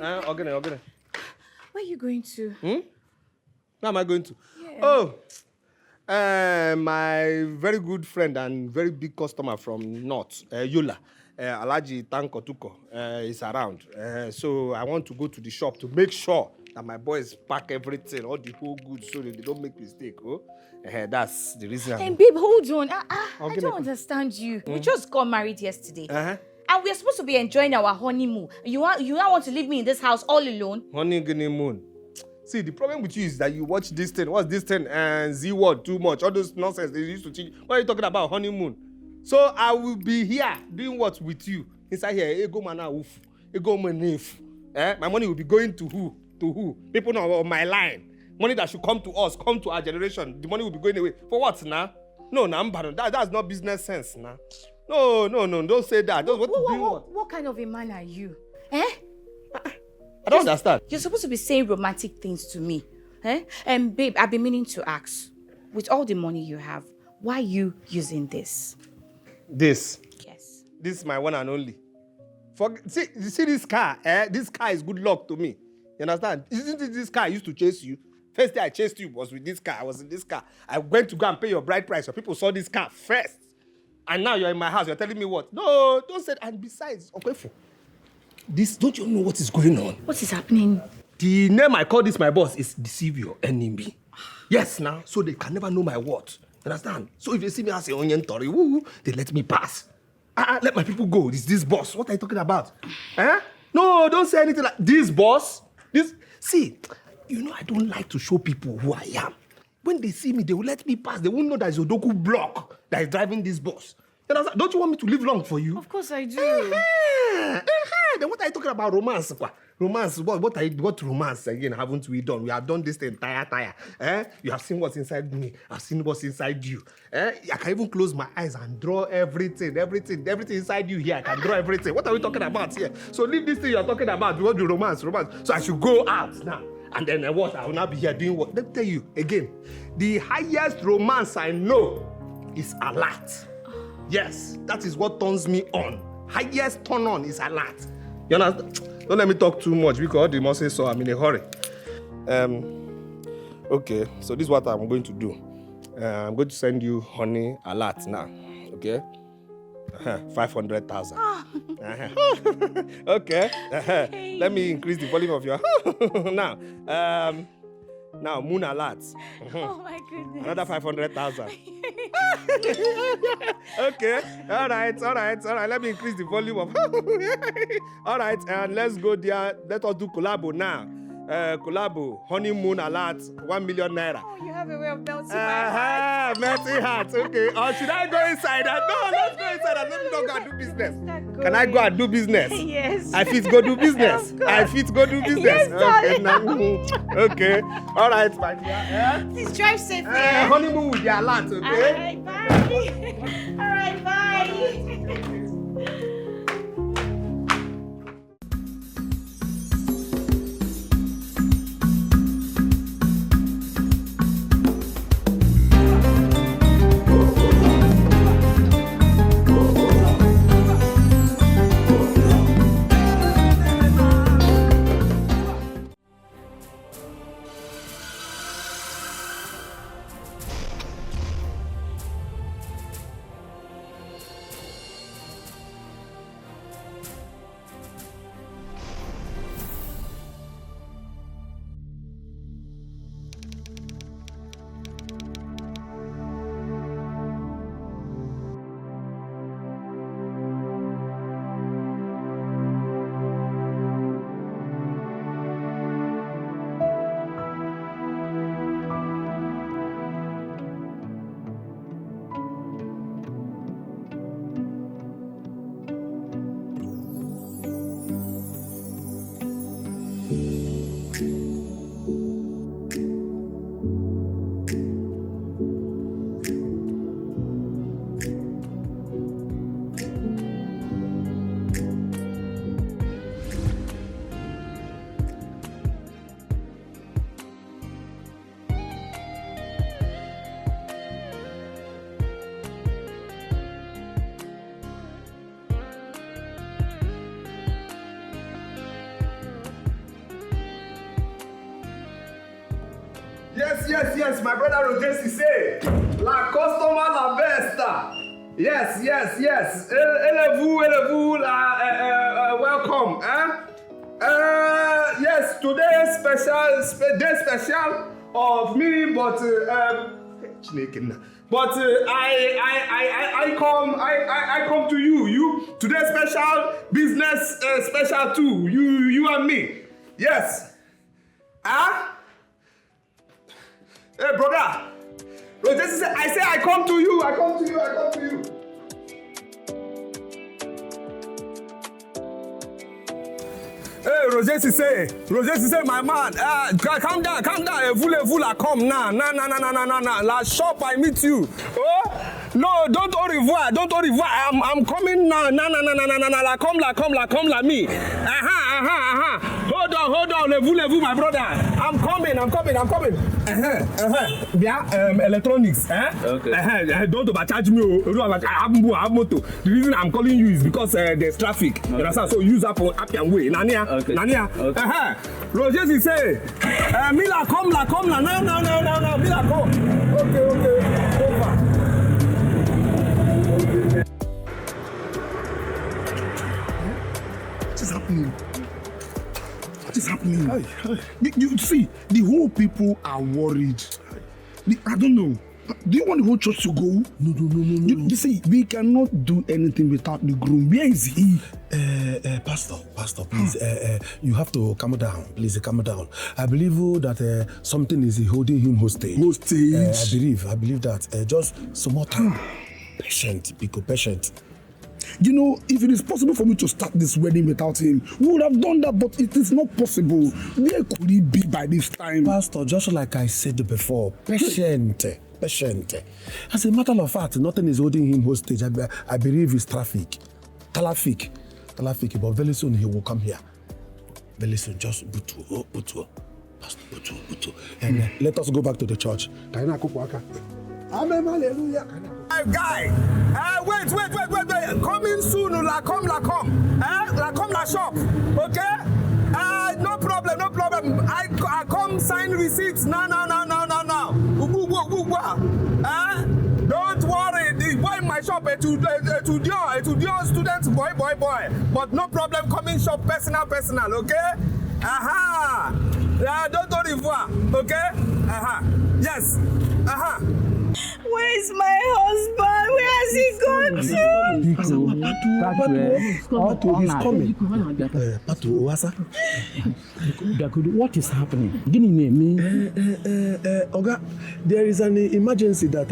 Okay. Where are you going to? Where am I going to? Yeah. Oh, my very good friend and very big customer from North, Yola, Alaji Tanko Tuko, is around. So I want to go to the shop to make sure that my boys pack everything, all the whole goods, so that they don't make mistake. Oh, that's the reason. Hey, babe, hold on. I don't understand you. We just got married yesterday. And we're supposed to be enjoying our honeymoon. You now want to leave me in this house all alone? Honeymoon. See, the problem with you is that you watch this thing. What's this thing? And Z word too much. All those nonsense they used to teach. What are you talking about? Honeymoon. So I will be here doing what with you? Inside here, ego mana uf. Ego manif. My money will be going to who? To who? People on my line. Money that should come to us, come to our generation. The money will be going away. For what now? No, that's not business sense now. No, don't say that. What kind of a man are you? I don't understand. You're supposed to be saying romantic things to me. And babe, I've been meaning to ask, with all the money you have, why are you using this? This? Yes. This is my one and only. See this car? This car is good luck to me. You understand? Isn't it this car I used to chase you? First day I chased you was with this car. I was in this car. I went to go and pay your bride price. So people saw this car first. And now you're in my house. You're telling me what? No, don't say that. And besides, okay, this, don't you know what is going on? What is happening? The name I call this my boss is deceive your enemy. Yes, now. So they can never know my words. Understand? So if they see me as a onion tori, they let me pass. Let my people go. This boss. What are you talking about? No, don't say anything like this boss. See, you know I don't like to show people who I am. When they see me, they will let me pass. They won't know that it's Odoku block that is driving this bus. Don't you want me to live long for you? Of course I do. Then what are you talking about? Romance? Romance? What romance again haven't we done? We have done this the entire tire. You have seen what's inside me. I've seen what's inside you. I can even close my eyes and draw everything inside you here. I can draw everything. What are we talking about here? So leave this thing you're talking about. We want the romance. So I should go out now. And then what? I will not be here doing what? Let me tell you again. The highest romance I know is alert. Yes, that is what turns me on. Highest turn on is alert. You understand? Don't let me talk too much because the must say so. I'm in a hurry. Okay, so this is what I'm going to do. I'm going to send you honey alert now. Okay? 500,000. Okay. Let me increase the volume of your now moon alert. Oh my goodness. Another 500,000. Okay. All right. Let me increase the volume of. All right, and let's go there. Let us do collabo now. Collabo, honeymoon alert, 1 million naira. Oh, you have a way of melting my heart. Melting heart. Okay. Or should I go inside? No, let's go inside and let me go and do business. Can I go and do business? Yes. I fit go do business. Yes, darling. Okay. All right, my dear. Please drive safely. Honeymoon with the alert, okay? All right, bye. All right, bye. Yes, my brother Roger say. La customer la besta. Yes. Élevez-vous, welcome. Yes, today day special of me, but I come to you. You today special business special too. You and me. Yes. Hey brother. Roger say I come to you. Hey, Roger say, my man, calm down. Vous la come now. La shop, I meet you. Oh, no, don't au revoir. I'm coming now. La come la me. Hold on, levez-vous, my brother. I'm coming. Bien, electronics, Okay. Don't overcharge me. I have motor. The reason I'm calling you is because there's traffic. Okay. You understand? So use up and way. Nania. Okay. Roger is say, Mila come la. No. Mila come. Okay. Over. What is happening? You see, the whole people are worried. I don't know. Do you want the whole church to go? No. You see, we cannot do anything without the groom. Where is he? Pastor, please, you have to calm down. Please, calm down. I believe that something is holding him hostage. I believe that. Just some more time. Patient. You know, if it is possible for me to start this wedding without him, we would have done that, but it is not possible. Where could he be by this time? Pastor, just like I said before, patient. As a matter of fact, nothing is holding him hostage. I believe it's traffic. But very soon he will come here. Very soon, just butu. Pastor, butu. And let us go back to the church. Amen, hallelujah. Guy, wait. Coming soon, la come. La come la shop, okay? No problem. I come sign receipts. No. Don't worry. The boy in my shop, to students, boy. But no problem. Coming shop, personal, okay? Don't au revoir, okay? Yes. Where's my husband? Where has he gone to? He's coming. What is happening? Oga, there is an emergency that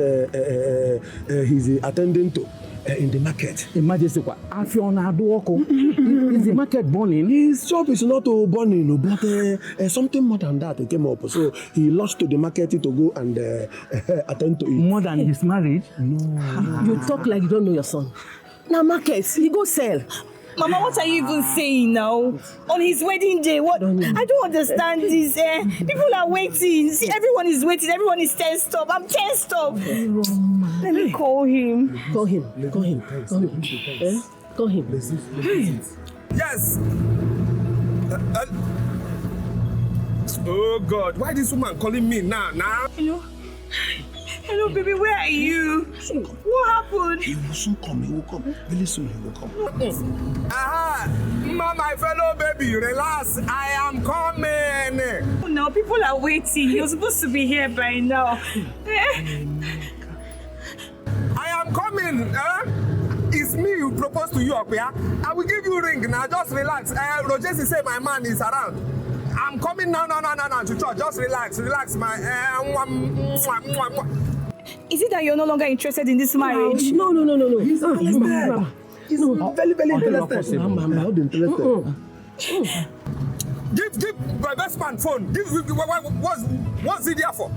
he's attending to in the market. Emergency what? Is the market burning? His shop is not burning, but something more than that came up. So he lost to the market to go and attend to it. More than his marriage? No. You talk like you don't know your son. Now markets, he go sell. Mama, what are you even saying now? On his wedding day, what? I don't understand this. People are waiting. See, everyone is waiting. Everyone is tensed up. I'm tensed up. Let me call him. Call him. Yes. Oh God, why this woman calling me now? Hello, baby, where are you? What happened? He will soon come. Very soon he will come. My fellow baby, relax. I am coming. No, people are waiting. You're supposed to be here by now. I am coming. It's me who proposed to you up here. I will give you a ring now. Just relax. Roger say my man is around. I'm coming now to church. Just relax, my. Is it that you're no longer interested in this marriage? No. He's interested. He's very, very interested. I'm interested. Give my best man phone. What's it there for?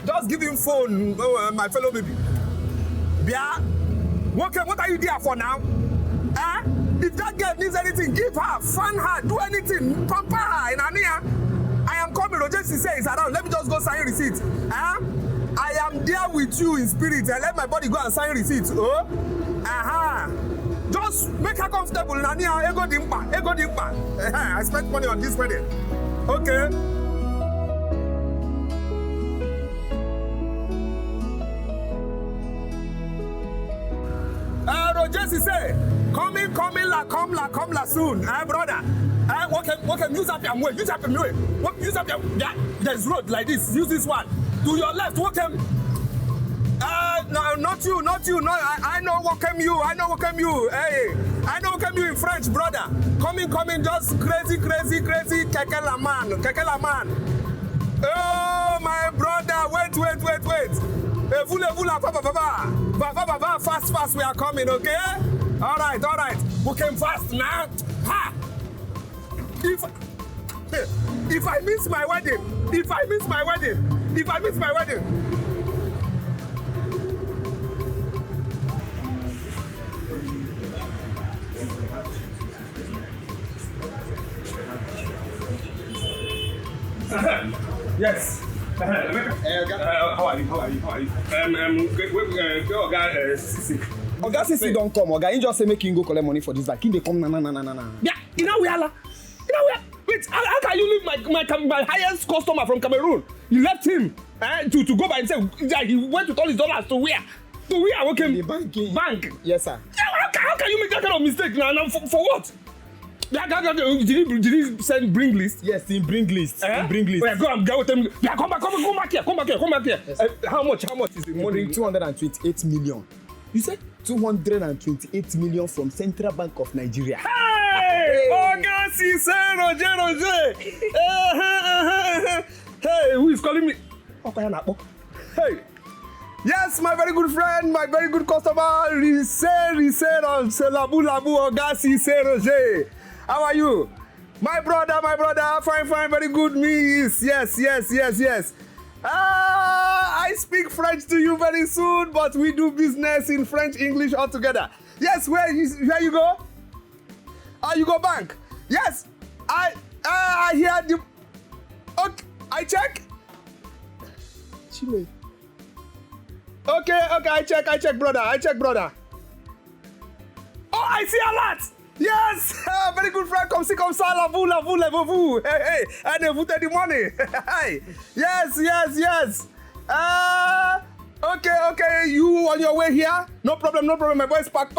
Just give him phone, my fellow baby. Yeah. Okay, what are you there for now? If that girl needs anything, give her, fan her, do anything, pamper her in Ania. I am coming. Roger says it's around. Let me just go sign receipt. I am there with you in spirit. I let my body go and sign receipts. Just make her comfortable. Ego dimpa. I spent money on this wedding. Okay. say, coming, come la soon, brother. What can use up your way? Use up your way. Use up your there's road like this. Use this one. To your left, what can no, not you. No, I know what came you. Hey, I know what came you in French, brother. Coming, just crazy. Keke la man. Oh, my brother, wait. Vous la papa, fast, we are coming, okay? All right. We came fast now. Ha! If I miss my wedding. Yes. How are you? Oga Sisi don't come. Oga, he just say make him go collect money for this bag. He dey come na. Yeah, you know we are. Wait, how can you leave my highest customer from Cameroon? You left him to go by himself. He went with all his dollars to where? To where? Okay. The bank. Yes, sir. Yeah, how can you make that kind of mistake now? For what? Did he send bring list? Yes, he bring list. Wait, go and get with him. Yeah, come back here. Yes. How much is the money? 228 million. You said 228 million from Central Bank of Nigeria. Hey! Oga Sisi Roger. Hey, who is calling me? Hey. Yes, my very good friend, my very good customer, Risse on Labu Oga Sisi Roger. How are you? My brother, fine, very good meals. Yes. I speak French to you very soon, but we do business in French, English altogether. Yes, where you go? You go bank. Yes, I hear the. Okay, I check. Chile. Okay, I check, brother. Oh, I see a lot. Yes, very good friend. Come see, la vous. Hey, and vous take the money. Yes. Okay. You on your way here? No problem. My boys pack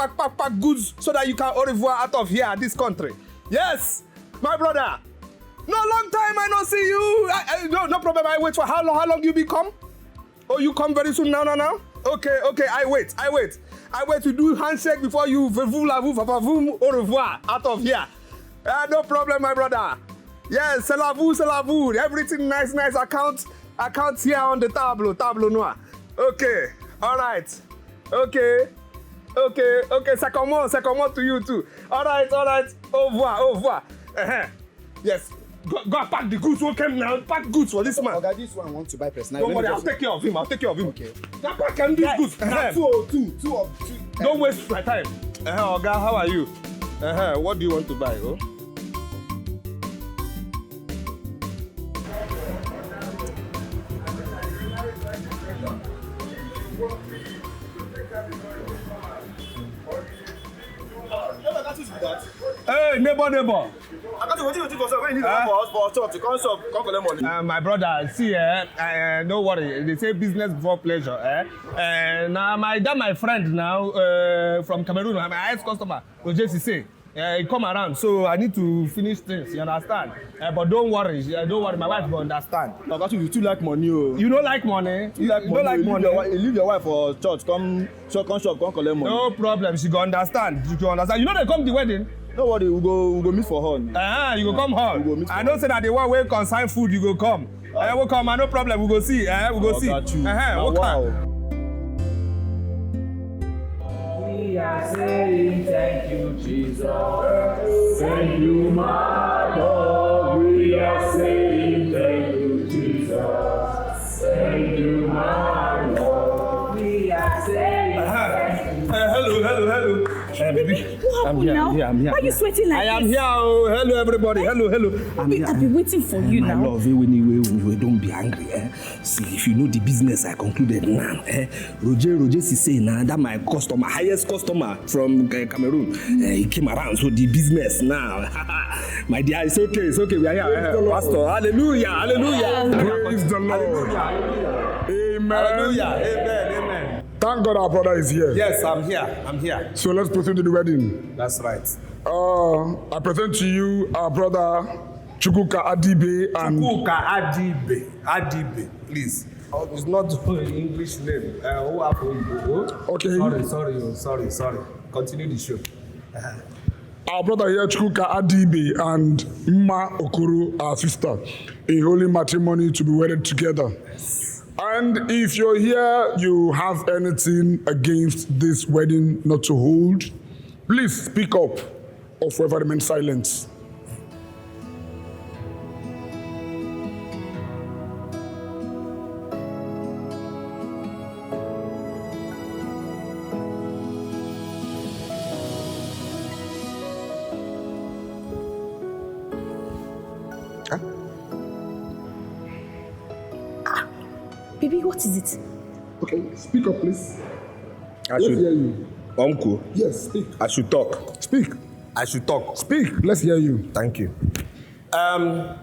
goods so that you can au revoir out of here, this country. Yes, my brother. No long time I don't see you. No problem. I wait for how long you be come? Oh, you come very soon now? Okay. I wait to do handshake before you vous au revoir out of here. No problem, my brother. Yes, c'est la vous. Everything nice account here on the tableau noir. Okay, all right. Okay, ça commence to you too. All right. Au revoir. Yes. Go pack the goods. Who came now? Pack goods for this man. Oga, this one wants to buy press. Don't worry, I'll take care of him. Okay. Now pack and these goods. Two of two. Don't waste my time. Oga, how are you? What do you want to buy? Oh? Hey, neighbor. I got to what you for when you need for us for church to come collect money. My brother, see, no worry. They say business before pleasure. Now my friend now from Cameroon, my highest customer, Roger Sisi. He come around, so I need to finish things. You understand? But don't worry, my wife will understand. Oga, you too like money. Oh. You don't like money. You don't like money. Leave your wife for church. Come shop, come collect money. No problem. She go understand. You know they come to the wedding. No worry, we go meet for her. You go come home. I know say that the one wey consign food you go come. We'll come. No problem. We go see. We go see. We'll come. We are saying thank you, Jesus. Thank you, my Lord. We are saying thank you, Jesus. Thank you, my Lord. We are saying thank you. Hello. Baby. I'm here. Why are you sweating like this? I am here. Oh, hello, everybody. Hello. I've been waiting for you now. My love, anyway, don't be angry. See, if you know the business I concluded now, Roger Sisi now, that my customer, highest customer from Cameroon, he came around. So the business now, my dear, it's okay. We are here. Pastor, hallelujah. Praise the Lord. Amen. Amen. Hallelujah. Amen. Thank God our brother is here. Yes, I'm here. So let's proceed to the wedding. That's right. I present to you our brother Chukwuka Adibe and Chukwuka Adibe, please. Oh, it's not English name. Who happened? Okay. Sorry. Continue the show. Our brother here, Chukwuka Adibe and Mma Okoro, our sister, in holy matrimony to be wedded together. And if you're here, you have anything against this wedding not to hold, please speak up or forever remain silent. Baby, what is it? Okay, speak up, please. I Let's should hear you. Uncle. Yes, speak. I should talk. Speak. I should talk. Speak. Let's hear you. Thank you. Emeka.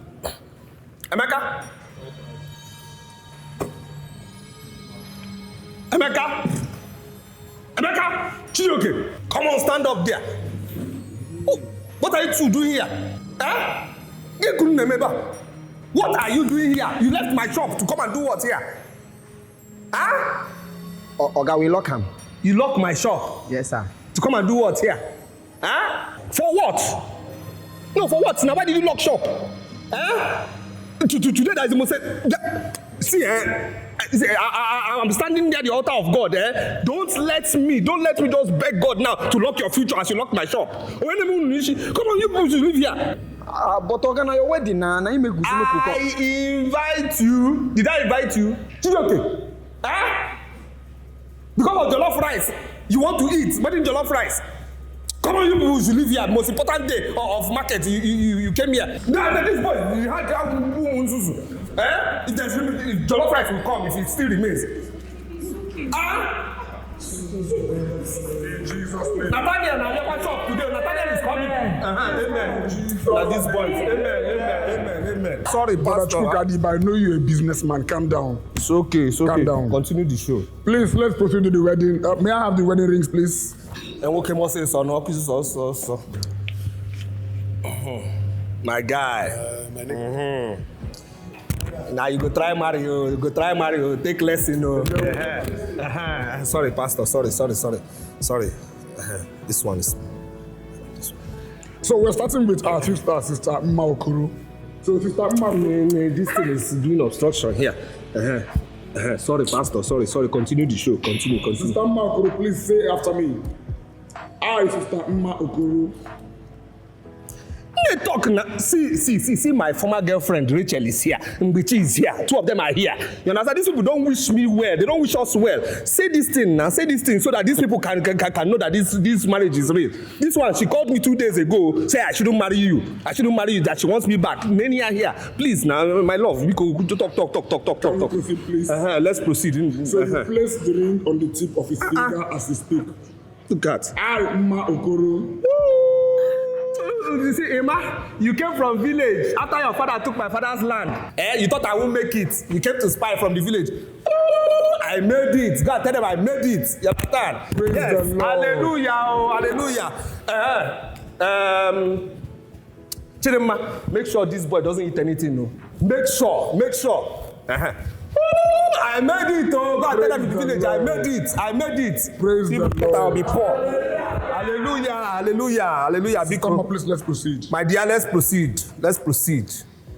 Chioke, come on, stand up there. Oh, what are you two doing here? Huh? What are you doing here? You left my shop to come and do what here? Huh? Oga, we lock him. You lock my shop? Yes, sir. To come and do what here? Huh? For what? No, for what? Now, why did you lock shop? Huh? Today, that is the most... See, I'm standing there at the altar of God. Don't let me just beg God now to lock your future as you lock my shop. Come on, you people live here. But Oga, na your wedding na you make I invite you. Did I invite you? Chidoke. Huh? Because of jollof rice, you want to eat wedding jollof rice. Come on, you people should live here. Most important day of market, you came here. No, this boy, you had if jollof rice will come if it still remains. Nathaniel, now your shop today. Nathaniel is coming. Amen. Now these boys. Amen. Sorry, Brother Pastor. Chukwuka Adibe, I know you're a businessman. Calm down. It's okay. Calm down. Continue the show. Please, let's proceed to the wedding. May I have the wedding rings, please? And what can I say? So no, pieces also. My guy. Now you go try Mario. Take lesson. Sorry, Pastor. Sorry. This one is. So we're starting with our sister Mma Okoro. So sister Mma, This thing is doing obstruction here. Sorry, Pastor. Sorry. Continue the show. Continue. Sister Mma Okoro, please say after me. I, Sister Mma Okoro. Talk now. See, my former girlfriend Rachel is here. Mbichi is here. Two of them are here. You understand? These people don't wish me well. They don't wish us well. Say this thing now. Say this thing so that these people can know that this marriage is real. This one, she called me 2 days ago. Say I shouldn't marry you. That she wants me back. Many are here. Please now, my love. We could talk. Can we proceed, please? Let's proceed. So you place the ring on the tip of his finger as he speaks. Look at. I, Mma Okoro. You see, Emma, you came from village after your father took my father's land. You thought I won't make it. You came to spy from the village. I made it. God, tell them I made it. You understand? Praise yes. the Lord. Hallelujah. Chidema, make sure this boy doesn't eat anything. No. Make sure. I made it. Oh God, tell them in the village. I made it. Praise the Lord. I'll be poor. Hallelujah. Come on, please, let's proceed. My dear, let's proceed.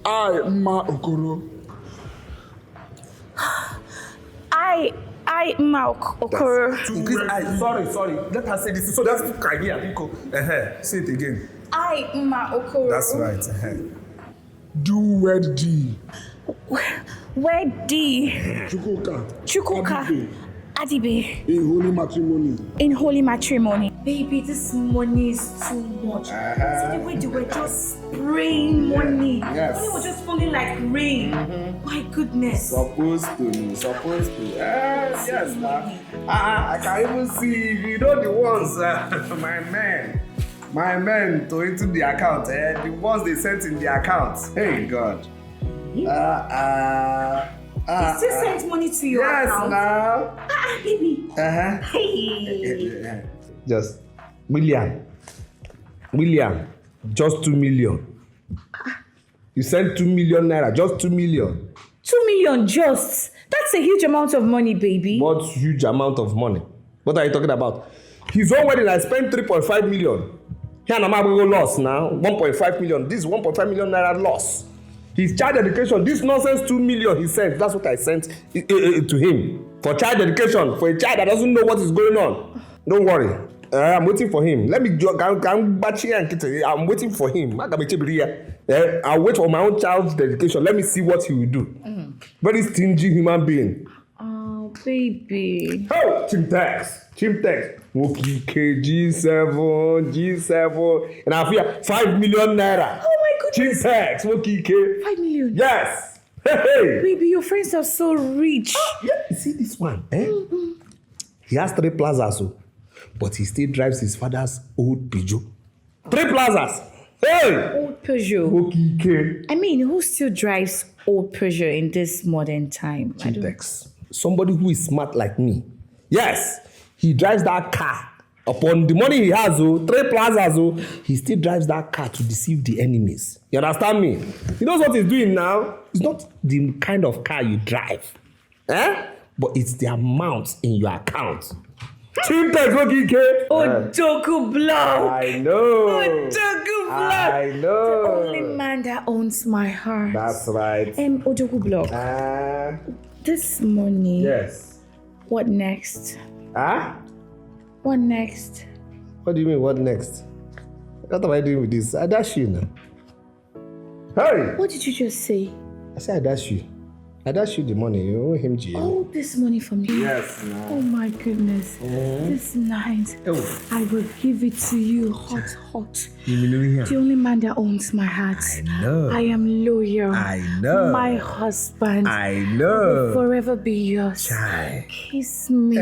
I, Mma Okoro. I Mma Okoro. Sorry. Let her say this. So that's here. Say it again. I Mma Okoro. That's right. Do wed thee. Where D? Chukwuka Adibe. In holy matrimony. Baby, this money is too much. See the way they were just spraying money. Yes. Money was just falling like rain. My goodness. Supposed to. Yes, I can even see, you know, the ones, my men to into the account, the ones they sent in the account. Hey, God. They still sent money to your account? Yes, now. Baby. Hey. Just William, just 2 million. You sent 2 million naira, just 2 million. 2 million just. That's a huge amount of money, baby. What huge amount of money? What are you talking about? His own wedding, I spent 3.5 million. Here, I'm going to loss now. 1.5 million. This 1.5 million naira loss. His child education, this nonsense 2 million he sent. That's what I sent to him. For child education, for a child that doesn't know what is going on. Don't worry. I'm waiting for him. Let me I'm waiting for him. I'll wait for my own child's dedication. Let me see what he will do. Very stingy human being. Oh, baby. Oh, Chimtex. Okay, G7. And I feel 5 million naira. Oh my goodness. Chimtex. Okay. 5 million. Yes. Hey. Baby, your friends are so rich. Yeah, you see this one, eh? He has 3 plazas, but he still drives his father's old Peugeot. 3 plazas. Hey! Old Peugeot. Okay. I mean, who still drives old Peugeot in this modern time? Chimtex. Somebody who is smart like me. Yes, he drives that car. Upon the money he has, 3 plazas, he still drives that car to deceive the enemies. You understand me? He knows what he's doing now. It's not the kind of car you drive. But it's the amount in your account. Odoku Block. I know. Odoku Block. I know. The only man that owns my heart. That's right. Odoku Block. This morning. Yes. What next? What next? What do you mean, what next? What am I doing with this? I dash you now. Hey! What did you just say? I said I dash you. I dash you the money. You owe him GM. Oh, this money from me? Yes, no. Oh my goodness. This night, I will give it to you hot. The only man that owns my heart. I know. I am loyal. I know. My husband. I know. Will forever be yours. Chai. Kiss me.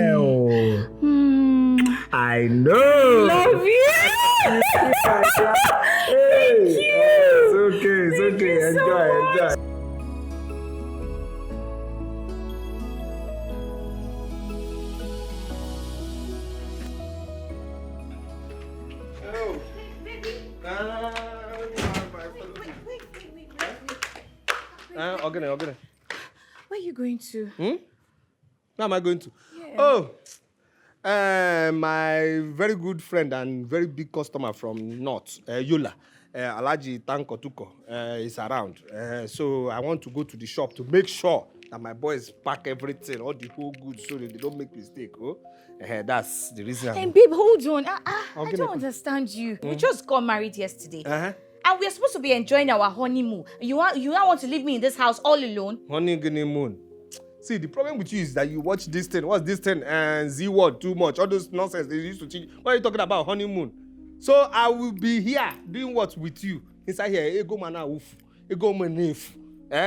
I know. Love you. Thank you. It's okay. Thank you so Enjoy. Okay. Where are you going to? Where am I going to? Yeah. My very good friend and very big customer from North, Yola, Alaji Tanko Tuko, is around. So I want to go to the shop to make sure that my boys pack everything, all the whole goods, so that they don't make mistake. That's the reason. And babe, hold on. I don't understand you. We just got married yesterday. And we're supposed to be enjoying our honeymoon. You now want to leave me in this house all alone? Honeymoon. See, the problem with you is that you watch this thing. What's this thing? And Z word too much. All those nonsense they used to teach. What are you talking about? Honeymoon. So I will be here doing what with you? Inside here, ego mana woof. Ego manif.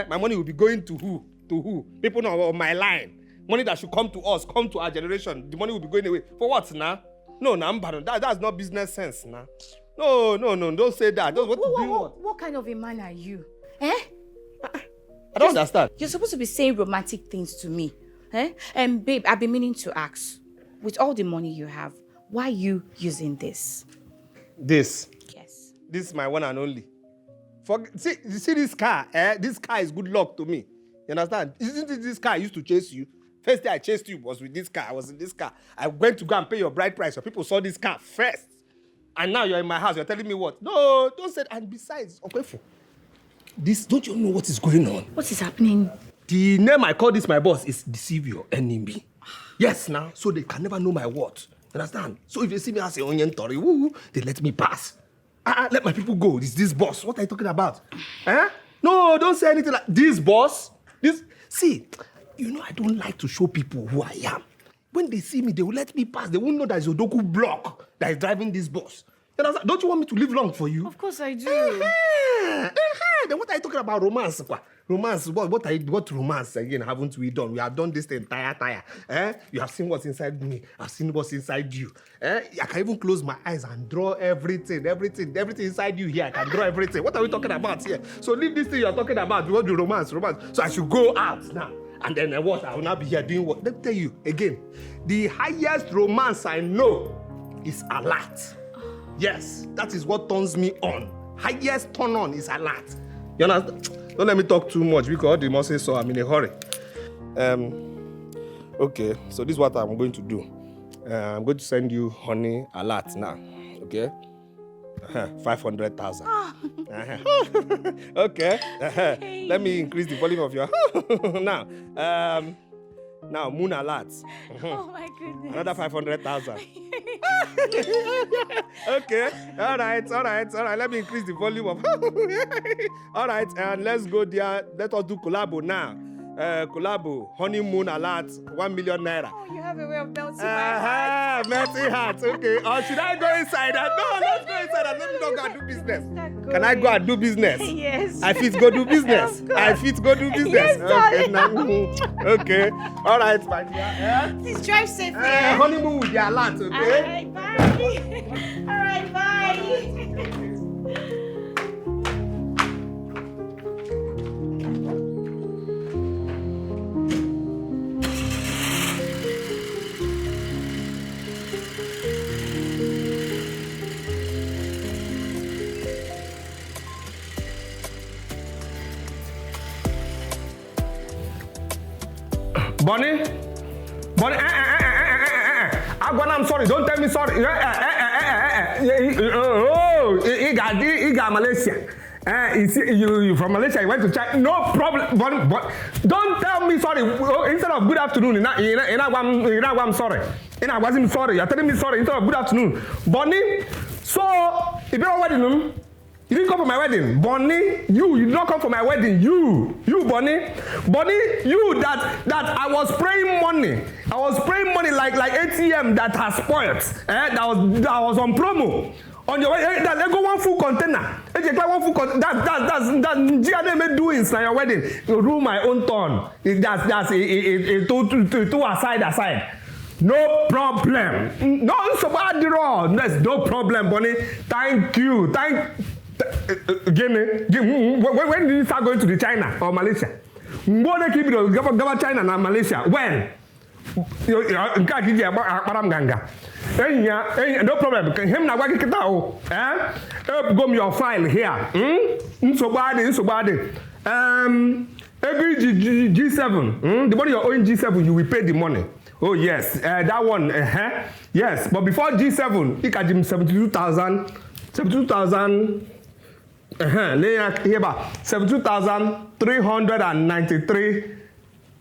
My money will be going to who? To who? People on my line. Money that should come to us, come to our generation. The money will be going away. For what now? No, that's not business sense now. No, don't say that. What kind of a man are you? I don't understand. You're supposed to be saying romantic things to me. And babe, I've been meaning to ask, with all the money you have, why are you using this? This? Yes. This is my one and only. You see this car? This car is good luck to me. You understand? Isn't it this car I used to chase you? First day I chased you was with this car. I was in this car. I went to go and pay your bride price. So people saw this car first. And now you're in my house. You're telling me what? No, don't say that. And besides, okay, this, don't you know what is going on? What is happening? The name I call this my boss is deceive your enemy. Yes, now. So they can never know my words. You understand? So if they see me as a onion tori, they let me pass. Let my people go. It's this boss. What are you talking about? No, don't say anything like this boss. See, you know I don't like to show people who I am. When they see me, they will let me pass. They won't know that it's Odoku Block that is driving this bus. Don't you want me to live long for you? Of course I do. Then what are you talking about? Romance? Romance? What romance again haven't we done? We have done this the entire tire. You have seen what's inside me. I've seen what's inside you. I can even close my eyes and draw everything inside you here. I can draw everything. What are we talking about here? So leave this thing you're talking about. We want to romance. So I should go out now. And then what? I will not be here doing what? Let me tell you again. The highest romance I know is alert. Yes, that is what turns me on. Highest turn on is alert. You understand? Don't let me talk too much because the must say so. I'm in a hurry. Okay, so this is what I'm going to do. I'm going to send you honey alert now. Okay? 500,000. Okay. Let me increase the volume of your now. Now moon alert. Oh my goodness. Another 500,000. Okay. All right. Let me increase the volume of. All right, and let's go there. Let us do collabo now. Collabo, honeymoon alert, 1 million naira. Oh, you have a way of melting my heart. Melting heart. Okay. Or should I go inside? No, let's go inside and let me go and do business. Can I go and do business? Yes. I fit go do business. I fit go do business. Yes, okay. darling. Okay. All right, my dear. Please drive safely. Honeymoon with the alert, okay? All right, bye. All right, bye. Bonnie, I'm sorry. Don't tell me sorry. He got Malaysia. You from Malaysia? You went to China? No problem. But don't tell me sorry. Instead of good afternoon, I'm sorry. I wasn't sorry. You're telling me sorry instead of good afternoon, Bonnie. So if you're wedding, you didn't come for my wedding, Bonnie. You did not come for my wedding. You, Bonnie, you that I was spraying money. I was spraying money like ATM that has spoiled. That was on promo. On your way, that go one full container. One full container. That's GNM doings on your wedding. You do my own turn. That's two aside. No problem. No, so bad wrong. There's no problem, Bonnie. Thank you. When did you start going to the China or Malaysia? Mbona keep it go China and Malaysia? When? No problem. Him na waki kita o. Go your file here. So bad. Every G7. The money your own G7, you will pay the money. Oh yes, that one. Yes, but before G7, you can give 72,000. 72,393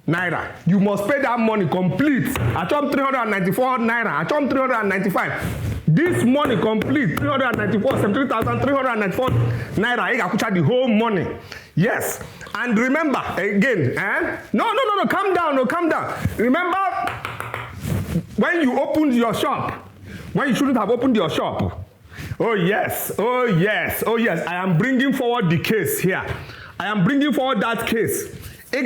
naira. You must pay that money complete. I chop 394 naira. I chop 395. This money complete 394, 73,394 naira. You can the whole money. Yes. And remember again, No, calm down. Remember when you opened your shop, when you shouldn't have opened your shop. Oh yes. I am bringing forward the case here. I am bringing forward that case. You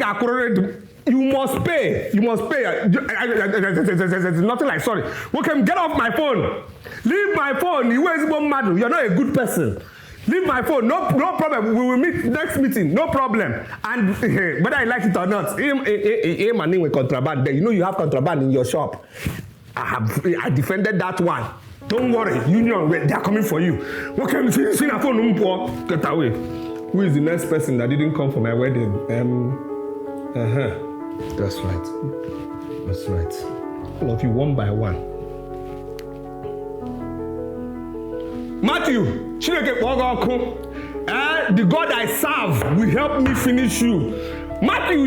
must pay. There's nothing like sorry. Okay, get off my phone. Leave my phone. You're not a good person. Leave my phone. No problem. We will meet next meeting. No problem. And whether I like it or not, my name with contraband. You know you have contraband in your shop. I defended that one. Don't worry, Union, they are coming for you. Okay, see na phone get away. Who is the next person that didn't come for my wedding? That's right. All of you, one by one. Matthew, the God I serve will help me finish you. Matthew,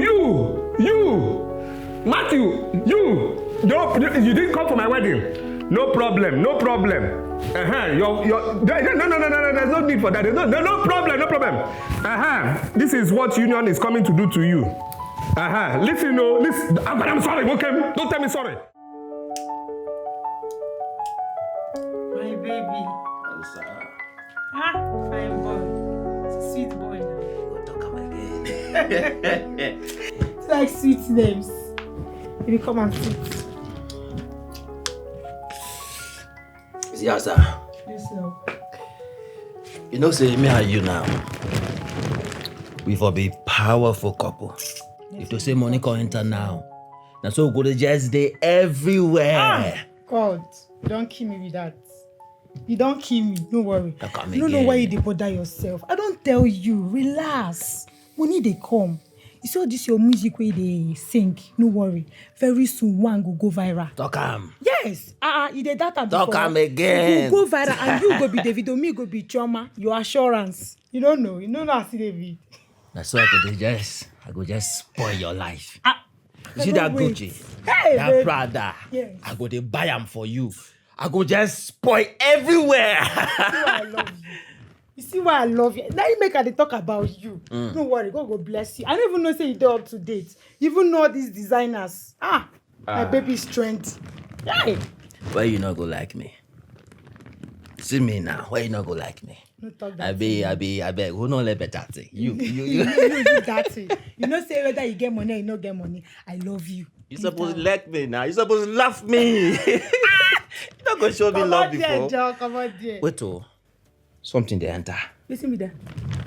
you. No, you didn't come for my wedding. No problem. No, there's no need for that. No problem. This is what Union is coming to do to you. Listen. I'm sorry, okay? Don't tell me sorry. My baby. Fine boy. Sweet boy now. We'll talk about it. It's like sweet names. You come and sit. Yes, sir. Yes, sir. You know, say me and you now, we for be powerful couple. If to say money can enter now, now so go to just day everywhere. God, you don't kill me with that. You don't kill me, don't worry. Come You don't know again. why you dey bother yourself. I don't tell you, relax. Money they come. You see all this your music where they sing, no worry. Very soon one go viral. Talk am. Yes, you did that before. Talk am again. You go viral and you go be Davido, me go be Chioma. Your assurance. You don't know how to David. That's why I go just spoil your life. You see I that don't wait. Gucci, Hey, that baby. Prada, Yes. I go to buy them for you. I go just spoil everywhere. I love you. You see why I love you? Now you make her dey talk about you. Don't worry, God go bless you. I don't even know say you dey up to date. You even know these designers. My baby strength. Hey. Why you not go like me? See me now. Why you not go like me? No talk that. I beg. Who not let better thing? You. You that thing. You know say whether you get money or you no get money. I love you. You supposed to like me now. You supposed to love me. You not gonna show me love before. Come on there. Wait oh. Something they enter. Listen me there.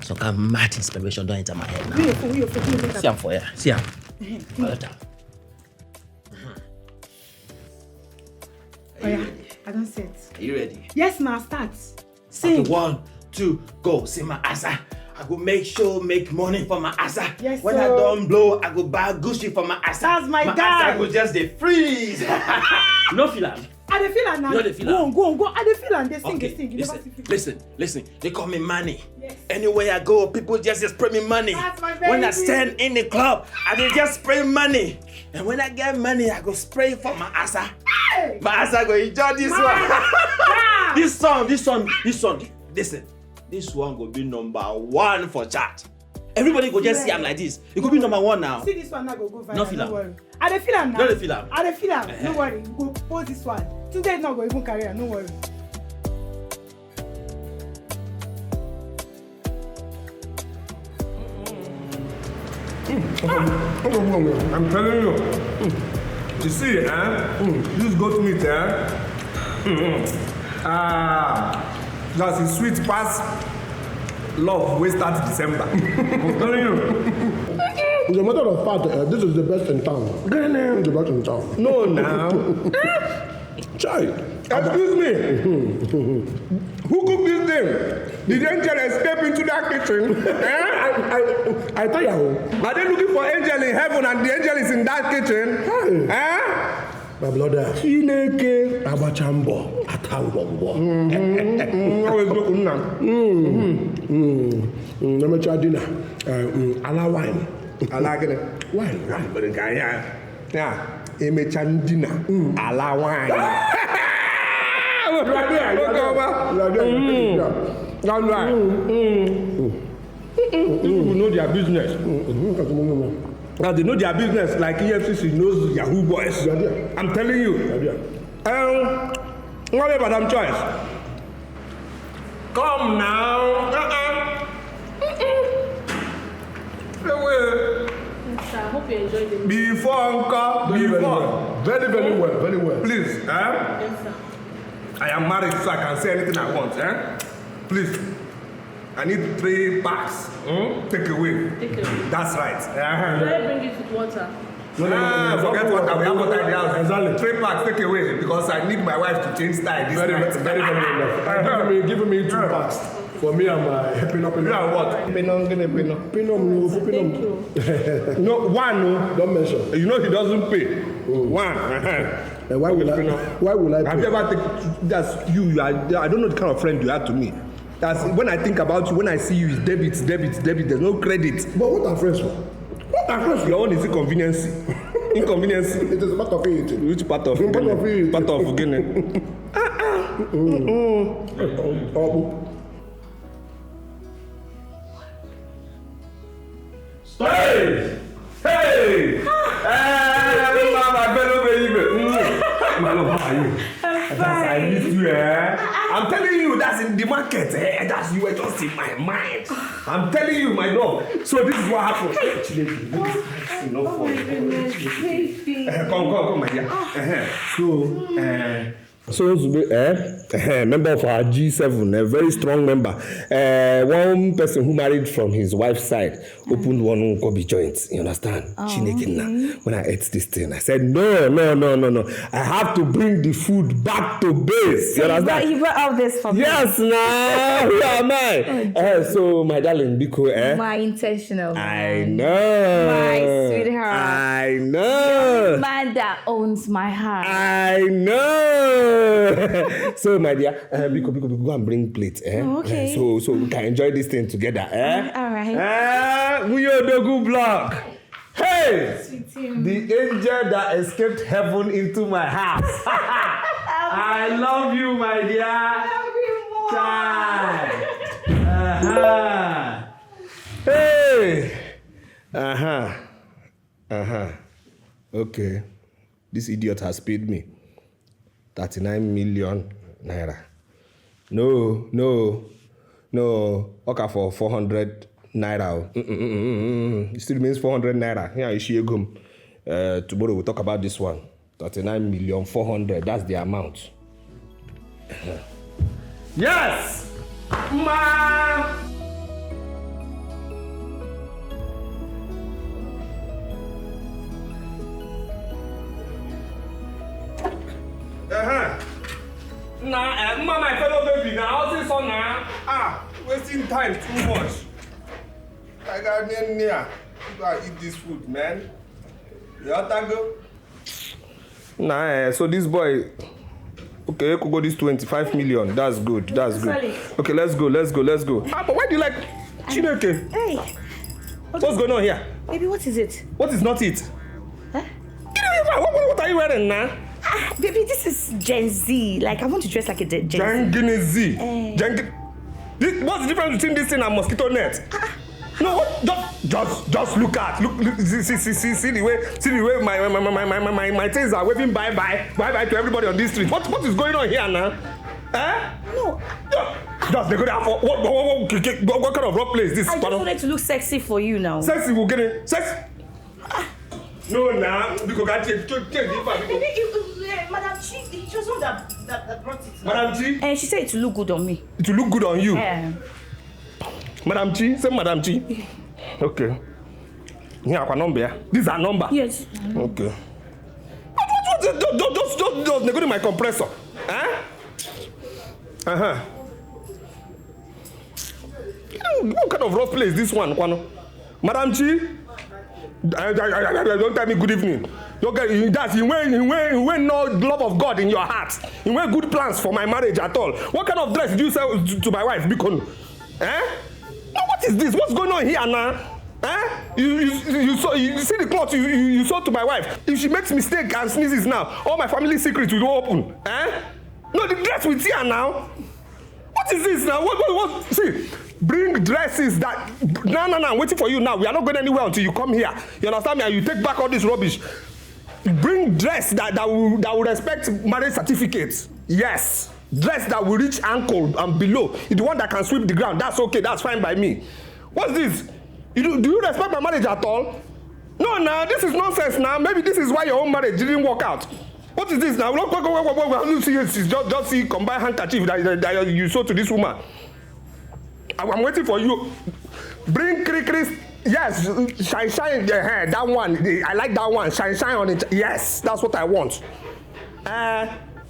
Some kind of mad inspiration don't enter my head now. Where your phone? See am for ya. See am. Oh yeah, I don't set. Are you ready? Yes, now start. Sing. Okay, 1, 2, go. See my asa. I go make money for my asa. Yes, when sir. I don't blow, I go buy Gucci for my asa. That's my guy. Asa go just dey freeze. No feel am. I dey feel am now. You no dey feel Go am? on, go on, go. I dey feel am. They sing, Okay, they sing. You never see people. listen. They call me money. Yes. Anywhere I go, people just spray me money. That's my When I baby. stand in the club, I dey just spray money. And when I get money, I go spray for my asa. Hey! My asa go enjoy this one. Yeah. This song. Listen, this one go be number 1 for chart. Everybody go just see I'm like this. It could be number 1 now. See this one now go viral. No feel am. worry. I dey feel am now. No dey feel am. I dey feel am. No worry. Go post this one. Today not go even carry am. No worry. I'm telling you. You see, this goat meat, that's a sweet past love we start December. I'm telling you. As a matter of fact, this is the best in town. The best in town. No, now. Chai. Excuse me. Who cooked this thing? Did Angel escape into that kitchen? I tell you. Are they looking for Angel in heaven and the angel is in that kitchen? My brother. Chineke abachambo atangombo. Always looking now. Let me try dinner. Ala wine. I like it. Wine. But the guy, yeah. Emechan dinner. Ala wine. You are there. That's right. People know their business. Now they know their business like EFCC knows Yahoo boys. I'm telling you. What about Madam Choice? Come now. I hope you enjoyed it. Before Uncle, before. Very well. Very well. Please, Yes, sir. I am married so I can say anything I want, Please. I need 3 packs. Take away. Take it away. That's right. Should I bring it with water? No, forget what we have water in the house. Exactly. 3 packs, take away because I need my wife to change style this night. Very enough. Give me 2 packs for me and my pinot. You know what? Pinot. Thank you. No, 1. No. Don't mention. You know he doesn't pay. 1. Why will I Have you pay? ever that's you are, I don't know the kind of friend you are to me. That's when I think about you, when I see you, it's debit. There's no credit. But what are friends for? Your own is inconvenience. Inconvenience. It is a part of it. Which part of Part of it. Part of Guinea. Hey! Mama, my love, how are you? I miss you, I'm telling you, that's in the market, That's you were just in my mind. I'm telling you, my dog. So this is what happened. Oh my goodness, baby. Come, my dear. So, So to be member of our G7, a very strong member. One person who married from his wife's side opened one Kobe joint. You understand? When I ate this thing, I said, no. I have to bring the food back to base. You understand? He brought all this for me. Yes, now. Who am I? So, my darling, Biko, My intentional. I know. My sweetheart. I know. The man that owns my heart. I know. So, my dear, Biko, go and bring plate. Okay. So we can enjoy this thing together. All right. Muyodogu block. Hey, the angel that escaped heaven into my house. I love you, my dear. Child. Hey. Okay. This idiot has paid me 39 million naira. No. Okay, for 400 naira. It still means 400 naira. Here is Shiegum. Tomorrow we'll talk about this one. 39 million 400. That's the amount. Yes! Ma! Nah, my fellow baby, now how's this on now? Wasting time too much. I got near. You gotta eat this food, man. You want to go? Nah, so this boy. Okay, you could go this 25 million. That's good. Okay, let's go. But why do you like Chineke? Hey. What's going on here? Baby, what is it? What is not it? Huh? What are you wearing now? Baby, this is Gen Z. Like, I want to dress like a Gen Z. Z. What's the difference between this thing and mosquito net? No, just look see the way my things are waving bye to everybody on this street. What is going on here now? No. Just they go there for what kind of rough place this? I just wanted to look sexy for you now. Sexy will get it. Sex. No, because I change Madam Chi, it was one that brought it. Madam Chi? And she said it will look good on me. It will look good on you? Yeah. Madam Chi? Say Madam Chi. Okay. Here, our number. This is our number? Yes. Okay. Just negotiate my compressor. What kind of rough place is this one, Kwano? Madam Chi? Don't tell me good evening. You ain't no love of God in your heart. You ain't good plans for my marriage at all. What kind of dress did you sell to my wife, Bikonu? What is this? What's going on here now? You see the clothes you sold to my wife. If she makes mistake and sneezes now, all my family secrets will open. No, the dress with here now. What is this now? What? See, bring dresses that. No, I'm waiting for you now. We are not going anywhere until you come here. You understand me? And you take back all this rubbish. Bring dress that will respect marriage certificates. Yes. Dress that will reach ankle and below. The one that can sweep the ground. That's okay. That's fine by me. What's this? Do you respect my marriage at all? No, this is nonsense now. Maybe this is why your own marriage didn't work out. What is this now? Just see combined handkerchief that you sold to this woman. I'm waiting for you. Bring Chris. Yes, shine the hair. That one. I like that one. Shine on it. Yes, that's what I want.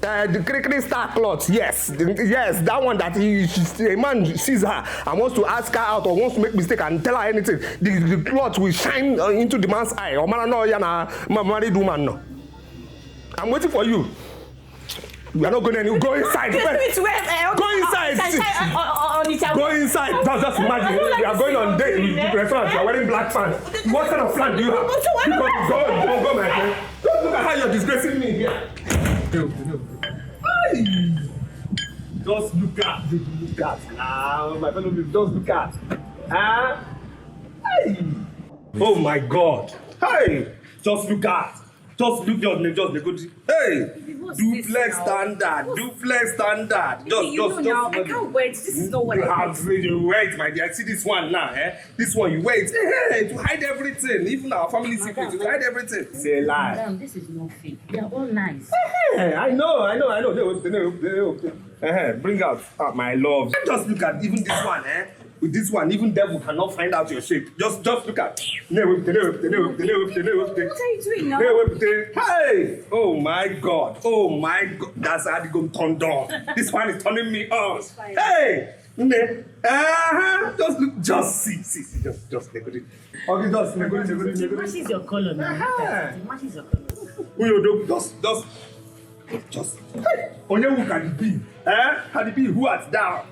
The Chris star cloth. Yes, that one that a man sees her and wants to ask her out or wants to make mistake and tell her anything. The cloth will shine into the man's eye. Or man, no, you're married woman, no. I'm waiting for you. We are not going anywhere. Go inside. Go inside. Go inside. Just imagine. We are going on date with the restaurant. You are wearing black pants. What kind of plan do you have? Go, my friend. Don't look at how you're disgracing me here. Just look at. My fellow people, just look at. Hey. Oh my God. Hey. Just look at. Just look your name, just negotiate. Hey! Duplex standard. You know now, I can't wait. This is not what I want. You wait, my dear. See this one now, eh? This one, you wait. Hey, to hide everything. Even our family secret, to hide everything. Say a lie. Madam, this is not fake. They are all nice. Hey, I know. Bring out my love. Just look at even this one, eh? With this one, even devil cannot find out your shape. Just look at. What are you doing now? Hey! Oh my God! That's how they go turn down. This one is turning me on. Hey! Just see. Just negotiate. Okay, just negotiate. It matches your color now. It matches your color. Just. Hey! Onye who can it be? Can it be who art thou?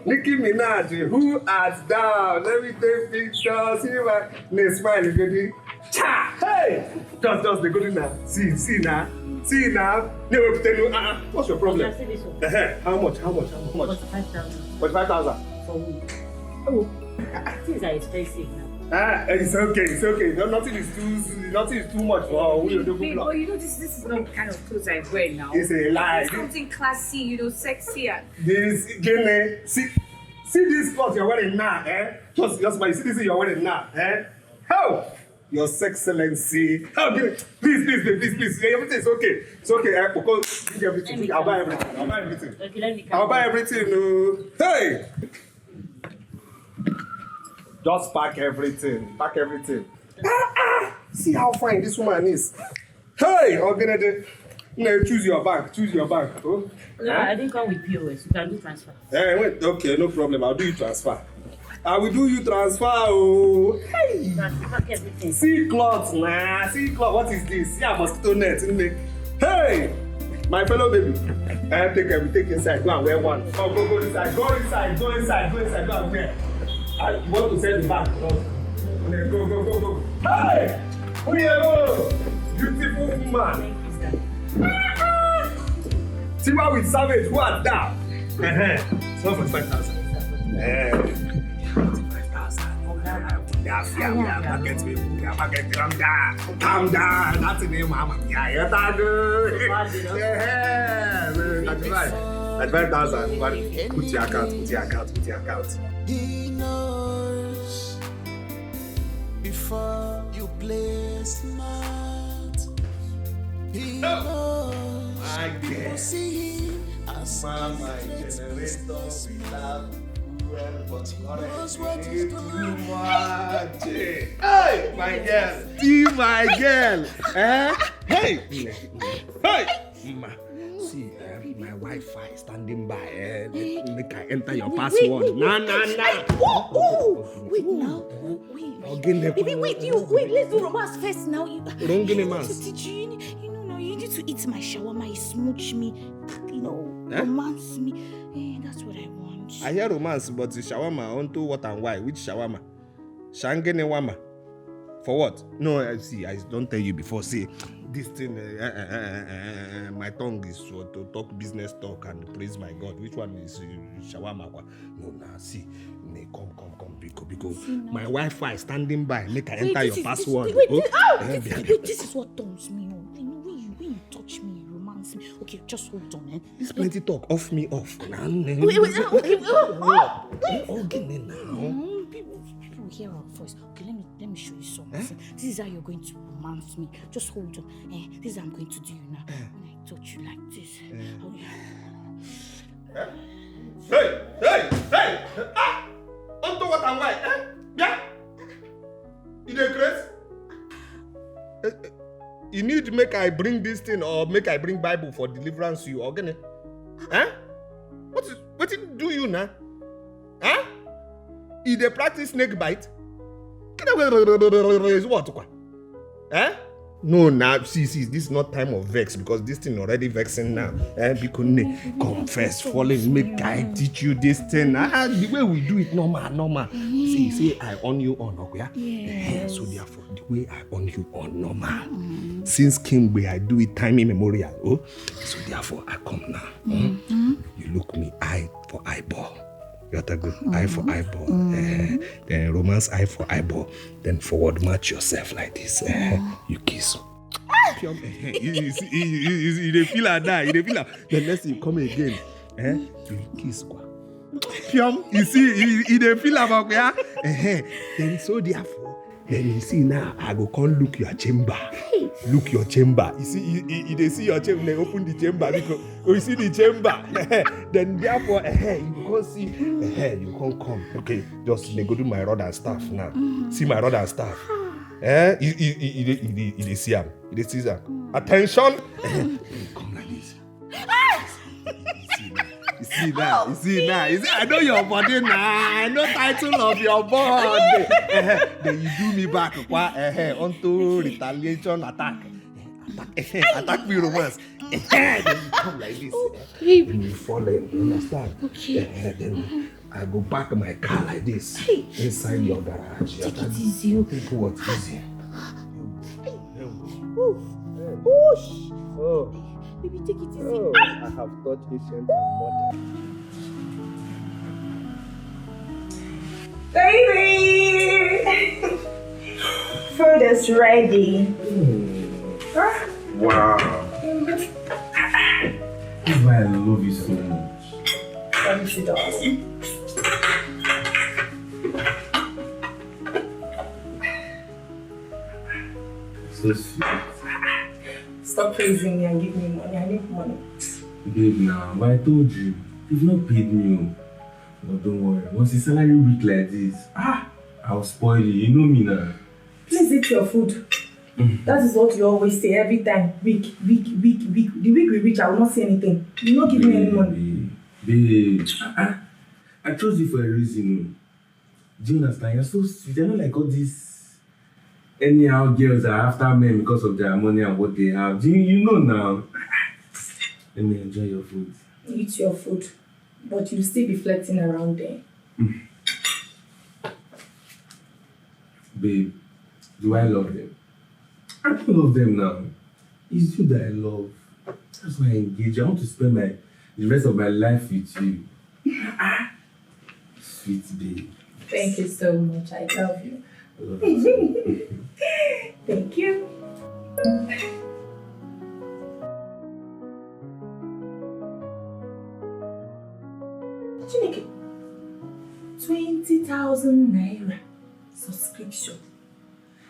Nicki Minaj, who art thou? Let me take pictures. See my smile, good. Cha! Hey! Just the good now. See now. Never tell you. What's your problem? How much? 45,000. 45,000. For me. Oh, things are expensive now. It's okay. No, nothing is too much for we do. But you know this is not the kind of clothes I wear now. It's a lie. It's something classy, sexy. This again, see this clothes you're wearing now, eh? Just you see this you're wearing now, eh? How? Your excellency. Oh, please. Everything's okay. It's okay. Because give everything. I'll buy everything. Okay, let me I'll buy everything. Hey! Just pack everything. See how fine this woman is. Hey! Choose your bank. Oh? No, I didn't come with POS. You can do transfer. Hey, wait. Okay, no problem. I'll do you transfer. I will do you transfer. Oh. Hey! Pack everything. See cloth, nah. See cloth. What is this? See a mosquito net. Hey! My fellow baby. Take inside. Go and wear one. Oh, go inside. Go inside. Go and wear. You want to send the back? Go. Hey! Who you go? Beautiful woman. See what with savage, who art thou? It's not 45,000. 45,000. Calm down. That's the name, mama. Yeah, that's good. 35,000. Put your account. He knows before you play smart. He knows. My girl. See him as my generator without but what is too much. Hey, my girl. See my girl. Hey. See, my Wi-Fi standing by. Make I enter your password. Nah. Wait now. Wait. Let's do romance first now. Don't give me romance. You need to eat my shawarma. You smooch me. Romance me. That's what I want. I hear romance, but the shawarma onto what and why? Which shawarma? Shangene wama. For what? No, I don't tell you before. See, this thing, my tongue is to talk business talk and praise my God. Which one is shawarma? No, see, come, because my Wi-Fi standing by. Make I enter your password. Wait, this is what turns me on. When you touch me, romance me. Okay, just hold on. This plenty talk. Off me off. Wait. Okay, now. People hear our voice. Okay, let me show you something. This is how you're going to romance me. Just hold on. This is how I'm going to do you now. When I touch you like this. Hey! Onto what and why? Yeah? You dey craze? You need to make I bring this thing or make I bring Bible for deliverance to you, okay? What did do you now? You dey practice snake bite? What? No, now, see, this is not time of vex because this thing already vexing now. Because confess, falling, make I teach you this thing. The way we do it, normal. See, I on you on, okay? Yes. So therefore, the way I on you on normal. Since King way I do it time immemorial. Oh, so therefore I come now. You look me eye for eyeball. You got to go eye for eyeball. Then romance eye for eyeball. Then forward match yourself like this. You kiss. You dey feel like that. You dey feel like the next thing you come again. You kiss kwa. Pium, you see, you dey feel about yeah. Then so therefore, then you see now I go come look your chamber. Look your chamber. You see, you dey see your chamber. They open the chamber because you see the chamber. Then therefore, you can't see. You can't come. Okay, just they go do my rod and staff now. See my rod and staff. You dey see him. You dey see him. Attention. Come like this. You see now. You see, I know your body now. I know title of your body. Then you do me back onto retaliation attack. Attack me romance. Then you come like this. Then you fall in. You understand? Okay. Then I go back my car like this. Inside your garage. Take it easy. Take what easy. Whoosh. Oh. Baby, take it easy. Oh, I have touched ancient mother. Baby! Food is ready. Wow. That's why I love you so much. Love you, darling. So sweet. Stop praising me and give me money. I need money. Babe, now, but I told you, you've not paid me. But don't worry, once the salary week like this, I'll spoil you. You know me now. Please eat your food. That is what you always say every time. Week. The week we reach, I will not say anything. You will not give me any money. Babe, I chose you for a reason. Do you understand? You're so sweet. You're not like all these anyhow girls are after men because of their money and what they have. You know now. Let me enjoy your food. Eat your food. But you'll still be flirting around there. Babe, do I love them? I don't love them now. It's you that I love. That's why I engage. I want to spend the rest of my life with you. Sweet babe. Thank you so much. I love you. I love you so much. Thank you. Chineke, 20,000 naira subscription.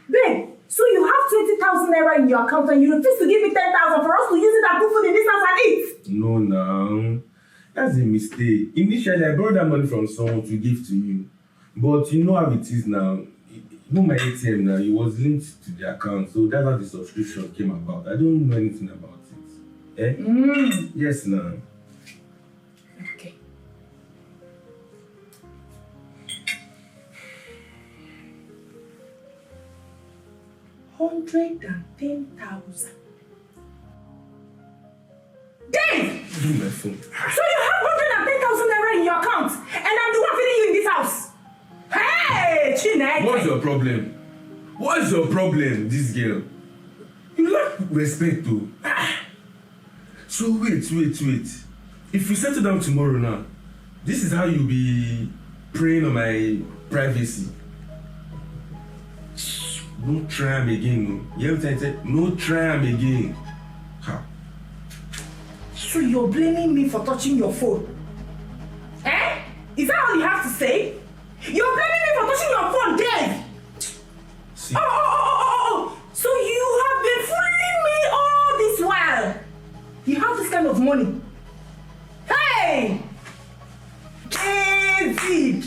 Babe, so you have 20,000 naira in your account and you refuse to give me 10,000 for us to use it and cook food in this house and eat? No, now. That's a mistake. Initially, I borrowed that money from someone to give to you. But you know how it is now. You know my ATM now, it was linked to the account. So that's how the subscription came about. I don't know anything about it. Yes, now. Okay. $110,000. Dave! Give me my phone. So you have 110,000 naira in your account, and I'm the one feeding you in this house. Hey, Chineke! What's your problem? What's your problem, this girl? You lack respect too. So wait. If we settle down tomorrow now, this is how you'll be preying on my privacy. No try am again, no. You hear what I said? No try am again. How? So you're blaming me for touching your phone? Is that all you have to say? You're blaming me for touching your phone, Dave! See? Oh! So you have been fooling me all this while? You have this kind of money? Hey! David!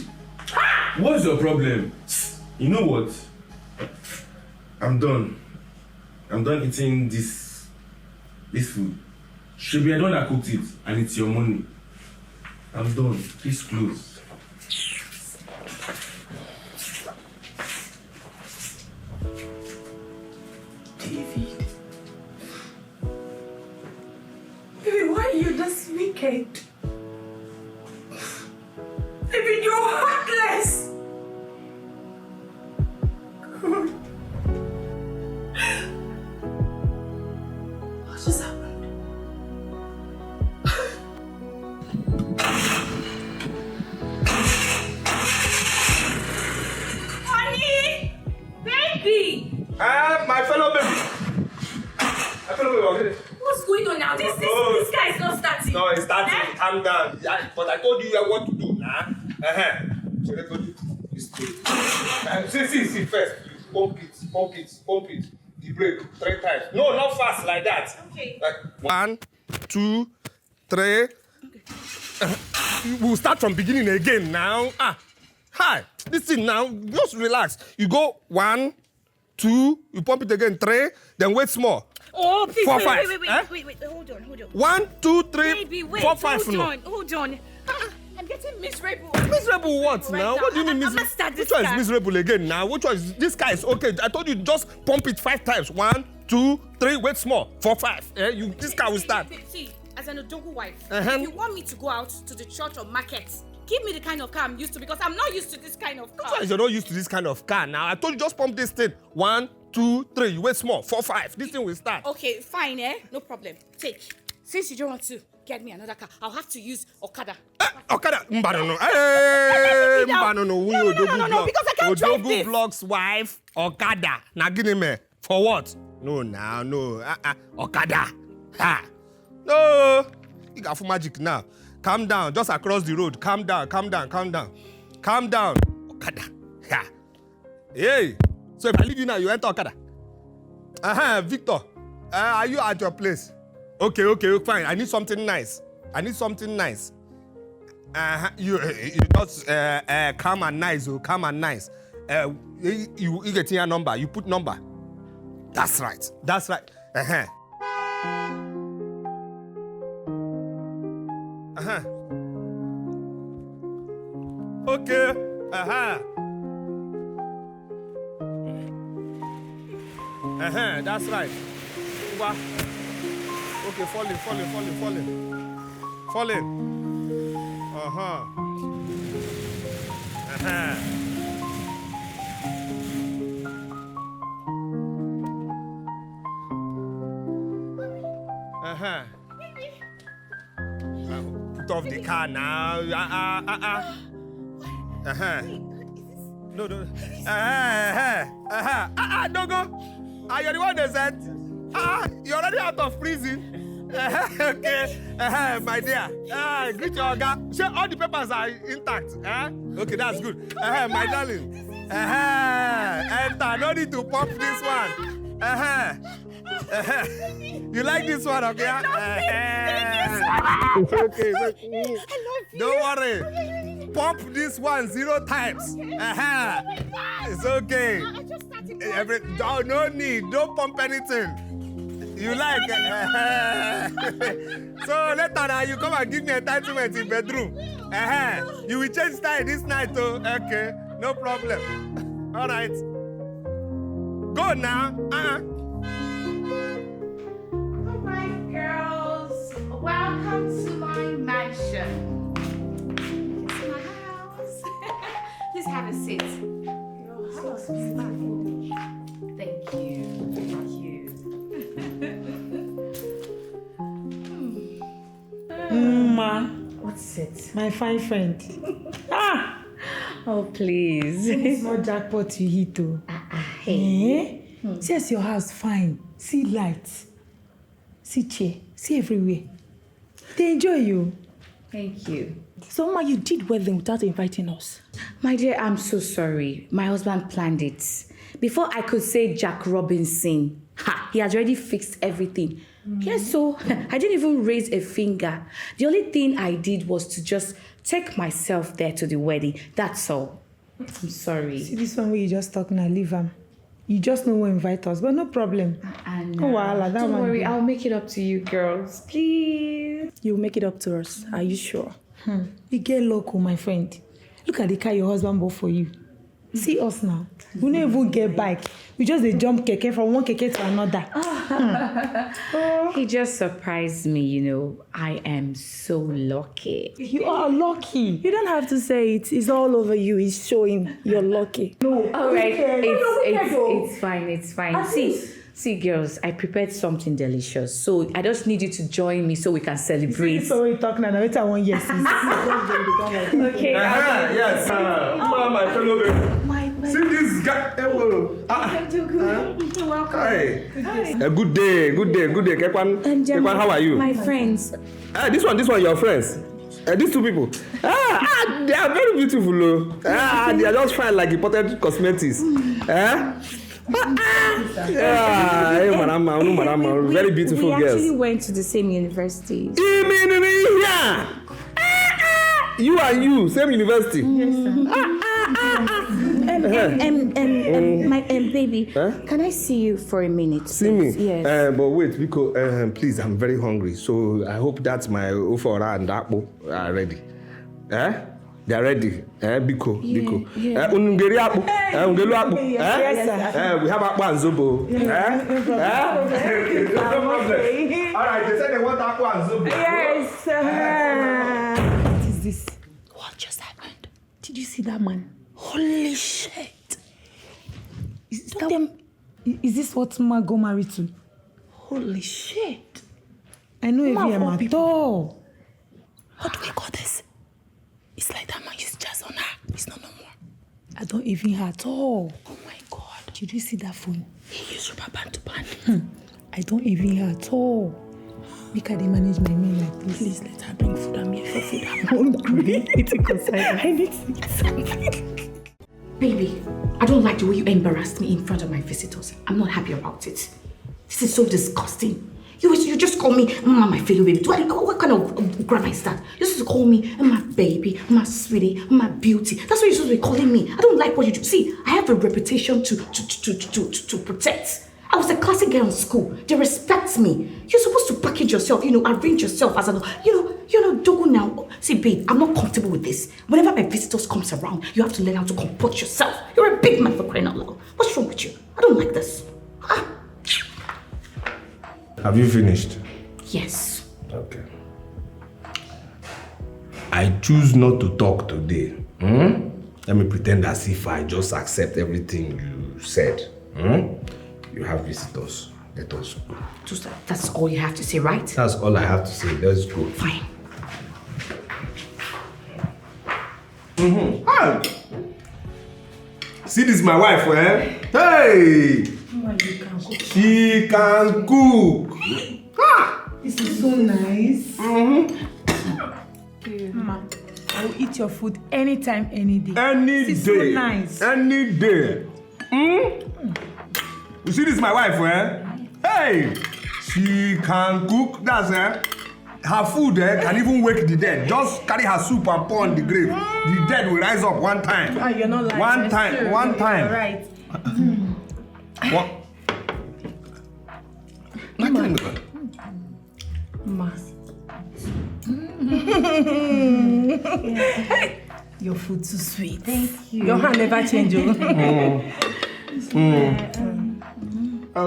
Ha! What's your problem? You know what? I'm done eating this food. Should be I don't that cooked it and it's your money. I'm done. Please close. David. Baby, why are you this wicked? David, you're heartless! What just happened? Honey! Baby! My fellow baby. on now. This guy is not starting. No, it's starting. Calm down. Yeah, but I told you what to do now. So let's go do this thing. See, first. Pump it. The brake 3 times. No, not fast like that. Okay. Like 1, 2, 3. We'll start from beginning again now. Hi. Listen now. Just relax. You go 1, 2. You pump it again 3. Then wait small. Oh, please, 4, wait, 5. wait. Hold on. 1, 2, 3, Baby, wait. 4, 5. Hold on. I'm getting miserable. Miserable what Right now? now. What do you mean I'm miserable? gonna start this Which one car. is miserable again now? Which one is this guy is okay? I told you just pump it 5 times. 1, 2, 3, wait small. 4, 5. This car will start. See, as an Odogu wife, Uh-huh. if you want me to go out to the church or market, give me the kind of car I'm used to because I'm not used to this kind of car. Which one is you're not used to this kind of car now? I told you just pump this thing. 1, 2, 3. You wait small. 4, 5. This thing will start. Okay, fine, No problem. Take. Since you don't want to get me another car, I'll have to use Okada. Okada. Mbanono. Hey, Mbanono. No, because I can't drive this. Odogu Vlog's wife. Okada. Now give me. For what? No. Okada. No. You got for magic now. Calm down. Just across the road. Calm down. Okada. Hey. So if I leave you now, you enter Okada. Victor. Are you at your place? Okay, fine. I need something nice. You just calm and nice. You get your number. You put number. That's right. Okay. That's right. Okay, falling. Put off the car now. No. Don't go. You're the one that said. You're already out of prison. Okay. My dear. Greet your guy. Sure, all the papers are intact. Okay, that's good. My darling. Enter. No need to pop this one. You like this one, okay? It's okay. Don't worry. Pump this one 0 times. It's okay. No need. Don't pump anything. You like So later now you come and give me entitlement in bedroom. You will change style this night, oh. Okay, no problem. All right. Go now. All right, girls. Welcome to my mansion. It's my house. Please have a seat. Your house is fine. Thank you. Ma. What's it? My fine friend. Oh, please. It's not jackpot you hit, oh. Hey. See as your house fine. See lights. See chair. See everywhere. They enjoy you. Thank you. So, Ma, you did wedding without inviting us. My dear, I'm so sorry. My husband planned it. Before I could say Jack Robinson, he has already fixed everything. Yes, so I didn't even raise a finger. The only thing I did was to just take myself there to the wedding. That's all. I'm sorry. See this one where you just talk now, leave him. You just know who invite us, but no problem. No. Don't worry, I'll make it up to you girls. Please. You'll make it up to us. Are you sure? You get local, my friend. Look at the car your husband bought for you. See us now. We don't even get bike. We just jump keke from one keke to another. He just surprised me, you know. I am so lucky. You are lucky. You don't have to say it. It's all over you. It's showing you're lucky. No. All right. It's fine. See, girls, I prepared something delicious. So I just need you to join me so we can celebrate. So we're talking now. Wait, I want yes. Okay. Yes. My fellow baby. See this guy. Hello. You're welcome. Hi. Good day. Kekwan, how are you? My friends. This one, your friends. These two people. They are very beautiful. They are just fine like imported cosmetics. Hey, madam, very beautiful girls. We actually went to the same university. You and you, same university. Yes, sir. Baby, can I see you for a minute? See me? Yes. But wait, because please, I'm very hungry. So I hope that my ofora and akpo are ready. They are ready. Biko. Ungeri akpo. Ungelu akpo. Yes, sir. We have akpo and zobo. No problem. All right, they said they want akpo and zobo. Yes, sir. What is this? What just happened? Did you see that man? Holy shit. Is this what Ma go married to? Holy shit. I know if you am at all. What do we call this? It's like that man used jazz on her. It's not no more. I don't even her at all. Oh my God. Did you see that phone? He used rubber band to band. I don't even her at all. Make her manage my meal like this. Please let her bring food. I'm here for food. I'm hungry. It's a concern. I need to eat something. Baby, I don't like the way you embarrassed me in front of my visitors. I'm not happy about it. This is so disgusting. You just call me Mama, my fellow baby. What kind of grammar is that? You're supposed to call me my baby, my sweetie, my beauty. That's what you're supposed to be calling me. I don't like what you do. See, I have a reputation to protect. I was a classic girl in school. They respect me. You're supposed to package yourself, arrange yourself as dogo now. See, babe, I'm not comfortable with this. Whenever my visitors comes around, you have to learn how to comport yourself. You're a big man for crying out loud. What's wrong with you? I don't like this. Have you finished? Yes. Okay. I choose not to talk today. Let me pretend as if I just accept everything you said. You have visitors. Let us go. That's all you have to say, right? That's all I have to say. Let's go. Fine. Hi. See, this is my wife, Hey! She can cook. This is so nice. Mama, I will eat your food anytime, any day. Any this day. Is so nice. Any day. You see, this is my wife, Hey! She can cook. That's her food can even wake the dead. Just carry her soup and pour on the grave. The dead will rise up one time. You're not lying. One time. You're right. What? Ma. Your food too sweet. Thank you. Your hand never changes. So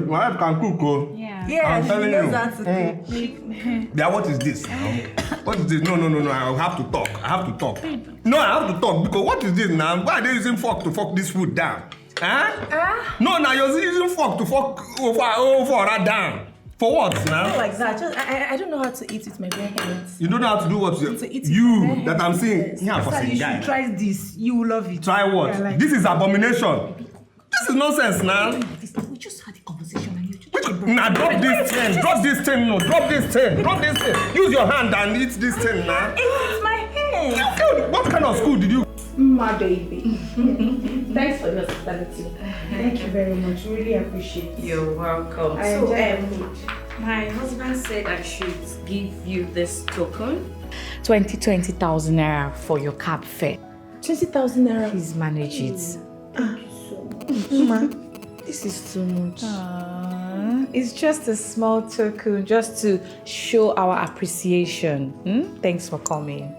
my wife can cook, Yeah, I'm telling you. How to cook. Yeah, what is this? What is this? No. I have to talk. No, I have to talk because what is this now? Why are they using fork to fork this food down? No, now you're using fork to fork over that down. For what now? Not like that. I don't know how to eat with my bare hands. You don't know how to do what you that I'm seeing. Yeah, for you should try this. You will love it. Try what? Yeah, like this is abomination. This is nonsense now. We just had a conversation and you just... Now drop this thing. Drop this thing. No, drop this thing. Drop this thing. Use your hand and eat this thing now. It's my hand. What kind of school did you? My baby. Thanks for your hospitality. Thank you very much. Really appreciate it. You're welcome. My husband said I should give you this token. 20,000 naira for your cab fare. 20,000 naira. Please manage it. Thank you so much. Ma, this is too much. It's just a small token, just to show our appreciation. Thanks for coming.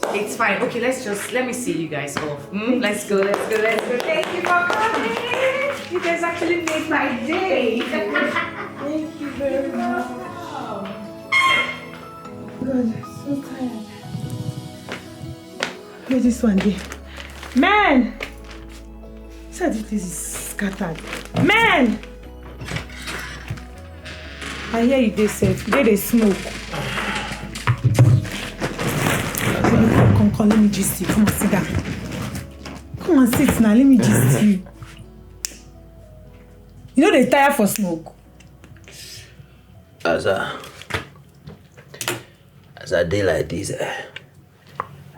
It's fine. Okay, let me see you guys off. Let's go. Thank you for coming. You guys actually made my day. Thank you very much. God, I'm so tired. Where's this one there? Man! So this is scattered. Man! I hear you they say they smoke. Come, let me just see. Come on, sit down. Come on, sit now. Let me just you. You know they tire for smoke. As a day like this,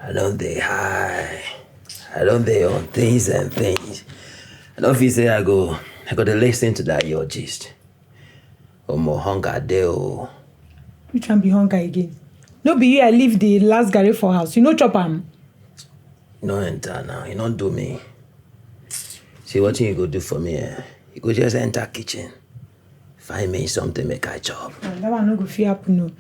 I don't dey high. I don't dey on things and things. I don't feel say I go to listen to that your gist. More hunger there. Which one be hunger again? No be you I leave the last garri for house. You know chop am. You no enter now. You don't do me. See what you go do for me, You go just enter kitchen. Find me something make I chop. That one no go fit happen no.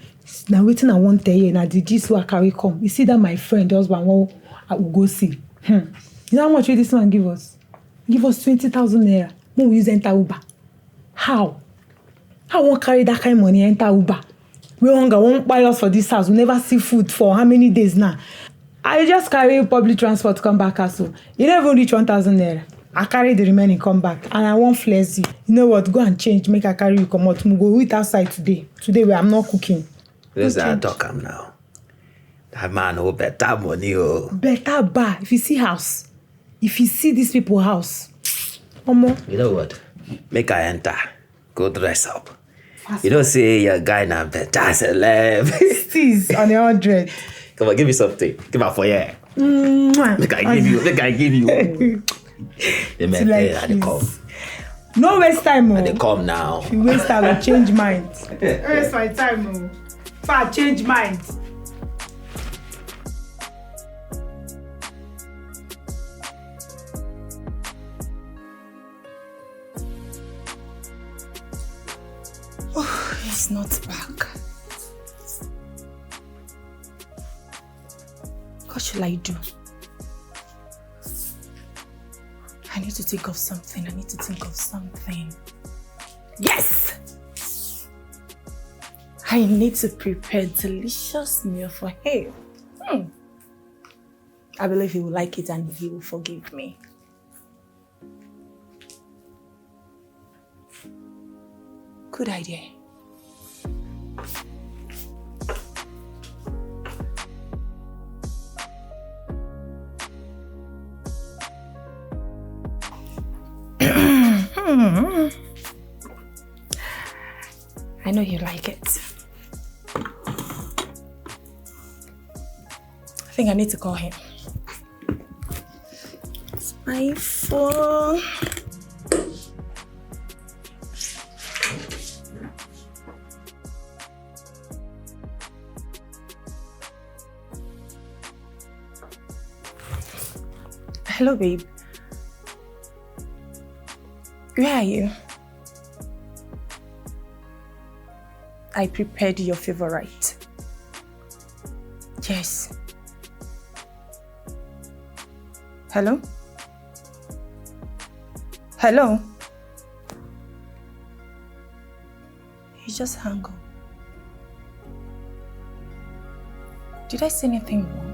Now waiting I want tell you, na the gist wey I carry come. You see that my friend husband wey I will go see. You know how much this man give us? Give us 20,000 naira. When we use enter Uber. How? How won't carry that kind of money enter Uber? We won't buy us for this house. We never see food for how many days now? I just carry public transport come back also. You don't even reach 1,000 naira. I carry the remaining come back and I won't flex you. You know what? Go and change. Make I carry you come out. We go eat outside today. Today where I'm not cooking. Listen, I talk him now. That man who better money Better bar. If you see house. If you see these people house. Omo. You know what? Make I enter. Go dress up. You don't say your guy now better celeb. Steez on 100. Come on, give me something. Give me for you. Make I give you. The man there, they come. No waste time, They come now. If you waste time, I'll change mind. Waste my time, If I change mind. Oh, he's not back. What should I do? I need to think of something. Yes! I need to prepare a delicious meal for him. I believe he will like it and he will forgive me. Good idea. I know you like it. I think I need to call him. It's my phone. Hello, babe. Where are you? I prepared your favorite. Yes. Hello? Hello? You just hung up. Did I say anything wrong?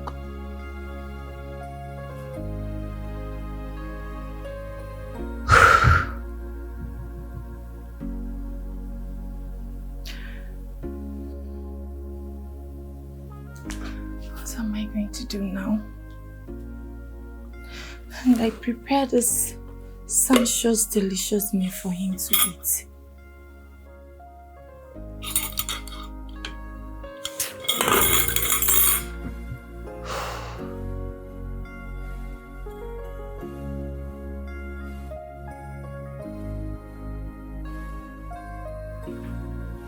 What am I going to do now? And I prepared this sumptuous, delicious meal for him to eat.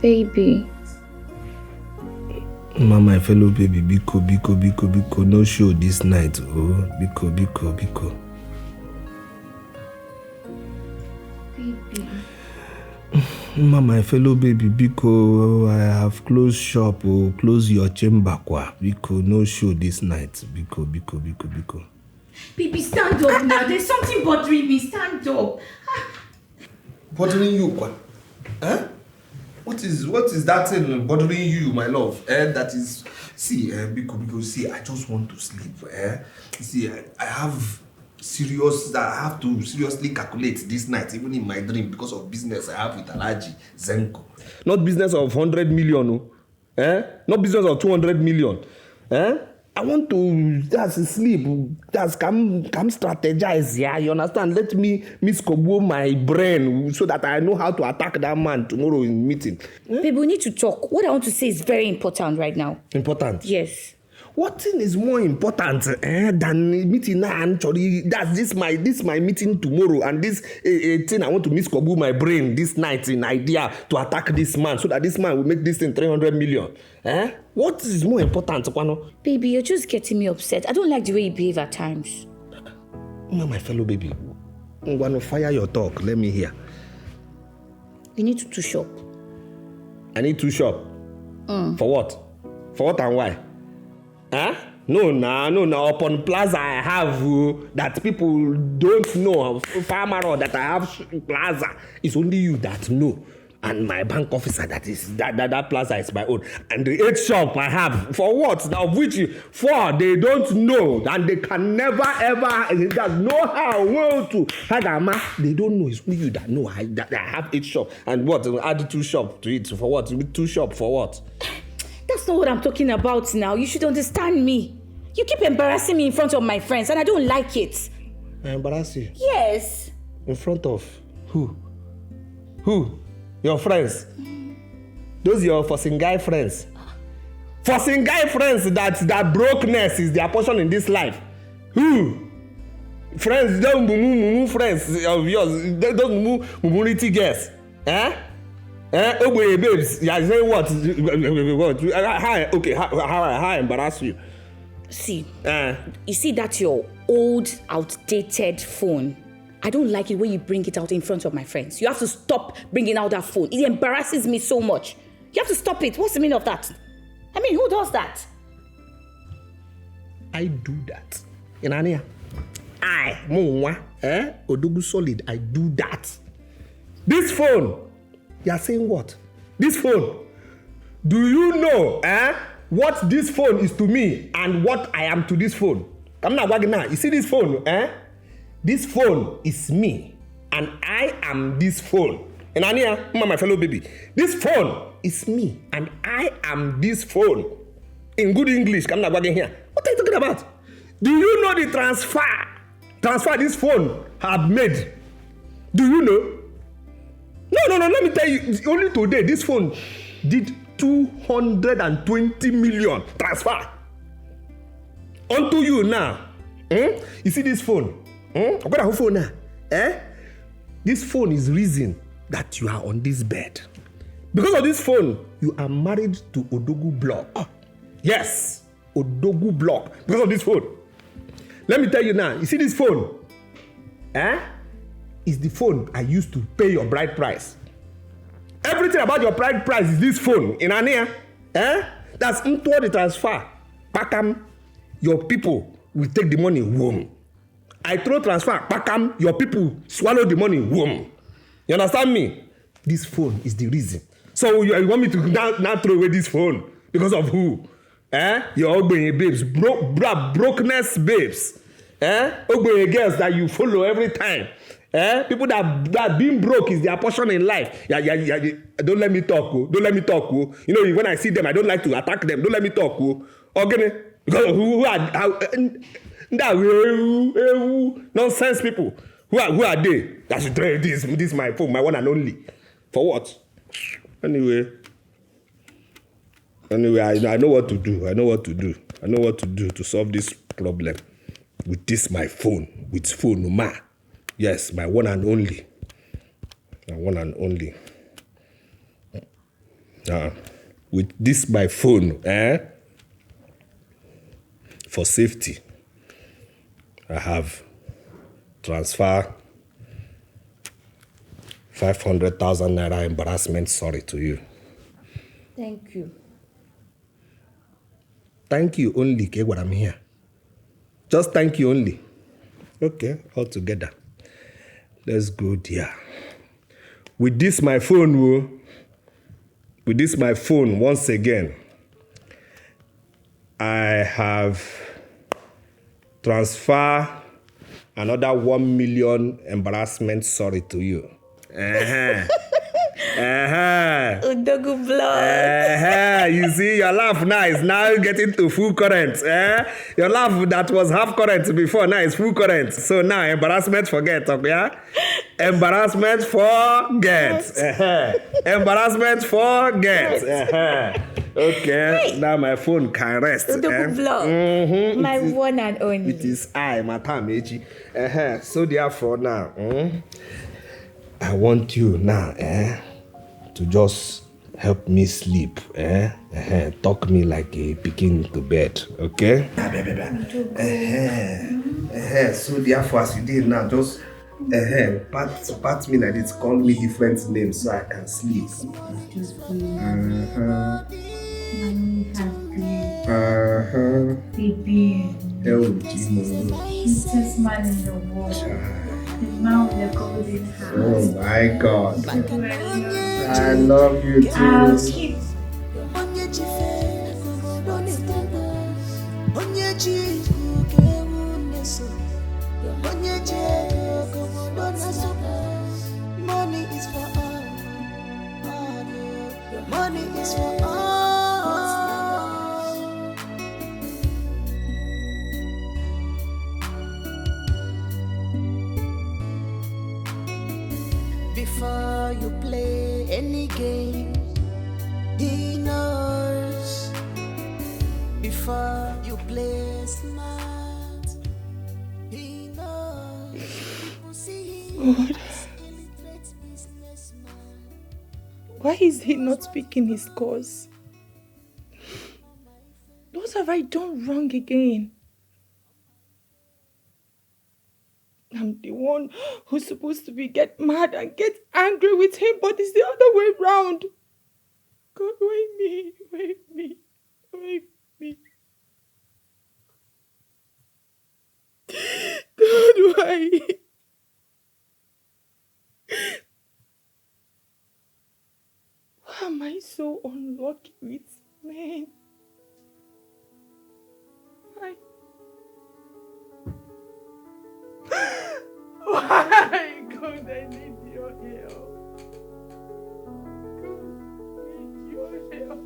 Baby. My fellow baby, biko, no show this night. Oh, biko. Baby. My fellow baby, biko, I have closed shop. Oh, close your chamber, kwa. Biko, no show this night. Biko. Baby, stand up now. There's something bothering me. Stand up. Bothering you, kwa? Huh? What is that thing bothering you, my love? That is, see, Biko, see, I just want to sleep. See, I have to seriously calculate this night, even in my dream, because of business I have with Alaji Zenko. Not business of 100 million, Not business of 200 million, I want to just sleep, just come strategize, yeah, you understand? Let me miscombobulate my brain so that I know how to attack that man tomorrow in meeting. Babe, we need to talk. What I want to say is very important right now. Important? Yes. What thing is more important than meeting now? Actually, that's this my meeting tomorrow, and this thing I want to miscombobulate my brain this night in idea to attack this man so that this man will make this thing 300 million. What is more important, Kwano? Baby, you're just getting me upset. I don't like the way you behave at times. My fellow baby, I'm gonna fire your talk. Let me hear. You need to shop. I need to shop. For what? For what and why? No. Upon plaza I have that people don't know. Farmer that I have plaza. It's only you that know. And my bank officer that plaza is my own. And the 8 shop I have. For what? Now which 4 they don't know. And they can never ever know how to. They don't know. It's only you that know that I have 8 shop. And what? Add 2 shop to it. For what? 2 shop for what? That's not what I'm talking about now. You should understand me. You keep embarrassing me in front of my friends, and I don't like it. I embarrass you? Yes. In front of who? Who? Your friends? Those your fussing guy friends? Fussing guy friends that brokenness is their portion in this life. Who? Friends, don't mumu friends of yours. Don't mumu little girls. Obio babes, you are saying what? How I embarrass you? See, you see that your old, outdated phone. I don't like it when you bring it out in front of my friends. You have to stop bringing out that phone. It embarrasses me so much. You have to stop it. What's the meaning of that? I mean, who does that? I do that. Inania. Mwa, Odogu solid. I do that. This phone. You are saying what? This phone. Do you know what this phone is to me and what I am to this phone? Come now, you see this phone? This phone is me and I am this phone. And Ania, my fellow baby, this phone is me and I am this phone. In good English, come now, here. What are you talking about? Do you know the transfer this phone have made? Do you know? No, let me tell you, only today, this phone did 220 million transfer. Onto you now. You see this phone? I've got a whole phone now. This phone is reason that you are on this bed. Because of this phone, you are married to Odogu Block. Yes, Odogu Block. Because of this phone. Let me tell you now, you see this phone? Is the phone I used to pay your bride price. Everything about your bride price is this phone. In Ania, that's into the transfer. Pakam, your people will take the money home. I throw transfer. Pakam, your people swallow the money home. You understand me? This phone is the reason. So you want me to now throw away this phone because of who? Your Ogbenye babes, brokenness babes. Ogbenye girls that you follow every time. People that being broke is their portion in life. Yeah. Don't let me talk. Don't let me talk. You know, when I see them, I don't like to attack them. Don't let me talk. Okay? Because who are nonsense people? Who are they? That should trade this is my phone, my one and only. For what? Anyway, I know what to do. I know what to do to solve this problem with this my phone, with phone ma. Yes, my one and only. With this my phone, for safety, I have transfer 500,000 naira embarrassment sorry to you. Thank you. Thank you only, okay, what I'm here. Just thank you only. Okay, all together. Let's go there. With this my phone, once again, I have transferred another 1 million embarrassment sorry to you. Udogu blood. You see, your laugh now is now getting to full current. Your laugh that was half current before now is full current. So now embarrassment forget, okay? Embarrassment forget. Embarrassment forget. Okay, now my phone can rest. Udogu blood. My one and only. It is I, Matam Eji. So therefore now, I want you now, to just help me sleep, talk me like a pikin to bed, okay? So therefore, as you did now, just pat me like this, call me different names so I can sleep. Baby. Sweetest man in the world. The man with the golden hair. Oh my God. I love you too. I'll keep. Money is for all. Money is for all. Before you play any game, he knows. Before you play smart, he knows. God. Why is he not speaking his cause? What have I done wrong again? I'm the one who's supposed to get mad and get angry with him, but it's the other way round. God, wake me, wake me, wake me. God, why? Why am I so unlucky with men? Why? Why? God, I need your help. God, I need your help.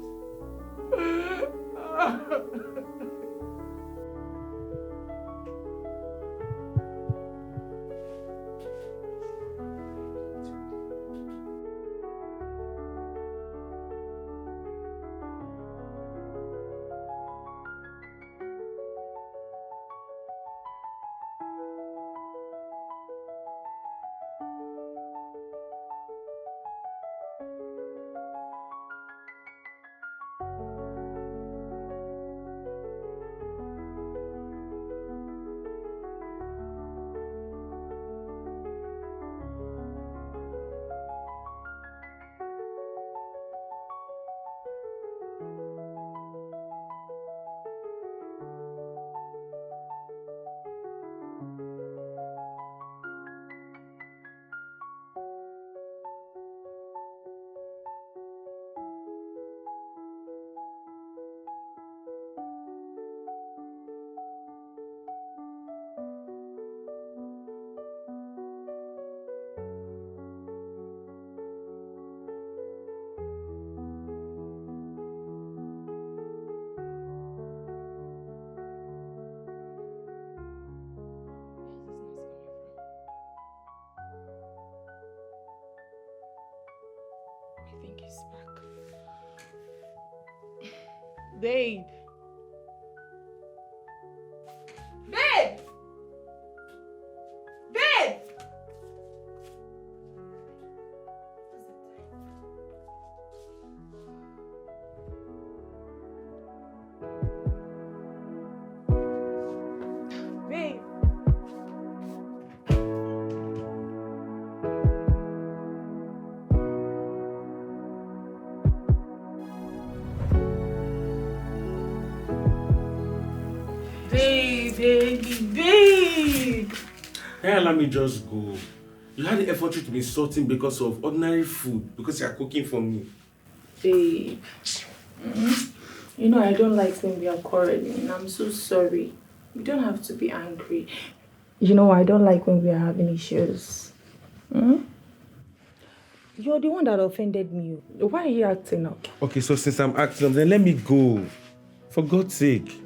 I think he's back. Babe. Babe! Babe! Babe! Babe! Hey, let me just go. You had the effort to be insulting because of ordinary food, because you are cooking for me. Babe. You know, I don't like when we are quarreling. I'm so sorry. You don't have to be angry. You know, I don't like when we are having issues. You're the one that offended me. Why are you acting up? Okay, so since I'm acting up, then let me go. For God's sake.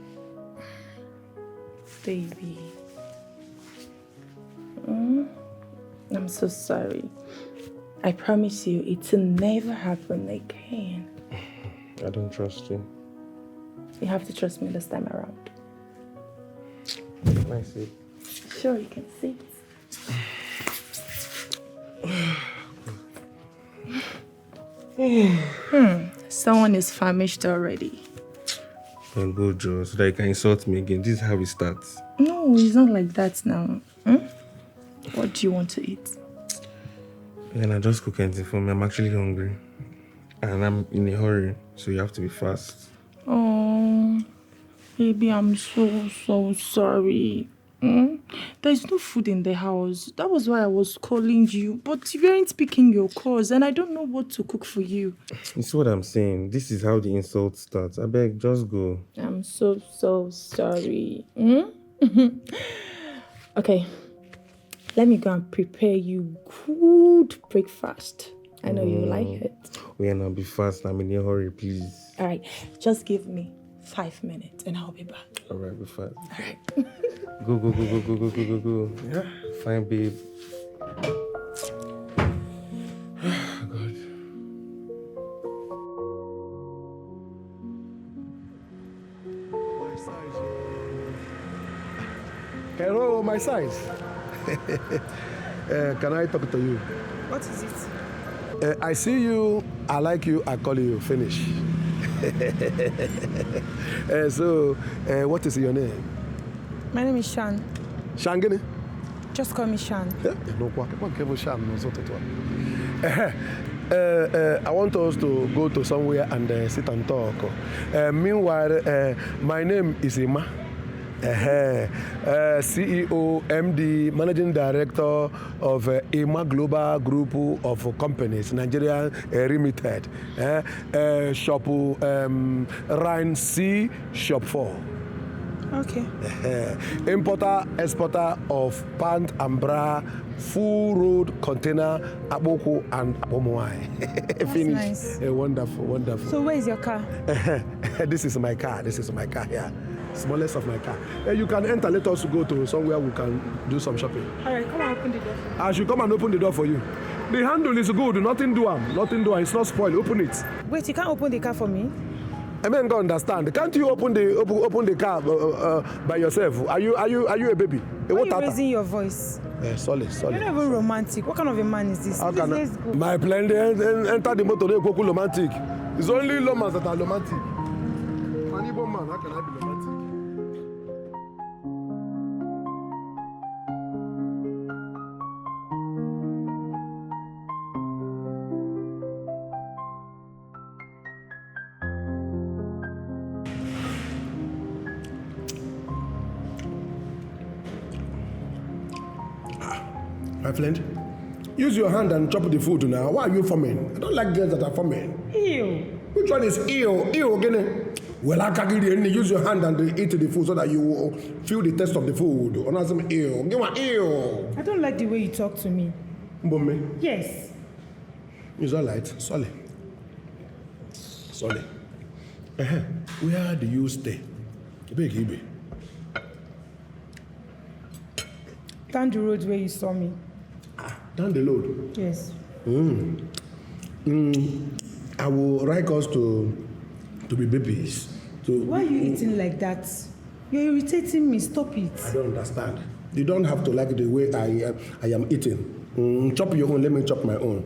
Baby. I'm so sorry. I promise you it will never happen again. I don't trust you. You have to trust me this time around. I see. Sure, you can see it. Someone is famished already. Then go, Joe, so that you can insult me again. This is how it starts. No, it's not like that now. What do you want to eat? And I just cook anything for me. I'm actually hungry. And I'm in a hurry, so you have to be fast. Oh, baby, I'm so sorry. There's no food in the house. That was why I was calling you. But you weren't picking your calls, and I don't know what to cook for you. You see what I'm saying? This is how the insult starts. I beg, just go. I'm so sorry. Okay, let me go and prepare you good breakfast. I know you like it. We are not be fast. I'm in a hurry, please. All right, just give me 5 minutes, and I'll be back. All right, be fast. All right. Go. Yeah. Fine, babe. God. Hello, my size. Can I talk to you? What is it? I see you, I like you, I call you, finish. So, what is your name? My name is Shan. Shangini? Just call me Shan. I want us to go to somewhere and sit and talk. Meanwhile, my name is Ima. CEO, MD, Managing Director of Ima Global Group of Companies, Nigerian Limited. Shop Rhine C, Shop 4. Okay. Importer, exporter of pant and bra, full road container, Aboko and Abomoai. Finish. Nice. Wonderful. So where is your car? This is my car here. Smallest of my car. You can enter. Let us go to somewhere we can do some shopping. All right, come and open the door. I should come and open the door for you. The handle is good. Nothing do. It's not spoiled. Open it. Wait, you can't open the car for me? I mean, go understand. Can't you open the car by yourself? Are you a baby? Why are you raising your voice? Solid. You're not even romantic. What kind of a man is this? Please, let's go. My plan, enter the motor, they go romantic. It's only Lomans that are romantic. An Igbo man, how can I be romantic? My friend, use your hand and chop the food now. Why are you forming? I don't like girls that are forming. Ew. Which one is ew? Ew again? Well, I can't use your hand and eat the food so that you will feel the taste of the food. Or not some ew. Give me ew. I don't like the way you talk to me. Mbome? Yes. It's all right. Solid. Where do you stay? Ibe. Down the road where you saw me. Down the road? Yes. I will like us to be babies. So why are you eating like that? You're irritating me. Stop it. I don't understand. You don't have to like the way I am eating. Chop your own, let me chop my own.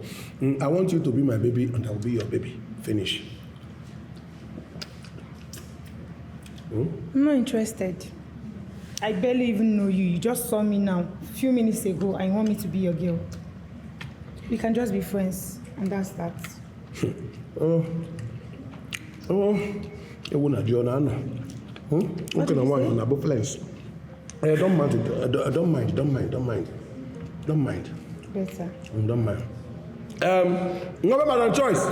I want you to be my baby and I will be your baby. Finish. I'm not interested. I barely even know you. You just saw me now, a few minutes ago, and you want me to be your girl. We can just be friends, and that's that. You want to join on? Okay, no one on both friends. I don't mind. Don't mind. Better. Don't mind. No matter choice.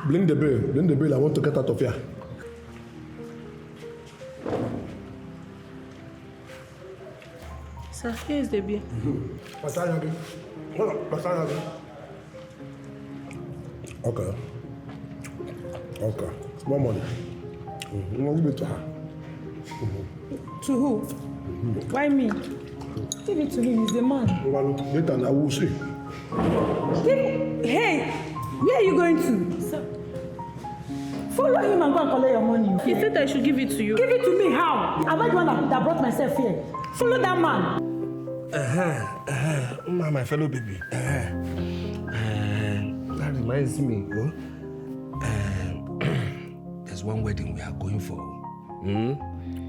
Bring the bill. I want to get out of here. Sir, here is the beer. Okay. More money. Give it to her. To who? Why me? Give it to him, he's the man. Well, later I will see. Hey, where are you going to? Sir. Follow him and go and collect your money. He said I should give it to you. Give it to me, how? Am I the one that brought myself here? Follow that man. My fellow baby. That reminds me, there's one wedding we are going for.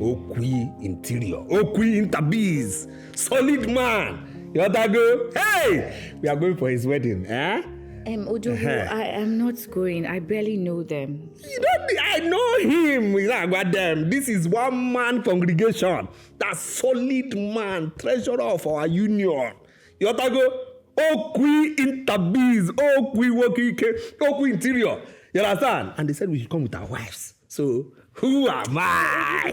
Okwi Interior. Okwi Interbiz. Solid man. You want to go? Hey! We are going for his wedding. Odogu, I am not going. I barely know them. You don't. I know him. You know about them. This is one man congregation. That solid man, treasurer of our union. You want to go? Okwi Interbiz. Okwi Interior. You understand? And they said we should come with our wives. So who am I?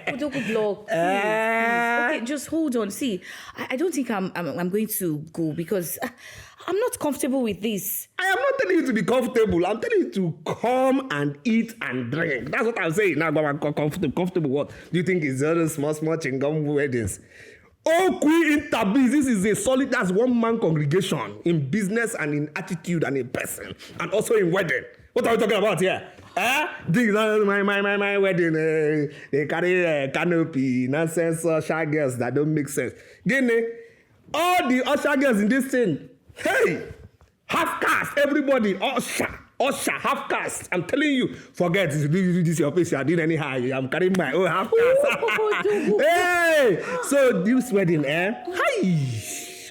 Odogu blog. Okay, just hold on. See, I don't think I'm going to go because I'm not comfortable with this. I am not telling you to be comfortable. I'm telling you to come and eat and drink. That's what I'm saying. Now, comfortable what? Do you think it's other small chingam weddings? Okwi Interbiz. This is a solid, that's one man congregation in business and in attitude and in person and also in wedding. What are we talking about here? My wedding, they carry canopy, nonsense, usher girls that don't make sense. Guinea, all the usher girls in this thing, hey, half caste, everybody, usher, half caste. I'm telling you, forget this your face, you are doing anyhow. I'm carrying my own half caste. Hey, so this wedding, hi,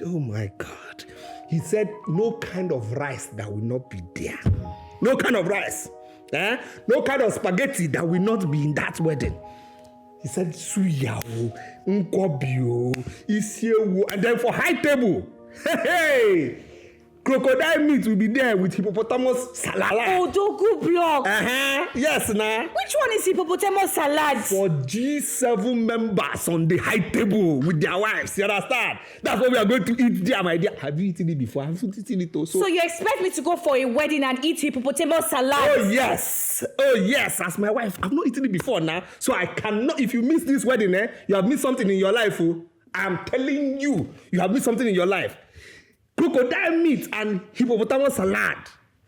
oh my God. He said, no kind of rice that will not be there. No kind of rice. No kind of spaghetti that will not be in that wedding. He said, Suyao, Nkobio, Isiewu, and then for high table, hey, crocodile meat will be there with hippopotamus salad. Odogu blog. Yes, nah. Which one is hippopotamus salad? For G7 members on the high table with their wives. You understand? That's what we are going to eat there, my dear. Have you eaten it before? I haven't eaten it also. So you expect me to go for a wedding and eat hippopotamus salad? Oh yes. As my wife, I've not eaten it before now. So I cannot. If you miss this wedding, you have missed something in your life. I'm telling you, you have missed something in your life. Crocodile meat and hippopotamus salad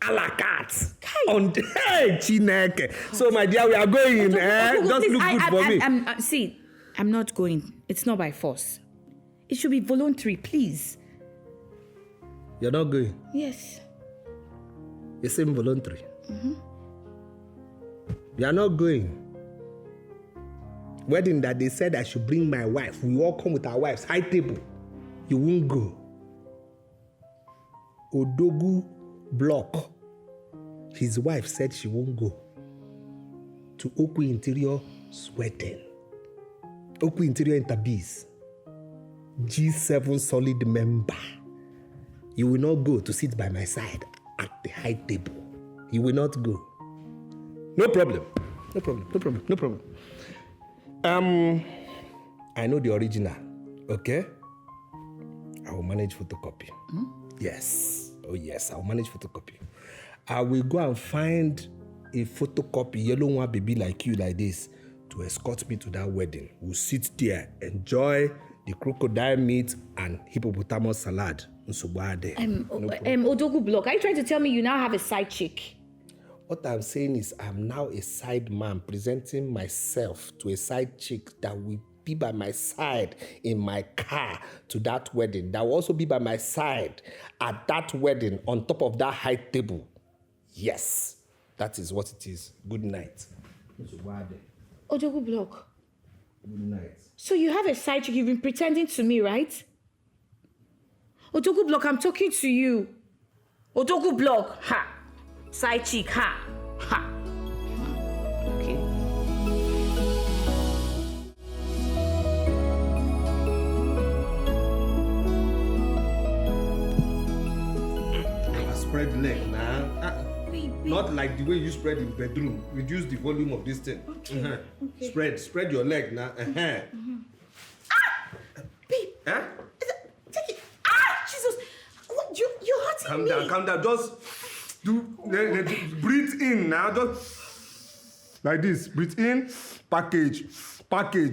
a la carte on Chineke. So my dear, we are going. Just look good for me. See, I'm not going. It's not by force. It should be voluntary, please. You're not going? Yes. You're saying voluntary? You are not going. Wedding that they said I should bring my wife. We all come with our wives. High table. You won't go. Odogu block. His wife said she won't go to Okwi Interior's wedding. Okwi Interior Interbiz. G7 solid member. You will not go to sit by my side at the high table. You will not go. No problem. I know the original. Okay? I will manage photocopy. Yes. Oh, yes. I will manage photocopy. I will go and find a photocopy, yellow one baby like you, like this, to escort me to that wedding. We'll sit there, enjoy the crocodile meat and hippopotamus salad. Odogu block, are you trying to tell me you now have a side chick? What I'm saying is I'm now a side man presenting myself to a side chick that will be by my side in my car to that wedding. That will also be by my side at that wedding on top of that high table. Yes, that is what it is. Good night. Odogu block. Good night. So you have a side chick, you've been pretending to me, right? Odogu block, I'm talking to you. Odogu block, ha. Side chick, ha. Ha. Okay. Spread leg now. Not like the way you spread in bedroom. Reduce the volume of this thing. Okay. Spread your leg now. Babe. Huh? Take it. Ah, Jesus. What, you're hurting me. Calm down. Just breathe in now. Just like this. Breathe in. Package. Okay.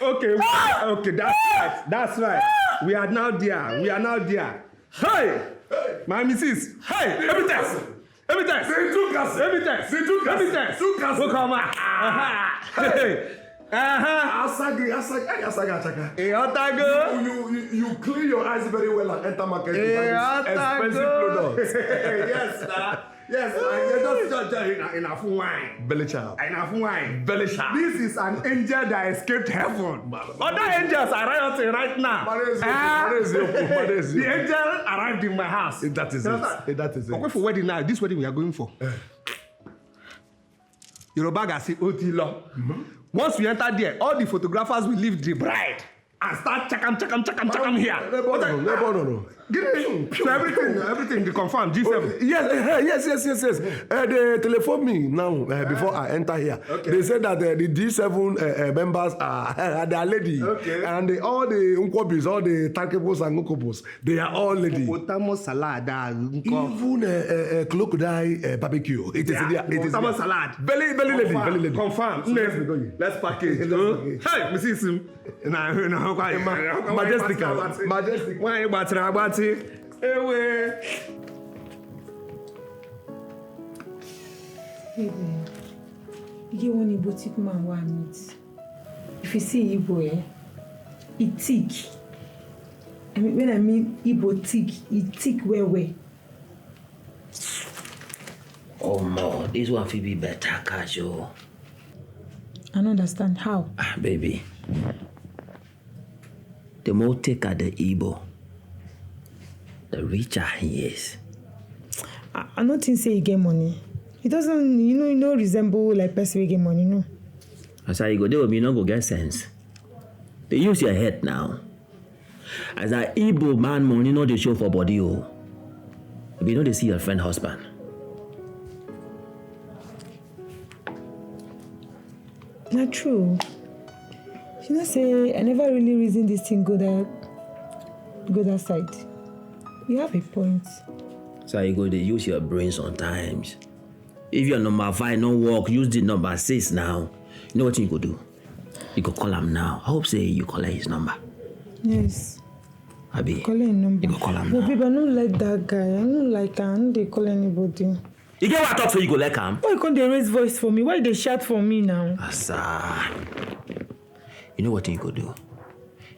Okay. That's right. We are now there. Hey, my missus. Hey, every test. They took us. Look how much. Hey. You clean your eyes very well and enter market to buy expensive products. Yes, just enough wine. Belly child. Enough wine. Belly child. This is an angel that escaped heaven. Other angels are rioting right now. The angel arrived in my house. That is it. I'm going for wedding now. This wedding we are going for. Yoruba ga say Otilo. Once we enter there, all the photographers will leave the bride and start chakam here. No. So everything they confirm. G7. Yes. They telephoned me now before I enter here. Okay. They said that the G7 members are they are lady. Okay. And all the unkwabis, all the takebos and ukobos, they are all lady. Even crocodile barbecue. It is salad. Belly lady. Confirm. Let's package. Hey, Mrs. Majestic. Why about Ewe. Baby, you get one Igbo thick man who I meet. If you see Igbo, he thick. I mean, when I mean Igbo thick, he thick well. Oh, no, this one will be better, casual. I don't understand how. Baby. The more thicker the Igbo, the richer he is. I don't think say he get money. He doesn't, resemble like person who get money, no. As I go, they will be not go get sense. They use your head now. As an Igbo man, money not the show for body, oh. You know they see your friend husband. Not true. Say I never really reasoned this thing go that side. You have a point. So you go to use your brain sometimes. If your number 5 no work, use the number 6 now. You know what you go do? You go call him now. I hope say you call his number. Yes. Abi. Call him number. You go call him now. now. Babe, I don't like that guy. I don't like him. They call anybody. You get what I talk so you go like him? Why can't they raise voice for me? Why they shout for me now? Asa. You know what you go do?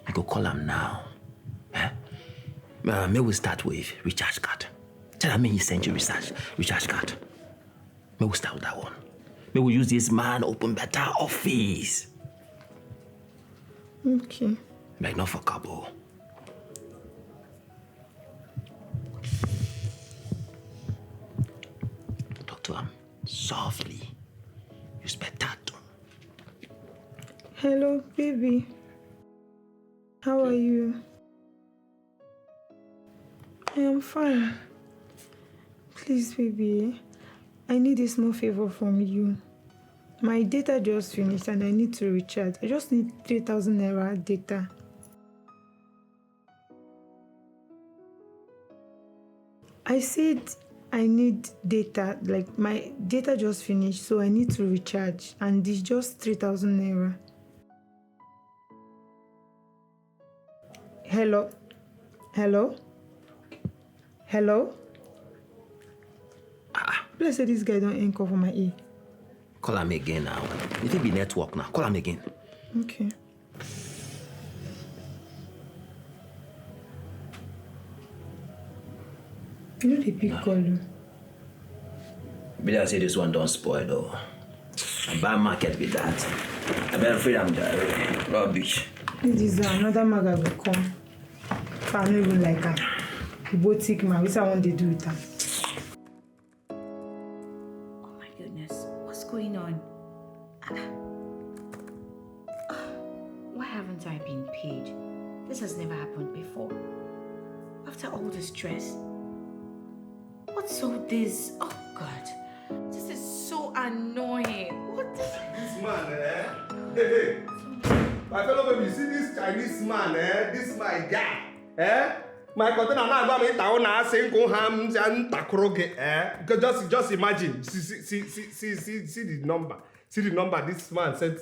You go call him now. May we start with recharge card. Tell me he sent you recharge card. May we start with that one. May we use this man open better office. Okay. Like not for couple. Talk to him softly. Use better tone. Hello, baby. How are you? I am fine. Please, baby. I need a small favor from you. My data just finished and I need to recharge. I just need 3,000 naira data. I said I need data. Like my data just finished, so I need to recharge. And it's just 3,000 naira. Hello? Please say this guy don't anchor for my ear. Call him again now. It will be network now. Call him again. Okay. You know the big call. But I say this one don't spoil though. A bad market with that. I better free them there. Rubbish. This is another maga will come. If I don't even like him. He both sick man. Which I want to do with him. Oh my goodness. What's going on? Why haven't I been paid? This has never happened before. After all the stress. What's all this? Oh God. This is so annoying. What is this man, Hey. My fellow baby, you see this Chinese man, This my guy, My container now got me down now saying go ham and takroge. Because just imagine. See the number. See the number this man said.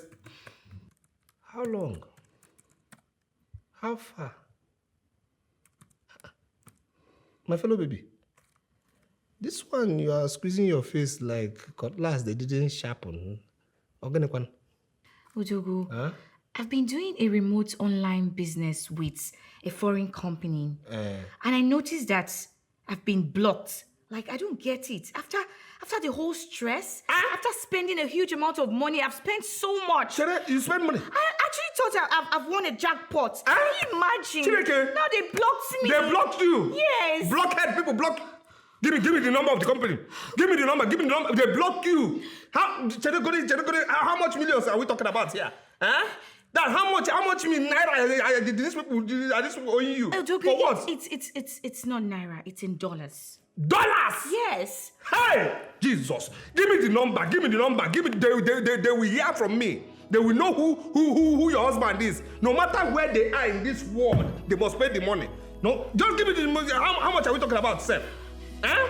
How long? How far? My fellow baby. This one you are squeezing your face like cutlass they didn't sharpen. Organic one. Ojogo, Huh? I've been doing a remote online business with a foreign company. And I noticed that I've been blocked. Like, I don't get it. After the whole stress, after spending a huge amount of money, I've spent so much. Shut you spend money? I actually thought I've won a jackpot. Can you imagine? Chireke. Now they blocked me. They blocked you? Yes. Blockhead people block. Give me the number of the company. Give me the number. They block you. How much millions are we talking about here? Huh? That how much naira these people are these people owing you? For what? It's not naira, it's in dollars. Dollars? Yes. Hey! Jesus. Give me the number. They will hear from me. They will know who your husband is. No matter where they are in this world, they must pay the money. No, just give me the money. How much are we talking about, Seth? Huh?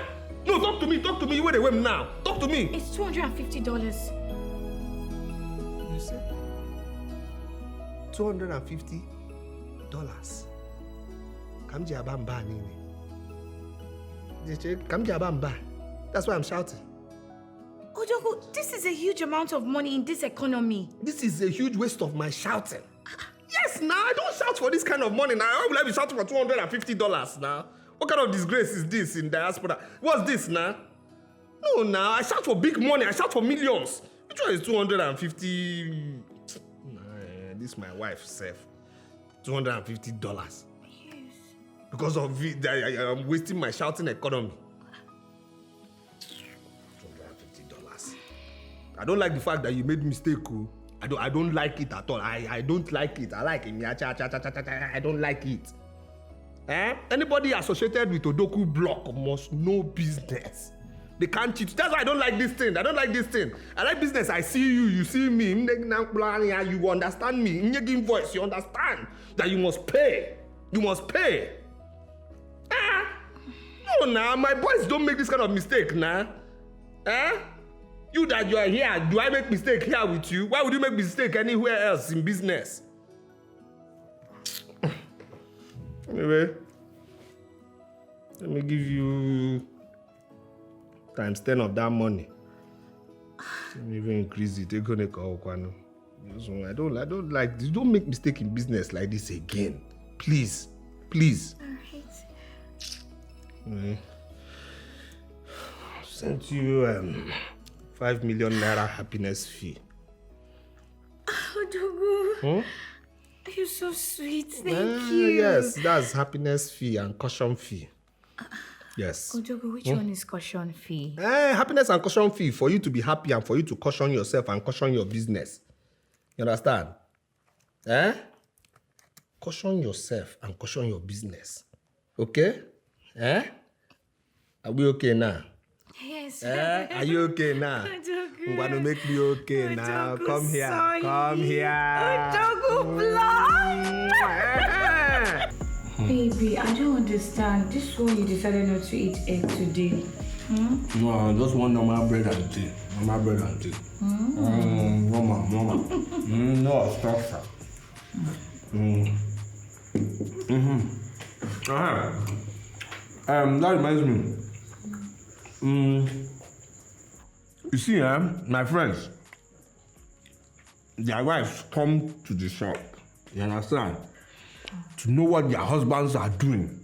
No, talk to me. Where they went now? Talk to me. It's $250. You said $250. Kamji abamba nini. Kamji abamba. That's why I'm shouting. Ojogo, this is a huge amount of money in this economy. This is a huge waste of my shouting. Yes, now I don't shout for this kind of money now. Why will I be shouting for $250 now? What kind of disgrace is this in diaspora? What's this now? No, now I shout for big money. I shout for millions. Which one is 250? This is my wife's self. $250. Yes. Because of it, I'm wasting my shouting economy. $250. I don't like the fact that you made mistake. I don't like it at all. I don't like it. I like it. I don't like it. Anybody associated with Odoku block must know business. They can't cheat. That's why I don't like this thing. I like business. I see you, you see me. You understand me. In your voice, you understand that you must pay. No, now my boys don't make this kind of mistake, now. You that you are here, do I make mistake here with you? Why would you make mistake anywhere else in business? Anyway, let me give you times 10 of that money. Let me even increase it. I don't like this. Don't make mistake in business like this again. Please. Alright. Sent you 5 million naira happiness fee. Odogo. You're so sweet. Thank you. Yes, that's happiness fee and caution fee. Yes. Odogo, which one is caution fee? Happiness and caution fee for you to be happy and for you to caution yourself and caution your business. You understand? Caution yourself and caution your business. Okay? Are we okay now? Yes. Are you okay now? I'm gonna make me okay now. Come here. Odogo, Baby, I don't understand. This one you decided not to eat egg today. No, I just want normal bread and tea. Normal. No, stop. That reminds me. You see, my friends, their wives come to the shop, you understand, to know what their husbands are doing.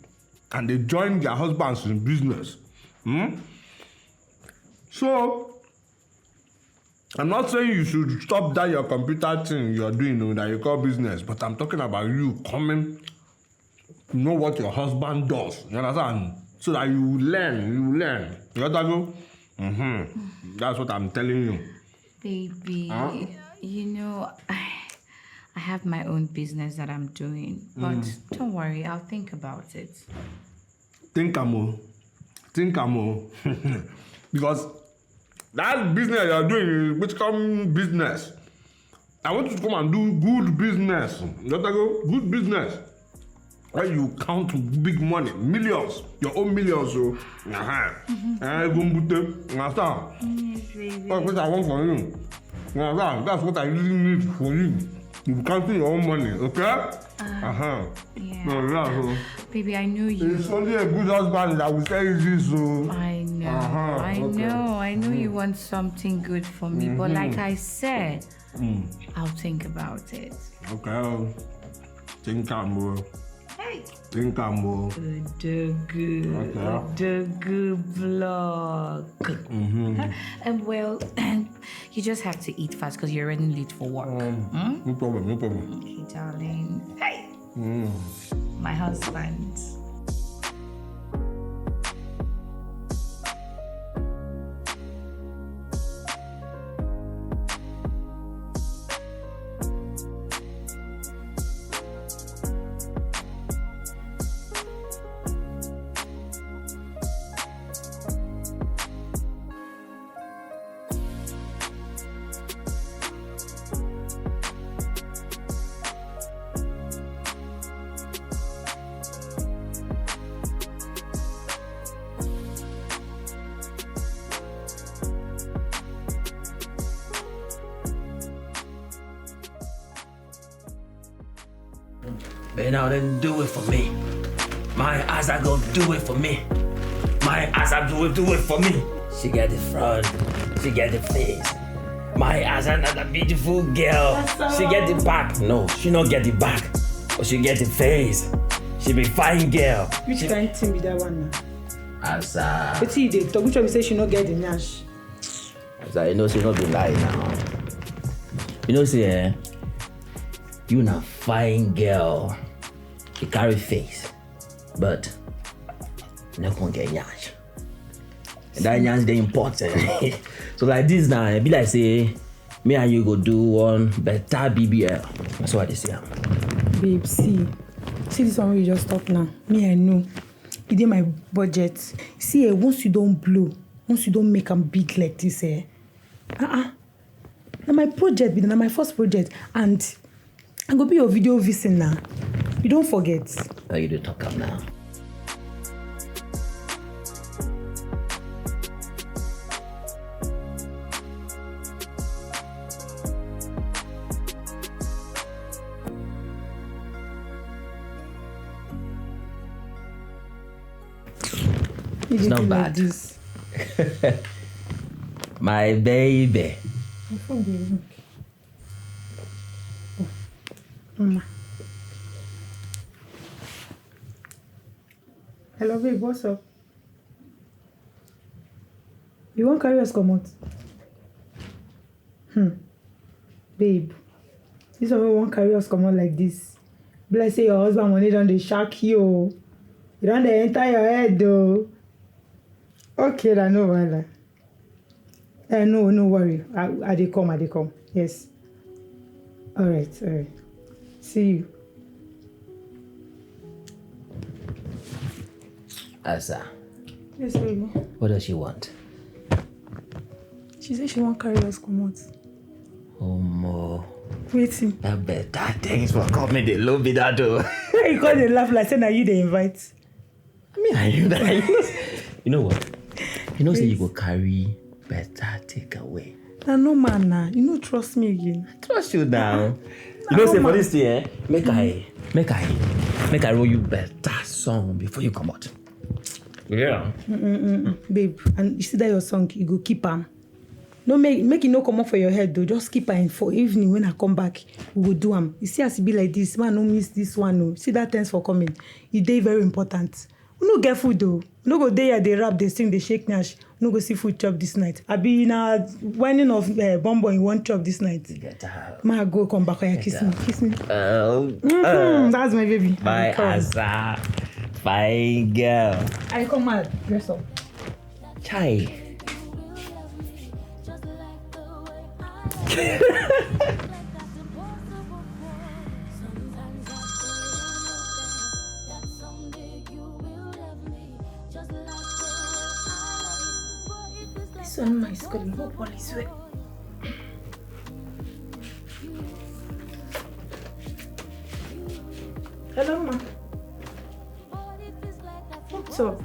And they join their husbands in business. So, I'm not saying you should stop that your computer thing you're doing that you call business, but I'm talking about you coming to know what your husband does. You understand? So that you learn. You understand? That's what I'm telling you. Baby, you know, I have my own business that I'm doing, but don't worry, I'll think about it. Think, Amo. Because that business you're doing is become business. I want you to come and do good business. You understand? Good business. When you count big money, millions, your own millions, so that's what I want for you. That's what I really need for you. You counting your own money, okay? Yeah. So, Baby, I know you. it's only a good husband that will tell you this, so. I know. I know you want something good for me, but like I said, I'll think about it. Okay. Think I'm more. Hey. Think I'm more. The good vlog. And well, you just have to eat fast because you're already late for work. No problem. Okay, darling. Hey. My husband. Man, now then do it for me. My ass I go do it for me. My ass I do it for me. She get the front, she get the face. My ass another beautiful girl. She get the back. No, she not get the back. But she get the face. She be fine girl. Which kind thing be that one now? Asa. But see, they talk. Which one you say she not get the nyash? Asa, you know she not be lying now. You know say, you na fine girl. She carry face, but you not gonna get nyash. And that nyash dey important. So like this now, it be like say, me and you go do one better BBL. That's what they say. Babe, see this one where you just talk now. Me, I know. It in my budget. See, once you don't blow, once you don't make them big like this, now my project, now my first project, and I go be your video visit now. You don't forget. How you do talk up now? It's not bad. This. My baby. Mama. Hello, babe. What's up? You won't carry us come out? Babe. This one won't carry us come out like this. Bless say your husband money done the shark you. You don't enter your head though. Okay, I know why. No worry. I dey come. Yes. All right. See you. Asa. Yes, baby. What does she want? She said she won't carry us come out. Oh, more. Waiting. I bet that thanks for coming. They love me that though. Why you call they laugh like saying that you they invite? Me and you that. You know what? You know, say you go carry better takeaway. Nah, no man, nah. You know, trust me again. Trust you now. You know, say for this thing, make I roll you better song before you come out. Yeah. Babe, and you see that your song, you go keep am. No make it no come up for your head though. Just keep am for evening when I come back. We will do am. You see as it be like this, man, no miss this one. No. See that thanks for coming. It dey very important. We no get food though. We no go there, they rap, they sing, they shake nash. We no go see food chop this night. I be in a whining of bonbon you want chop this night. Ma go come back and kiss me. That's my baby. My Asa. Fine girl. I come mad. Dress up. Chai. This one my school, no police way. Hello, ma. What's up?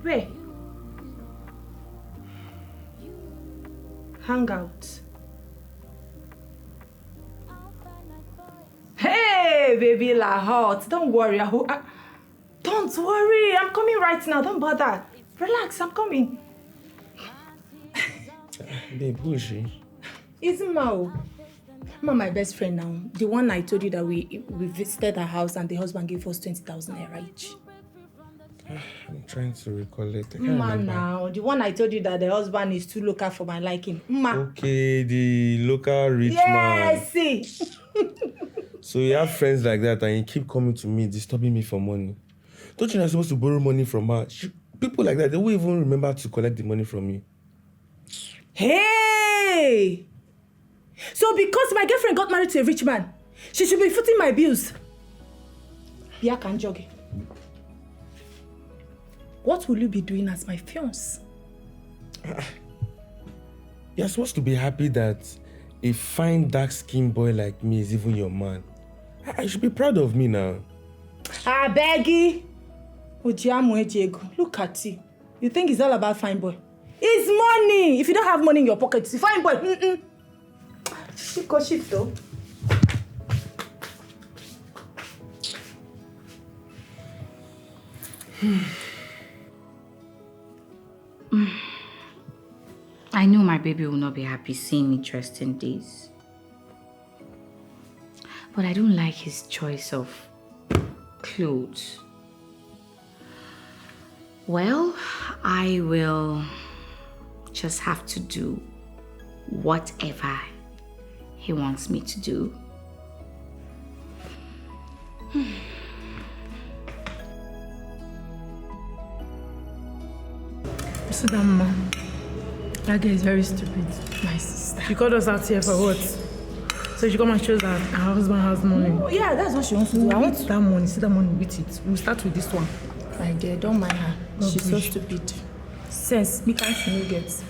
Where? Hangout. Hey, baby, la hot. Don't worry. Don't worry. I'm coming right now. Don't bother. Relax. I'm coming. Babe, who is she? It's Mao. Ma, my best friend now. The one I told you that we visited her house and the husband gave us 20,000 naira each. I'm trying to recall it. I can't Ma, remember. now. The one I told you that the husband is too local for my liking. Ma. Okay, the local rich man. Yes, see. So you have friends like that and you keep coming to me, disturbing me for money. Don't you know I'm supposed to borrow money from her? People like that, they won't even remember to collect the money from me. Hey! So because my girlfriend got married to a rich man, she should be footing my bills. Biak and Jogi. What will you be doing as my fiancé? You're supposed to be happy that a fine dark-skinned boy like me is even your man. I should be proud of me now. I beg you. Look at you. You think it's all about fine boy? It's money. If you don't have money in your pocket, it's fine boy. She got shit though. I know my baby will not be happy seeing me dressed in this. But I don't like his choice of clothes. Well, I will just have to do whatever he wants me to do. Sit down, Mom. That girl is very stupid. My sister. She called us out here for what? So she come and shows that her husband has money. Oh, yeah, that's what she wants to do. I want that money. See that money with it. We'll start with this one. My dear, don't mind her. She's so stupid. Sense, me can't see you get.